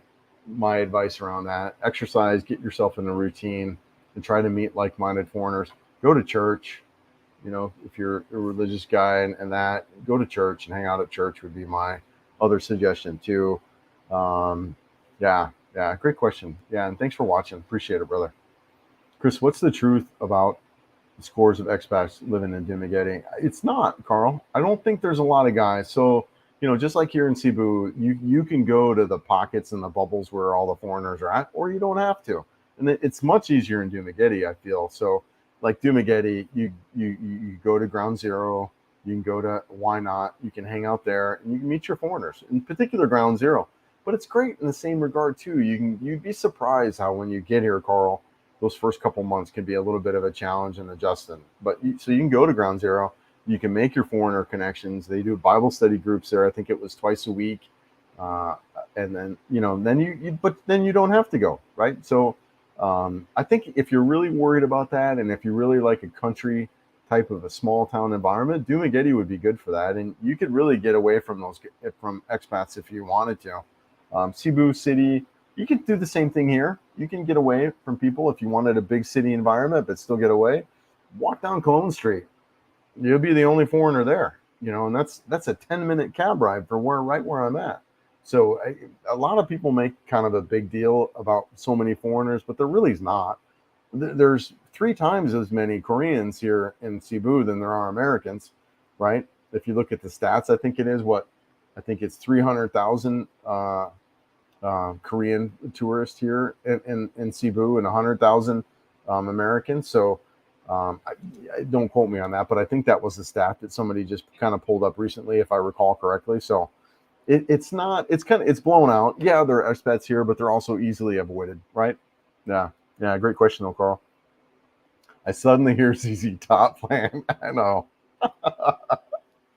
my advice around that. Exercise, get yourself in a routine, and try to meet like-minded foreigners. Go to church. If you're a religious guy and that, go to church and hang out at church would be my other suggestion too. Yeah, great question. Yeah, and thanks for watching. Appreciate it, brother. Chris, what's the truth about scores of expats living in Dumaguete. It's not, Carl. I don't think there's a lot of guys. So, just like here in Cebu, you can go to the pockets and the bubbles where all the foreigners are at, or you don't have to. And it's much easier in Dumaguete, I feel. So, like Dumaguete, you go to Ground Zero, you can go to Why Not, you can hang out there, and you can meet your foreigners. In particular, Ground Zero. But it's great in the same regard too. You'd be surprised how when you get here, Carl, those first couple months can be a little bit of a challenge in adjusting. But so you can go to Ground Zero, you can make your foreigner connections. They do Bible study groups there. I think it was twice a week, and then but then you don't have to go, right? So I think if you're really worried about that, and if you really like a country type of a small town environment, Dumaguete would be good for that, and you could really get away from from expats if you wanted to. Cebu City, you could do the same thing here. You can get away from people if you wanted a big city environment, but still get away. Walk down Cologne Street. You'll be the only foreigner there, and that's a 10-minute cab ride for right where I'm at. So a lot of people make kind of a big deal about so many foreigners, but there really is not. There's 3 times as many Koreans here in Cebu than there are Americans, right? If you look at the stats, I think it's 300,000 Korean tourists here in Cebu and 100,000 Americans. So I don't quote me on that, but I think that was the stat that somebody just kind of pulled up recently, if I recall correctly. So it's blown out. Yeah, there are expats here, but they're also easily avoided, right? Yeah. Great question, though, Carl. I suddenly hear ZZ Top playing. I know,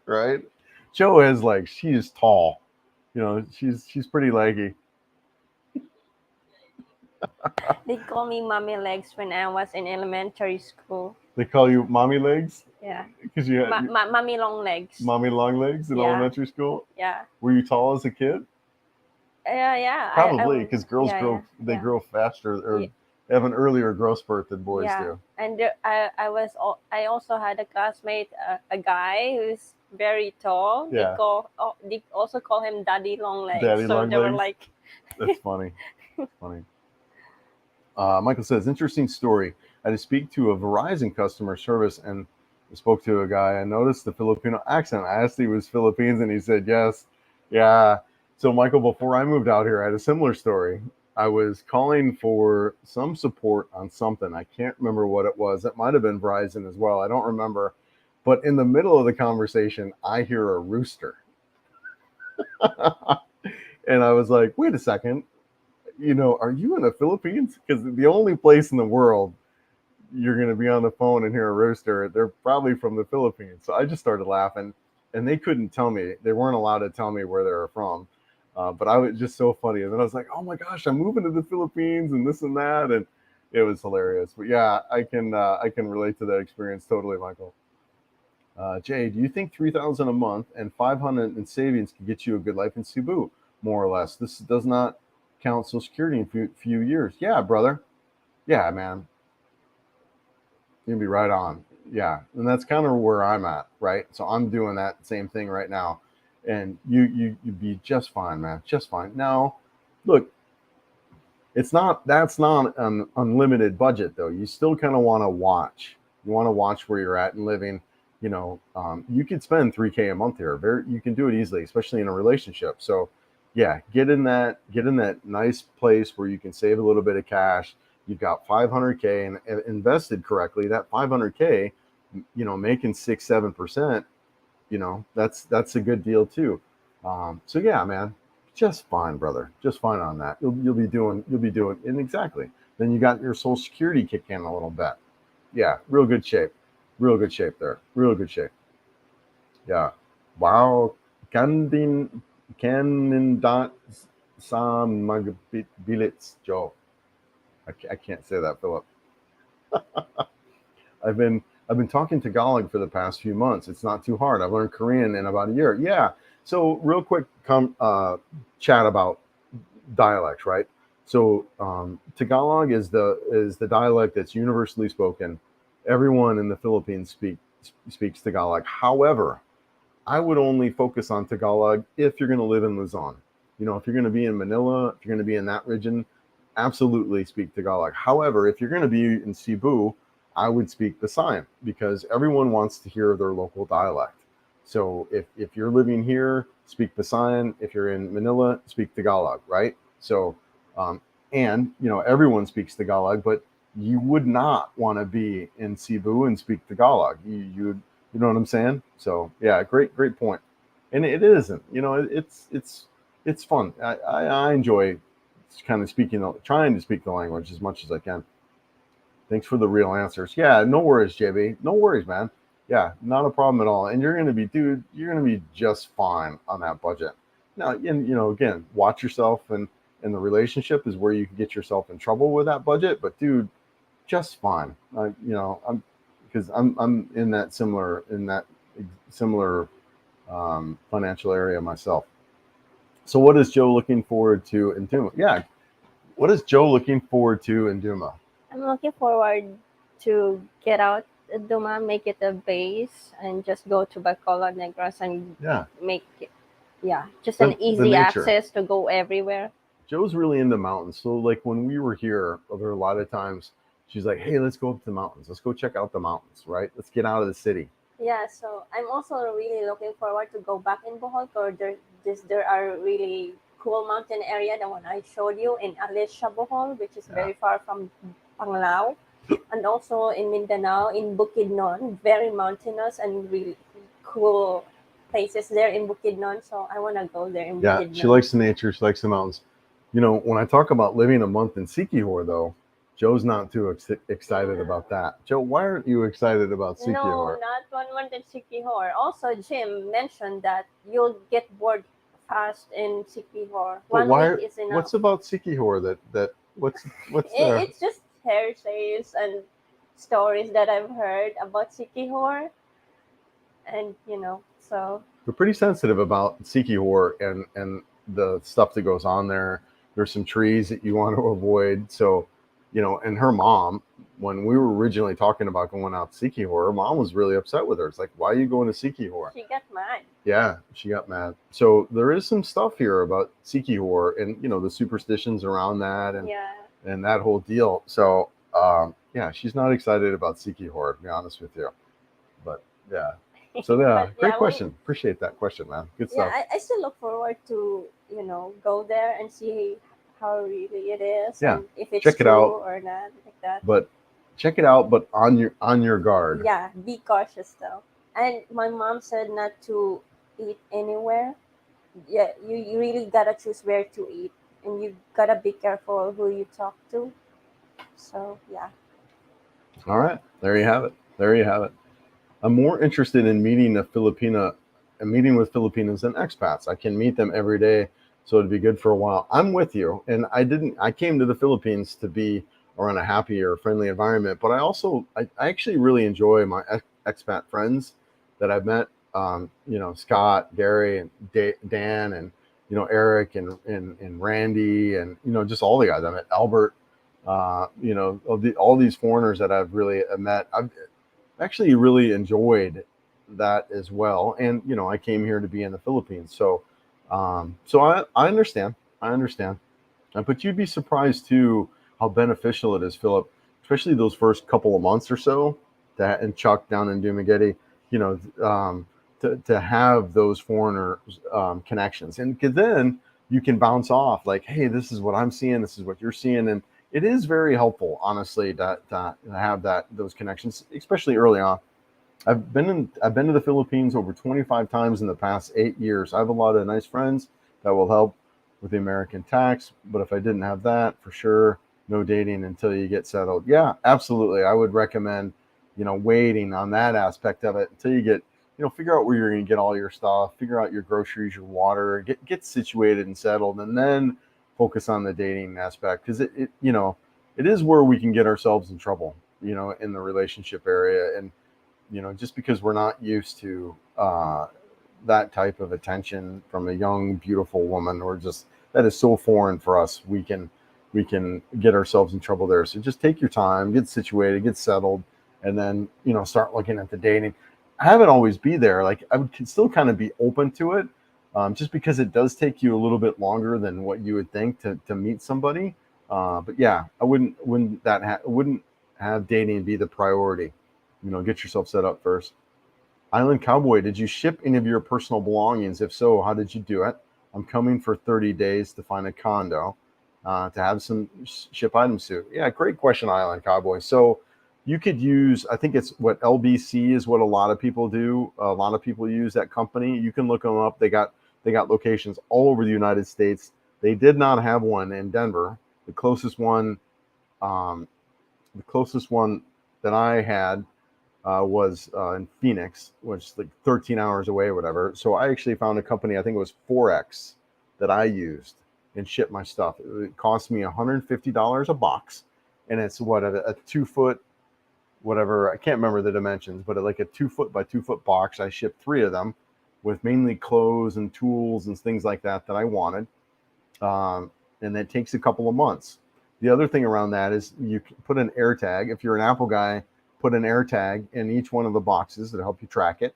right? Joe is she's tall. She's pretty leggy. They call me mommy legs when I was in elementary school. They call you mommy legs Yeah. because you had Mommy long legs. mommy long legs in Yeah. elementary school. Yeah. Were you tall as a kid? Yeah. Probably, because girls yeah, they yeah. grow faster or Yeah. have an earlier growth spurt than boys Yeah. do. And I also had a classmate, a guy who's very tall. Yeah. They also call him Daddy Long Legs. Daddy so long they were legs? like, That's funny. Funny. Michael says, interesting story. I had to speak to a Verizon customer service and spoke to a guy. I noticed the Filipino accent. I asked if he was Philippines, and he said yes. Yeah. So, Michael, before I moved out here, I had a similar story. I was calling for some support on something. I can't remember what it was. It might have been Verizon as well. I don't remember. But in the middle of the conversation, I hear a rooster. And I was like, wait a second. Are you in the Philippines? Because the only place in the world you're going to be on the phone and hear a rooster, they're probably from the Philippines. So I just started laughing, and they couldn't tell me. They weren't allowed to tell me where they were from. But I was just so funny. And then I was like, oh my gosh, I'm moving to the Philippines and this and that. And it was hilarious. But yeah, I can relate to that experience totally, Michael. Jay, do you think 3,000 a month and 500 in savings can get you a good life in Cebu, more or less? This does not count Social Security in a few years. Yeah, brother. Yeah, man. You'll be right on. Yeah, and that's kind of where I'm at, right? So I'm doing that same thing right now, and you'd be just fine, man, just fine. Now, look, that's not an unlimited budget though. You still kind of want to watch. You want to watch where you're at and living. You could spend $3K a month here. You can do it easily, especially in a relationship. So yeah, get in that nice place where you can save a little bit of cash. You've got 500K and invested correctly. That 500K, making 6-7%, that's a good deal too. So yeah, man, just fine, brother, just fine on that. You'll be doing, and exactly. Then you got your Social Security kick in a little bit. Yeah, real good shape there. Real good shape. Yeah. Wow. Canon dot sa magbilits, Joe. I can't say that, Philip. I've been talking Tagalog for the past few months. It's not too hard. I've learned Korean in about a year. Yeah. So real quick, chat about dialects, right? So Tagalog is the dialect that's universally spoken. Everyone in the Philippines speaks Tagalog. However, I would only focus on Tagalog if you're going to live in Luzon. If you're going to be in Manila, if you're going to be in that region, absolutely speak Tagalog. However, if you're going to be in Cebu, I would speak Visayan because everyone wants to hear their local dialect. So if you're living here, speak Visayan. If you're in Manila, speak Tagalog, right? So, um, and everyone speaks Tagalog, but you would not want to be in Cebu and speak Tagalog. You know what I'm saying? So yeah, great point. And it isn't, it's fun. I enjoy kind of trying to speak the language as much as I can. Thanks for the real answers. Yeah, no worries, JB. No worries, man. Yeah, not a problem at all. And you're gonna be just fine on that budget. Now, and again, watch yourself, and the relationship is where you can get yourself in trouble with that budget. But dude, just fine. I'm because I'm in that similar financial area myself. So, what is Joe looking forward to in Duma? Yeah, what is Joe looking forward to in Duma? I'm looking forward to get out Duma, make it a base, and just go to Bacola Negros and Yeah, make it, yeah, just an the easy nature. access to go everywhere. Joe's really into mountains. So, like when we were here, there were a lot of times she's like, "Hey, let's go up to the mountains. Let's go check out the mountains, right? Let's get out of the city." Yeah, so I'm also really looking forward to go back in Bohol because there are really cool mountain area, the one I showed you in Alicia, Bohol, which is Yeah, very far from Panglao, and also in Mindanao in Bukidnon, very mountainous and really cool places there in Bukidnon. So I want to go there in yeah. She Bukidnon. likes the nature. She likes the mountains. When I talk about living a month in Sikihor, though, Joe's not too excited about that. Joe, why aren't you excited about No, Sikihor? not 1 month in Sikihor. Also, Jim mentioned that you'll get bored fast in Sikihor. But 1 week why? is enough. What's about Sikihor that what's there? It's just hearsays and stories that I've heard about Sikihor, and so We're pretty sensitive about Sikihor and the stuff that goes on there. There's some trees that you want to avoid. So, and her mom, when we were originally talking about going out to Sikihor, her mom was really upset with her. It's like, why are you going to Sikihor? she got mad. Yeah, she got mad. So there is some stuff here about Sikihor and the superstitions around that Yeah. and that whole deal. So yeah, she's not excited about Sikihor, to be honest with you. But yeah. So yeah, But great yeah, question. Appreciate that question, man. Good yeah, stuff. I still look forward to go there and see how really it is Yeah, and if it's check it true out. or not, like that. But check it out, but on your guard. Yeah, be cautious though. And my mom said not to eat anywhere. Yeah, you really gotta choose where to eat, and you gotta be careful who you talk to. So yeah. All right, there you have it. There you have it. I'm more interested in meeting a meeting with Filipinos than expats. I can meet them every day, so it'd be good for a while. I'm with you, and I came to the Philippines to be around a happier, friendly environment, but I actually really enjoy my expat friends that I've met. Scott, Gary, and Dan, and Eric, and Randy, and just all the guys I met. Albert, all these foreigners that I've really met. I've actually really enjoyed that as well. And I came here to be in the Philippines, so I understand. I understand. But you'd be surprised too how beneficial it is, Philip, especially those first couple of months or so. That and Chuck down in Dumaguete, you know, to have those foreigner connections, and then you can bounce off like, hey, this is what I'm seeing, this is what you're seeing, and it is very helpful, honestly, to have those connections, especially early on. I've been to the Philippines over 25 times in the past 8 years. I have a lot of nice friends that will help with the American tax, but if I didn't have that, for sure, no dating until you get settled. Yeah, absolutely. I would recommend, waiting on that aspect of it until you get, figure out where you're going to get all your stuff, figure out your groceries, your water, get situated and settled, and then focus on the dating aspect because it is where we can get ourselves in trouble, in the relationship area. And just because we're not used to that type of attention from a young, beautiful woman, or just that is so foreign for us, we can get ourselves in trouble there. So just take your time, get situated, get settled, and then start looking at the dating. Have it always be there. Like I would still kind of be open to it, just because it does take you a little bit longer than what you would think to meet somebody. But yeah, I wouldn't have dating be the priority. Get yourself set up first. Island Cowboy, did you ship any of your personal belongings? If so, how did you do it? I'm coming for 30 days to find a condo to have some ship items to. Yeah, great question, Island Cowboy. So you could use, I think it's what LBC is what a lot of people do. A lot of people use that company. You can look them up. They got locations all over the United States. They did not have one in Denver. The closest one, um, that I had was in Phoenix, which is like 13 hours away or whatever. So I actually found a company, I think it was Forex, that I used and shipped my stuff. It cost me $150 a box, and it's what, a 2-foot, whatever, I can't remember the dimensions, but like a 2-foot by 2-foot box. I shipped 3 of them with mainly clothes and tools and things like that I wanted. And that takes a couple of months. The other thing around that is you can put an air tag. If you're an Apple guy, put an air tag in each one of the boxes to help you track it.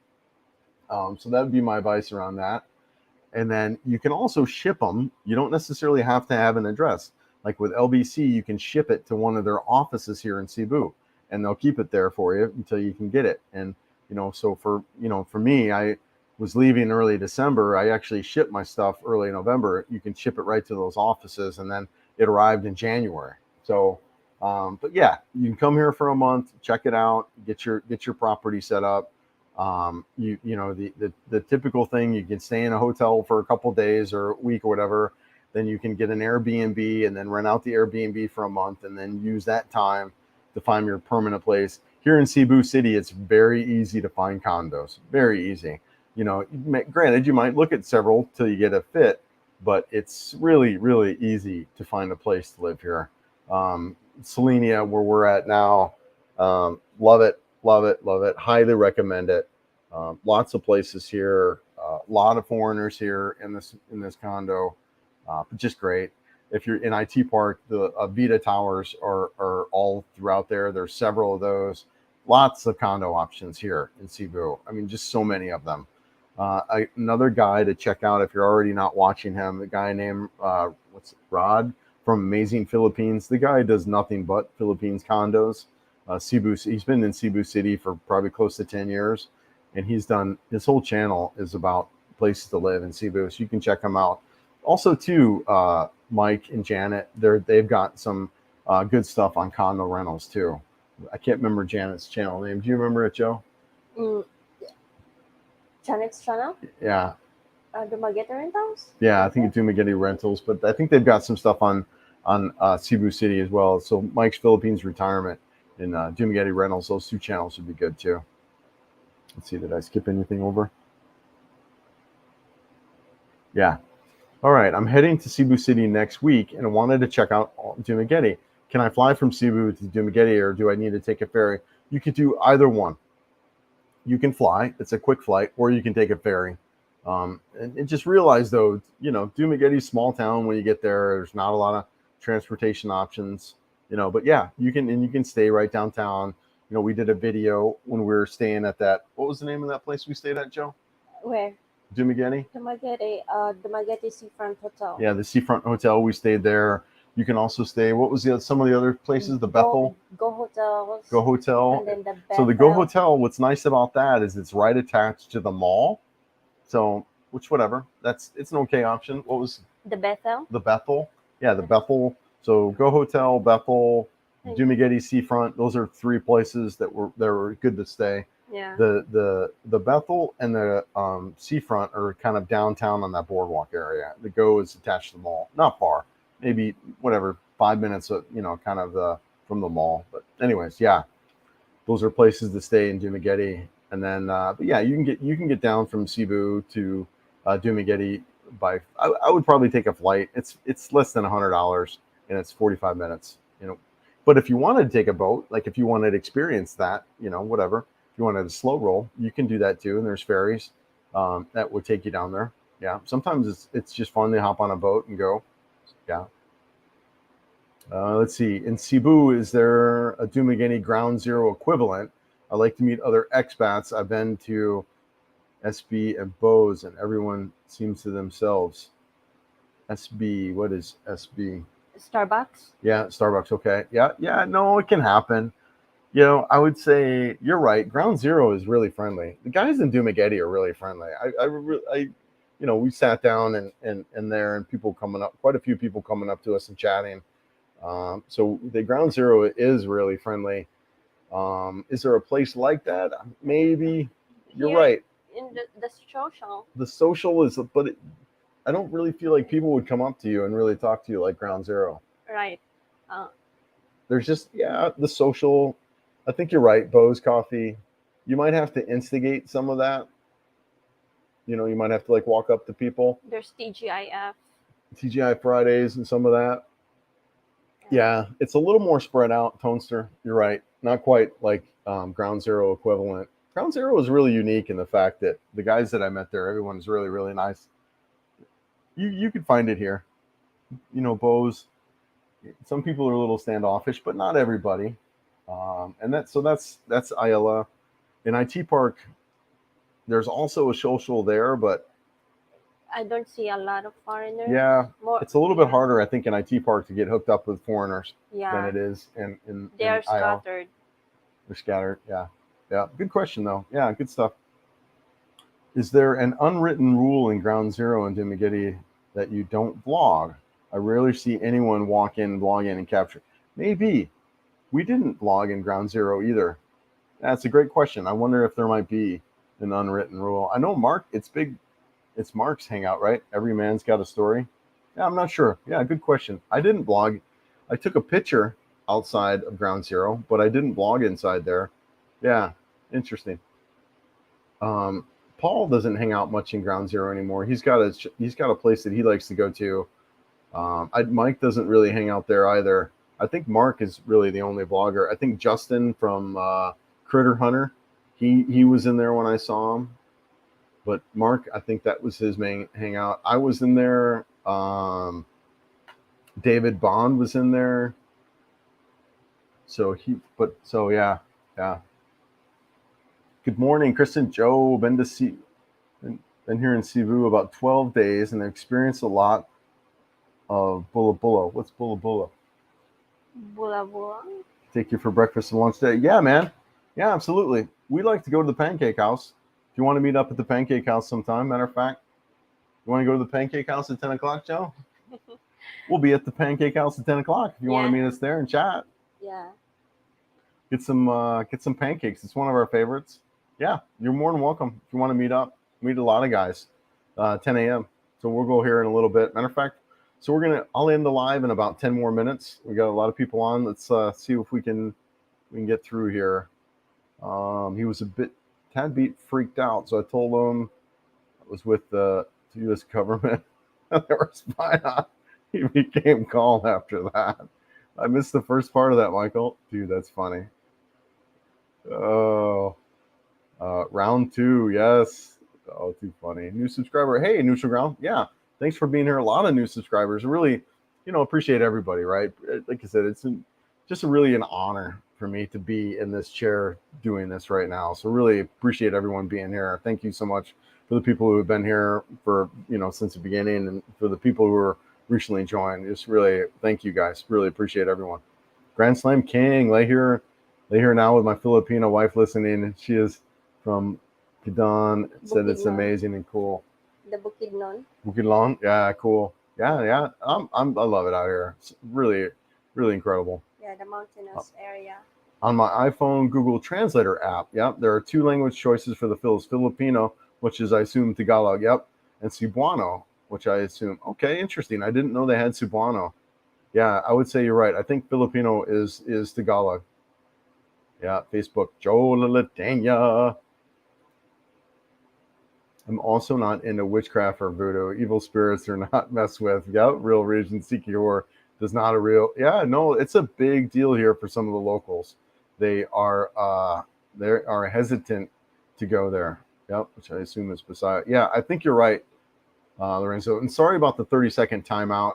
So that would be my advice around that. And then you can also ship them. You don't necessarily have to have an address. Like with LBC, you can ship it to one of their offices here in Cebu, and they'll keep it there for you until you can get it. And so for me, I was leaving early December. I actually shipped my stuff early November. You can ship it right to those offices, and then it arrived in January. So, but yeah, you can come here for a month, check it out, get your property set up. The typical thing, you can stay in a hotel for a couple days or a week or whatever. Then you can get an Airbnb and then rent out the Airbnb for a month, and then use that time to find your permanent place. Here in Cebu City, it's very easy to find condos. Very easy. Granted, you might look at several till you get a fit, but it's really, really easy to find a place to live here. Selenia, where we're at now, love it. Highly recommend it. Lots of places here. A lot of foreigners here in this condo, but just great. If you're in IT Park, the Vita Towers are all throughout there. There's several of those. Lots of condo options here in Cebu. I mean, just so many of them. Another guy to check out if you're already not watching him, a guy named Rod from Amazing Philippines. The guy does nothing but Philippines condos. He's been in Cebu City for probably close to 10 years, and his whole channel is about places to live in Cebu, so you can check him out. Also too, Mike and Janet, they've got some good stuff on condo rentals too. I can't remember Janet's channel name. Do you remember it, Joe? Janet's channel? Yeah. Dumaguete Rentals? Yeah, I think it's Dumaguete Rentals, but I think they've got some stuff on Cebu City as well. So Mike's Philippines Retirement and Dumaguete Rentals, those 2 channels would be good too. Let's see, did I skip anything over? Yeah. All right, I'm heading to Cebu City next week and I wanted to check out Dumaguete. Can I fly from Cebu to Dumaguete, or do I need to take a ferry? You could do either one. You can fly, it's a quick flight, or you can take a ferry. And just realize though, Dumaguete's small town. When you get there's not a lot of transportation options, but yeah, you can stay right downtown. We did a video when we were staying at that, what was the name of that place we stayed at, Joe? Where? Dumaguete? Dumaguete Seafront Hotel. Yeah, the Seafront Hotel, we stayed there. You can also stay, what was some of the other places? The Bethel? Go Hotel. Go Hotel. And then the Bethel. So the Go Hotel, what's nice about that is it's right attached to the mall. So, whatever. It's an okay option. What was? The Bethel? The Bethel. Yeah, the Bethel. So Go Hotel, Bethel, Dumaguete Seafront. Those are 3 places that were good to stay. Yeah. The Bethel and the Seafront are kind of downtown on that boardwalk area. The Go is attached to the mall, not far, maybe 5 minutes, kind of from the mall. But anyways, yeah, those are places to stay in Dumaguete. And then, but yeah, you can get down from Cebu to Dumaguete by. I would probably take a flight. It's less than $100 and it's 45 minutes. But if you wanted to take a boat, like if you wanted to experience that, whatever. If you wanted a slow roll, you can do that too. And there's ferries that would take you down there. Yeah, sometimes it's just fun to hop on a boat and go. Yeah. Let's see. In Cebu, is there a Dumaguete Ground Zero equivalent? I like to meet other expats. I've been to SB and Bose, and everyone seems to themselves. SB, what is SB? Starbucks? Yeah, Starbucks. Okay. Yeah. No, it can happen. I would say you're right. Ground Zero is really friendly. The guys in Dumageddon are really friendly. We sat down and there, and people coming up, quite a few people coming up to us and chatting. So the Ground Zero is really friendly. Is there a place like that? Maybe. You're Here right. in the social, The social is, but I don't really feel like people would come up to you and really talk to you like Ground Zero. right? Uh, There's just, the social. I think you're right. Bose Coffee. You might have to instigate some of that. You might have to like walk up to people. there's TGIF. TGI Fridays and some of that. Yeah, it's a little more spread out, Tonester. You're right. Not quite like Ground Zero equivalent. Ground Zero is really unique in the fact that the guys that I met there, everyone's really, really nice. You could find it here. Bose. Some people are a little standoffish, but not everybody. And that's Ayala. In IT Park, there's also a social there, but I don't see a lot of foreigners. yeah, More, it's a little bit yeah, harder, I think, in IT Park to get hooked up with foreigners than yeah, it is in they are IL. scattered. They're scattered. Yeah. Yeah. Good question, though. Yeah, good stuff. Is there an unwritten rule in Ground Zero and Dimageti that you don't vlog? I rarely see anyone walk in, vlog in, and capture. Maybe. We didn't vlog in Ground Zero either. That's a great question. I wonder if there might be an unwritten rule. I know Mark, it's big. It's Mark's hangout, right? Every man's got a story. Yeah, I'm not sure. Yeah, good question. I didn't vlog. I took a picture outside of Ground Zero, but I didn't vlog inside there. Yeah, interesting. Um, Paul doesn't hang out much in Ground Zero anymore. He's got a place that he likes to go to. Mike doesn't really hang out there either. I think Mark is really the only vlogger. I think Justin from Critter Hunter, he was in there when I saw him. But Mark, I think that was his main hangout. I was in there. David Bond was in there. So yeah, yeah. Good morning, Kristen, Joe. Been here in Cebu about 12 days and experienced a lot of bula bula. What's bula bula? Bula bula. Take you for breakfast and lunch day. Yeah, man. Yeah, absolutely. We like to go to the Pancake House. If you want to meet up at the Pancake House sometime, matter of fact, you want to go to the Pancake House at 10 o'clock, Joe? We'll be at the Pancake House at 10 o'clock if you want to meet us there and chat. Yeah. Get some pancakes. It's one of our favorites. Yeah, you're more than welcome if you want to meet up. Meet a lot of guys. 10 a.m. So we'll go here in a little bit. Matter of fact, so I'll end the live in about 10 more minutes. We got a lot of people on. Let's see if we can get through here. He was a tad bit freaked out, so I told him it was with the U.S. government. They were spying on. He became calm after that. I missed the first part of that, Michael. Dude, that's funny. Oh, round 2, yes. Oh, too funny. New subscriber. Hey, Neutral Ground. Yeah, thanks for being here. A lot of new subscribers. Really, appreciate everybody, right? Like I said, it's just really an honor for me to be in this chair doing this right now. So really appreciate everyone being here. Thank you so much for the people who have been here for, since the beginning, and for the people who are recently joined. Just really thank you guys. Really appreciate everyone. Grand Slam King, lay here now with my Filipino wife listening. She is from Kidan. Said it's amazing and cool. The Bukidnon. Bukidnon, yeah, cool. Yeah. I love it out here. It's really, really incredible. Yeah, the mountainous area. On my iPhone Google Translator app, yep, there are 2 language choices for the Phils: Filipino, which is I assume Tagalog, yep, and Cebuano, which I assume. Okay, interesting. I didn't know they had Cebuano. Yeah, I would say you're right. I think Filipino is Tagalog. Yeah, Facebook, Joe Lalatanya. I'm also not into witchcraft or voodoo. Evil spirits are not messed with. Yep, real religion, secure does not a real. Yeah, no, it's a big deal here for some of the locals. They are hesitant to go there. Yep, which I assume is beside. Yeah, I think you're right, Lorenzo. And sorry about the 30-second timeout.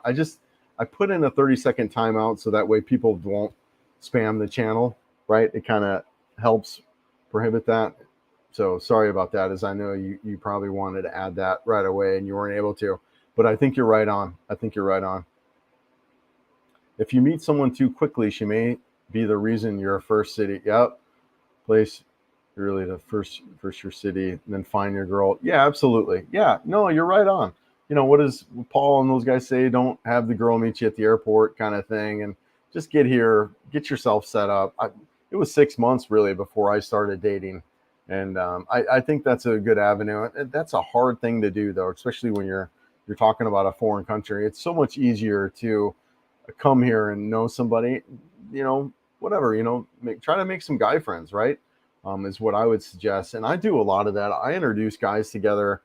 I put in a 30-second timeout so that way people won't spam the channel, right? It kind of helps prohibit that. So sorry about that, as I know you probably wanted to add that right away and you weren't able to. But I think you're right on. If you meet someone too quickly, she may be the reason your first city. Yep, place really the first your city, and then find your girl. Yeah, absolutely. Yeah, no, you're right on. What does Paul and those guys say? Don't have the girl meet you at the airport, kind of thing, and just get here, get yourself set up. It was 6 months really before I started dating, and I think that's a good avenue. That's a hard thing to do though, especially when you're talking about a foreign country. It's so much easier to come here and know somebody, whatever, try to make some guy friends, right? Is what I would suggest. And I do a lot of that. I introduce guys together,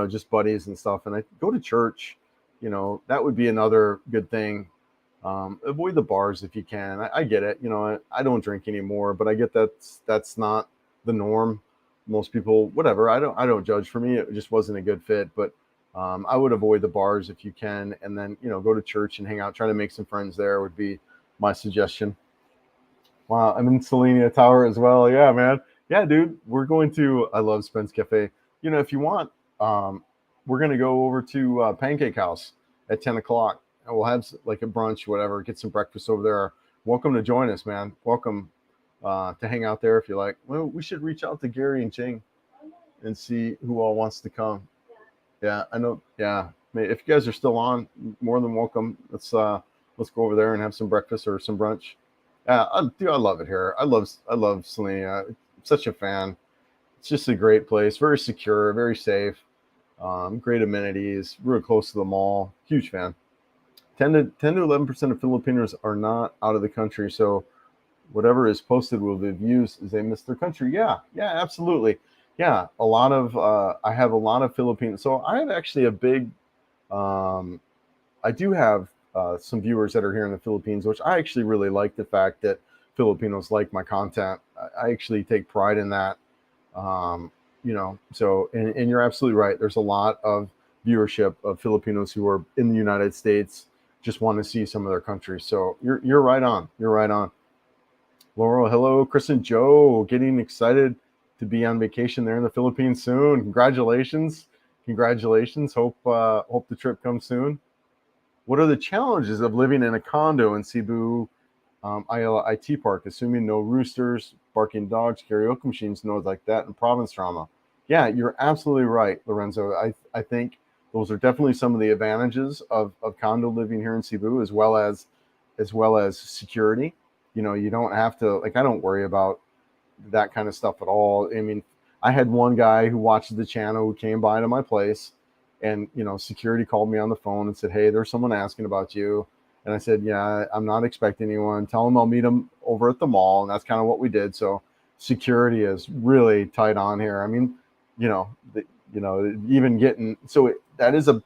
just buddies and stuff. And I go to church, that would be another good thing. Avoid the bars if you can. I get it. I don't drink anymore, but I get that's not the norm. Most people, whatever. I don't judge. For me, it just wasn't a good fit. But I would avoid the bars if you can, and then go to church and hang out. Try to make some friends there would be my suggestion. Wow, I'm in Selenia Tower as well. Yeah, man. Yeah, dude. We're going to. I love Spence Cafe. If you want, we're gonna go over to Pancake House at 10 o'clock, and we'll have like a brunch, whatever. Get some breakfast over there. Welcome to join us, man. Welcome to hang out there if you like. Well, we should reach out to Gary and Ching and see who all wants to come. Yeah, I know. Yeah, if you guys are still on, more than welcome. Let's go over there and have some breakfast or some brunch. Yeah, I love it here. I love Selena. I'm such a fan. It's just a great place. Very secure, very safe. Great amenities. Real close to the mall. Huge fan. 10 to 11% of Filipinos are not out of the country, so whatever is posted will be views as they miss their country. Yeah, absolutely. Yeah, I have a lot of Filipinos. So I have actually a big, I do have some viewers that are here in the Philippines, which I actually really like the fact that Filipinos like my content. I actually take pride in that. So, and you're absolutely right. There's a lot of viewership of Filipinos who are in the United States, just want to see some of their countries. So you're right on. You're right on. Laurel, hello. Chris and Joe, getting excited to be on vacation there in the Philippines soon. Congratulations. Hope the trip comes soon. What are the challenges of living in a condo in Cebu, Ayala IT Park, assuming no roosters, barking dogs, karaoke machines, noise like that, and province drama? Yeah, you're absolutely right, Lorenzo. I think those are definitely some of the advantages of condo living here in Cebu, as well as security. You don't have to, I don't worry about that kind of stuff at all. I mean, I had one guy who watched the channel who came by to my place, and security called me on the phone and said, "Hey, there's someone asking about you." And I said, "Yeah, I'm not expecting anyone. Tell them I'll meet them over at the mall." And that's kind of what we did. So security is really tight on here. I mean, even getting that is a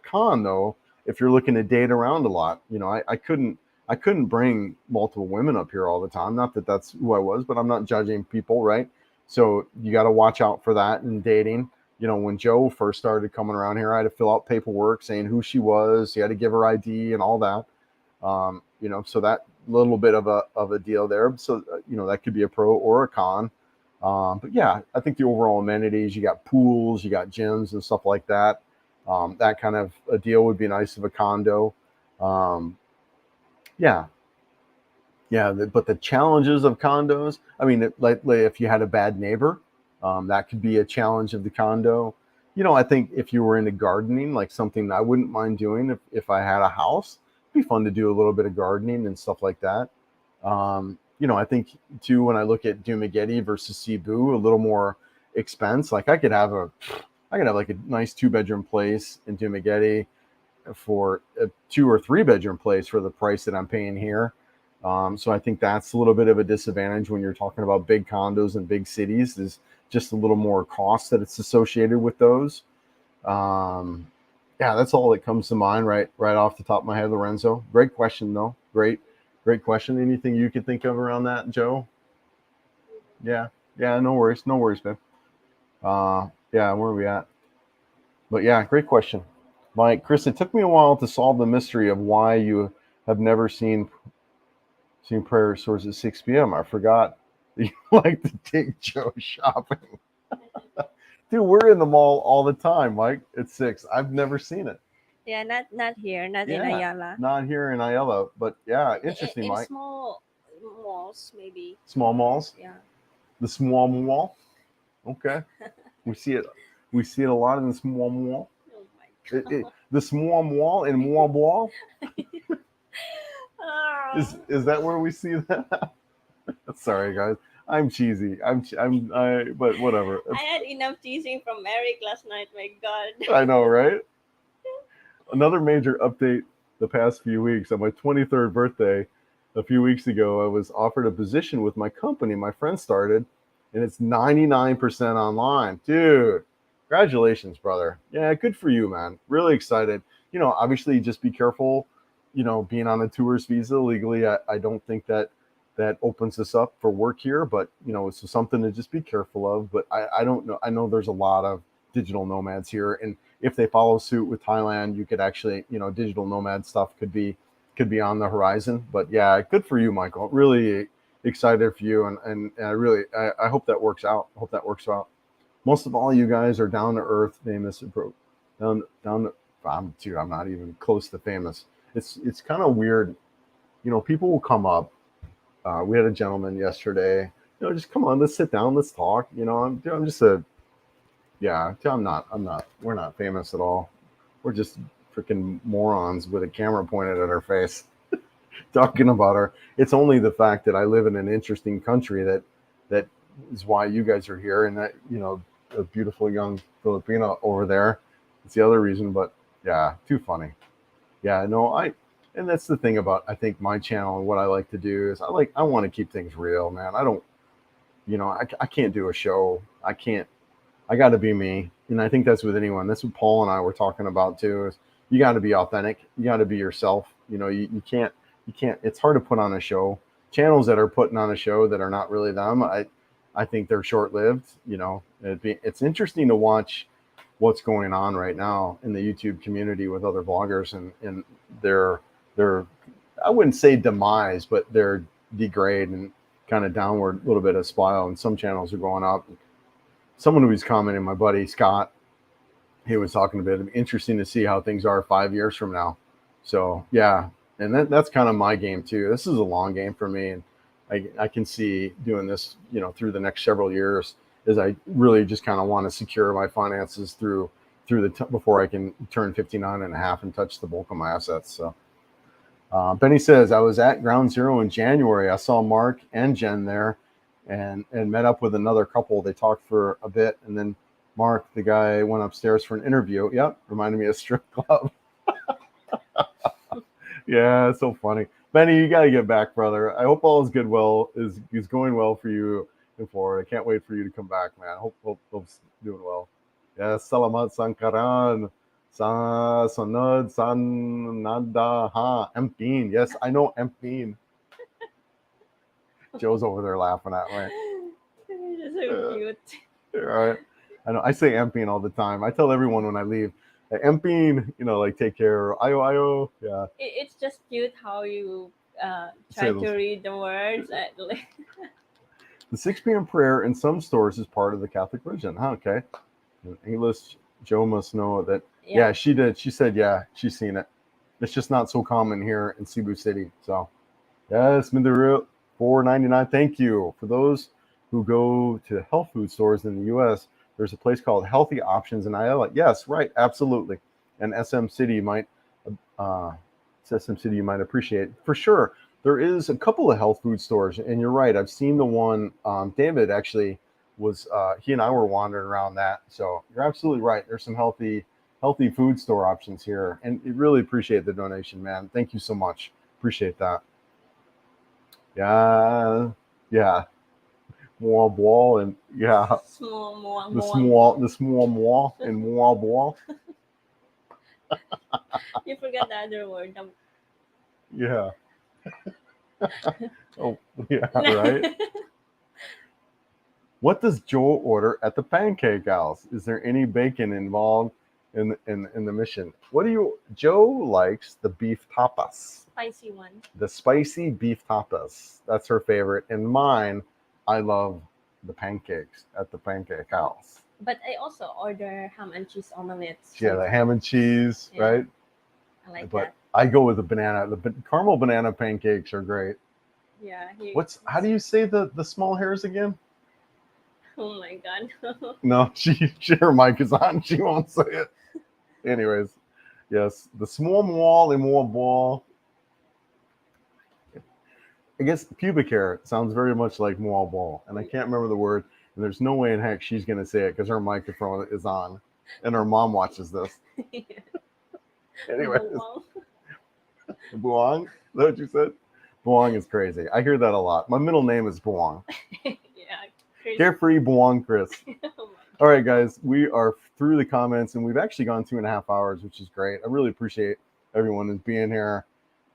con though. If you're looking to date around a lot, I couldn't bring multiple women up here all the time. Not that that's who I was, but I'm not judging people, right? So you got to watch out for that in dating. When Joe first started coming around here, I had to fill out paperwork saying who she was. You had to give her ID and all that. So that little bit of a deal there. So, that could be a pro or a con. But yeah, I think the overall amenities, you got pools, you got gyms and stuff like that. That kind of a deal would be nice of a condo. Yeah. But the challenges of condos, I mean, like if you had a bad neighbor, that could be a challenge of the condo. I think if you were into gardening, like something I wouldn't mind doing if I had a house, it'd be fun to do a little bit of gardening and stuff like that. I think too, when I look at Dumaguete versus Cebu, a little more expense. Like I could have like a nice 2-bedroom place in Dumaguete for a 2 or 3-bedroom place for the price that I'm paying here. So I think that's a little bit of a disadvantage when you're talking about big condos in big cities, is just a little more cost that it's associated with those. That's all that comes to mind right off the top of my head, Lorenzo. Great question though. Great question. Anything you could think of around that, Joe? Yeah. No worries, man. Where are we at? But yeah, great question, Mike. Chris, it took me a while to solve the mystery of why you have never seen prayer source at 6 p.m. I forgot that you like to take Joe shopping. Dude, we're in the mall all the time, Mike. At 6. I've never seen it. Yeah, not here, not in Ayala. Not here in Ayala, but yeah, interesting, in Mike. small malls, maybe. Small malls, Yeah. the small mall. Okay, we see it. We see it a lot in the small mall. Oh my god. The small mall in mall. Ah. Is that where we see that? Sorry, guys. I'm cheesy. but whatever. I had enough teasing from Eric last night. My God. I know, right? Another major update the past few weeks. On my 23rd birthday, a few weeks ago, I was offered a position with my company my friend started, and it's 99% online. Dude, congratulations, brother. Yeah, good for you, man. Really excited. Obviously, just be careful, being on a tourist visa legally. I don't think that opens us up for work here, but, it's something to just be careful of. But I don't know. I know there's a lot of digital nomads here, and if they follow suit with Thailand, you could actually, digital nomad stuff could be on the horizon. But yeah, good for you, Michael. Really excited for you, and I hope that works out. I hope that works out. Most of all, you guys are down to earth, famous, down to. I'm not even close to famous. It's kind of weird. People will come up. We had a gentleman yesterday. Just come on, let's sit down, let's talk. I'm just a yeah. I'm not. We're not famous at all. We're just freaking morons with a camera pointed at our face talking about her. It's only the fact that I live in an interesting country that is why you guys are here, and that a beautiful young Filipina over there. It's the other reason, but yeah, too funny. Yeah, no, and that's the thing about, I think, my channel and what I like to do is I want to keep things real, man. I don't, I can't do a show. I got to be me. And I think that's with anyone. That's what Paul and I were talking about too, is you got to be authentic. You got to be yourself. You can't, it's hard to put on a show. Channels that are putting on a show that are not really them, I think they're short lived. It's interesting to watch what's going on right now in the YouTube community with other bloggers and their I wouldn't say demise, but their degrade and kind of downward little bit of spiral. And some channels are going up. Someone who was commenting, my buddy Scott, he was talking about it. Interesting to see how things are 5 years from now. So yeah, and that's kind of my game too. This is a long game for me, and I can see doing this, through the next several years, as I really just kind of want to secure my finances through before I can turn 59 and a half and touch the bulk of my assets. So Benny says, I was at Ground Zero in January. I saw Mark and Jen there, and met up with another couple. They talked for a bit, and then Mark, the guy, went upstairs for an interview. Yep, reminded me of strip club. Yeah, it's so funny. Benny, you got to get back, brother. I hope all is good. Is going well for you in Florida. I can't wait for you to come back, man. Hope it's doing well. Yes, salamat sangkaran. Sa sunod san nada ha empin. Yes, I know empin. Joe's over there laughing at me. You're so cute. All right. I know I say empin all the time. I tell everyone when I leave, empin, like take care. Ayo ayo. Yeah. It's just cute how you Say try those. to read the words. The 6 p.m. prayer in some stores is part of the Catholic religion. Huh, okay. English Joe must know that. Yeah, she did. She said, yeah, she's seen it. It's just not so common here in Cebu City. So, yes, Mindaru, $4.99. Thank you. For those who go to health food stores in the U.S., there's a place called Healthy Options in Ayala. Yes, right, absolutely. And SM City might appreciate for sure. There is a couple of health food stores, and you're right. I've seen the one. David actually was. He and I were wandering around that. So you're absolutely right. There's some healthy food store options here, and I really appreciate the donation, man. Thank you so much. Appreciate that. Yeah. More ball and yeah, Small, more, the small more and more ball. You forgot the other word. Yeah. Oh, yeah, right. What does Joe order at the Pancake House? Is there any bacon involved in the mission? Joe likes the beef tapas. Spicy one. The spicy beef tapas. That's her favorite. And mine, I love the pancakes at the Pancake House. But I also order ham and cheese omelets. Yeah, the ham and cheese, Yeah. right? I like But that. I go with the banana. The caramel banana pancakes are great. Yeah. How do you say the small hairs again? Oh my god. No, her mic is on. She won't say it. Anyways, yes, the small wall and more ball. I guess pubic hair sounds very much like moal ball, and I can't remember the word. And there's no way in heck she's gonna say it because her microphone is on, and her mom watches this. Anyway, Buong. Is that what you said? Buong is crazy. I hear that a lot. My middle name is Buong. Yeah. Crazy. Carefree Buong Chris. All right, guys, we are through the comments, and we've actually gone 2.5 hours, which is great. I really appreciate everyone who's being here.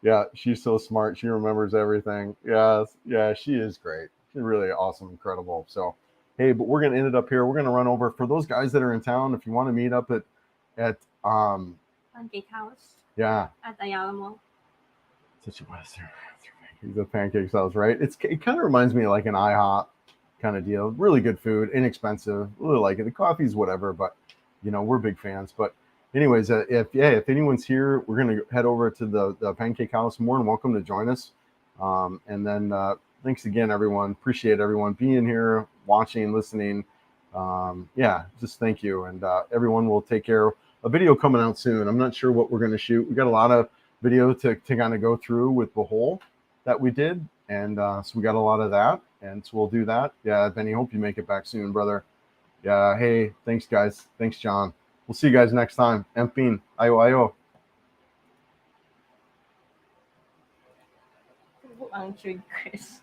Yeah, she's so smart. She remembers everything. Yes, yeah, she is great. She's really awesome, incredible. So, hey, but we're gonna end it up here. We're gonna run over for those guys that are in town. If you want to meet up at Pancake House. Yeah. At Ayala Mall. Such a Western. He's a Pancake House, right? It kind of reminds me of like an IHOP kind of deal. Really good food, inexpensive. Really like it. The coffee's whatever, but we're big fans. But anyways, if anyone's here, we're gonna head over to the Pancake House. More than welcome to join us. And then thanks again, everyone. Appreciate everyone being here, watching, listening. Just thank you. And everyone will take care. A video coming out soon. I'm not sure what we're gonna shoot. We got a lot of video to kind of go through with the whole that we did, and so we got a lot of that, and so we'll do that. Yeah, Benny, hope you make it back soon, brother. Yeah, hey, thanks guys. Thanks, John. We'll see you guys next time. Empin, ayo. Buang Chris.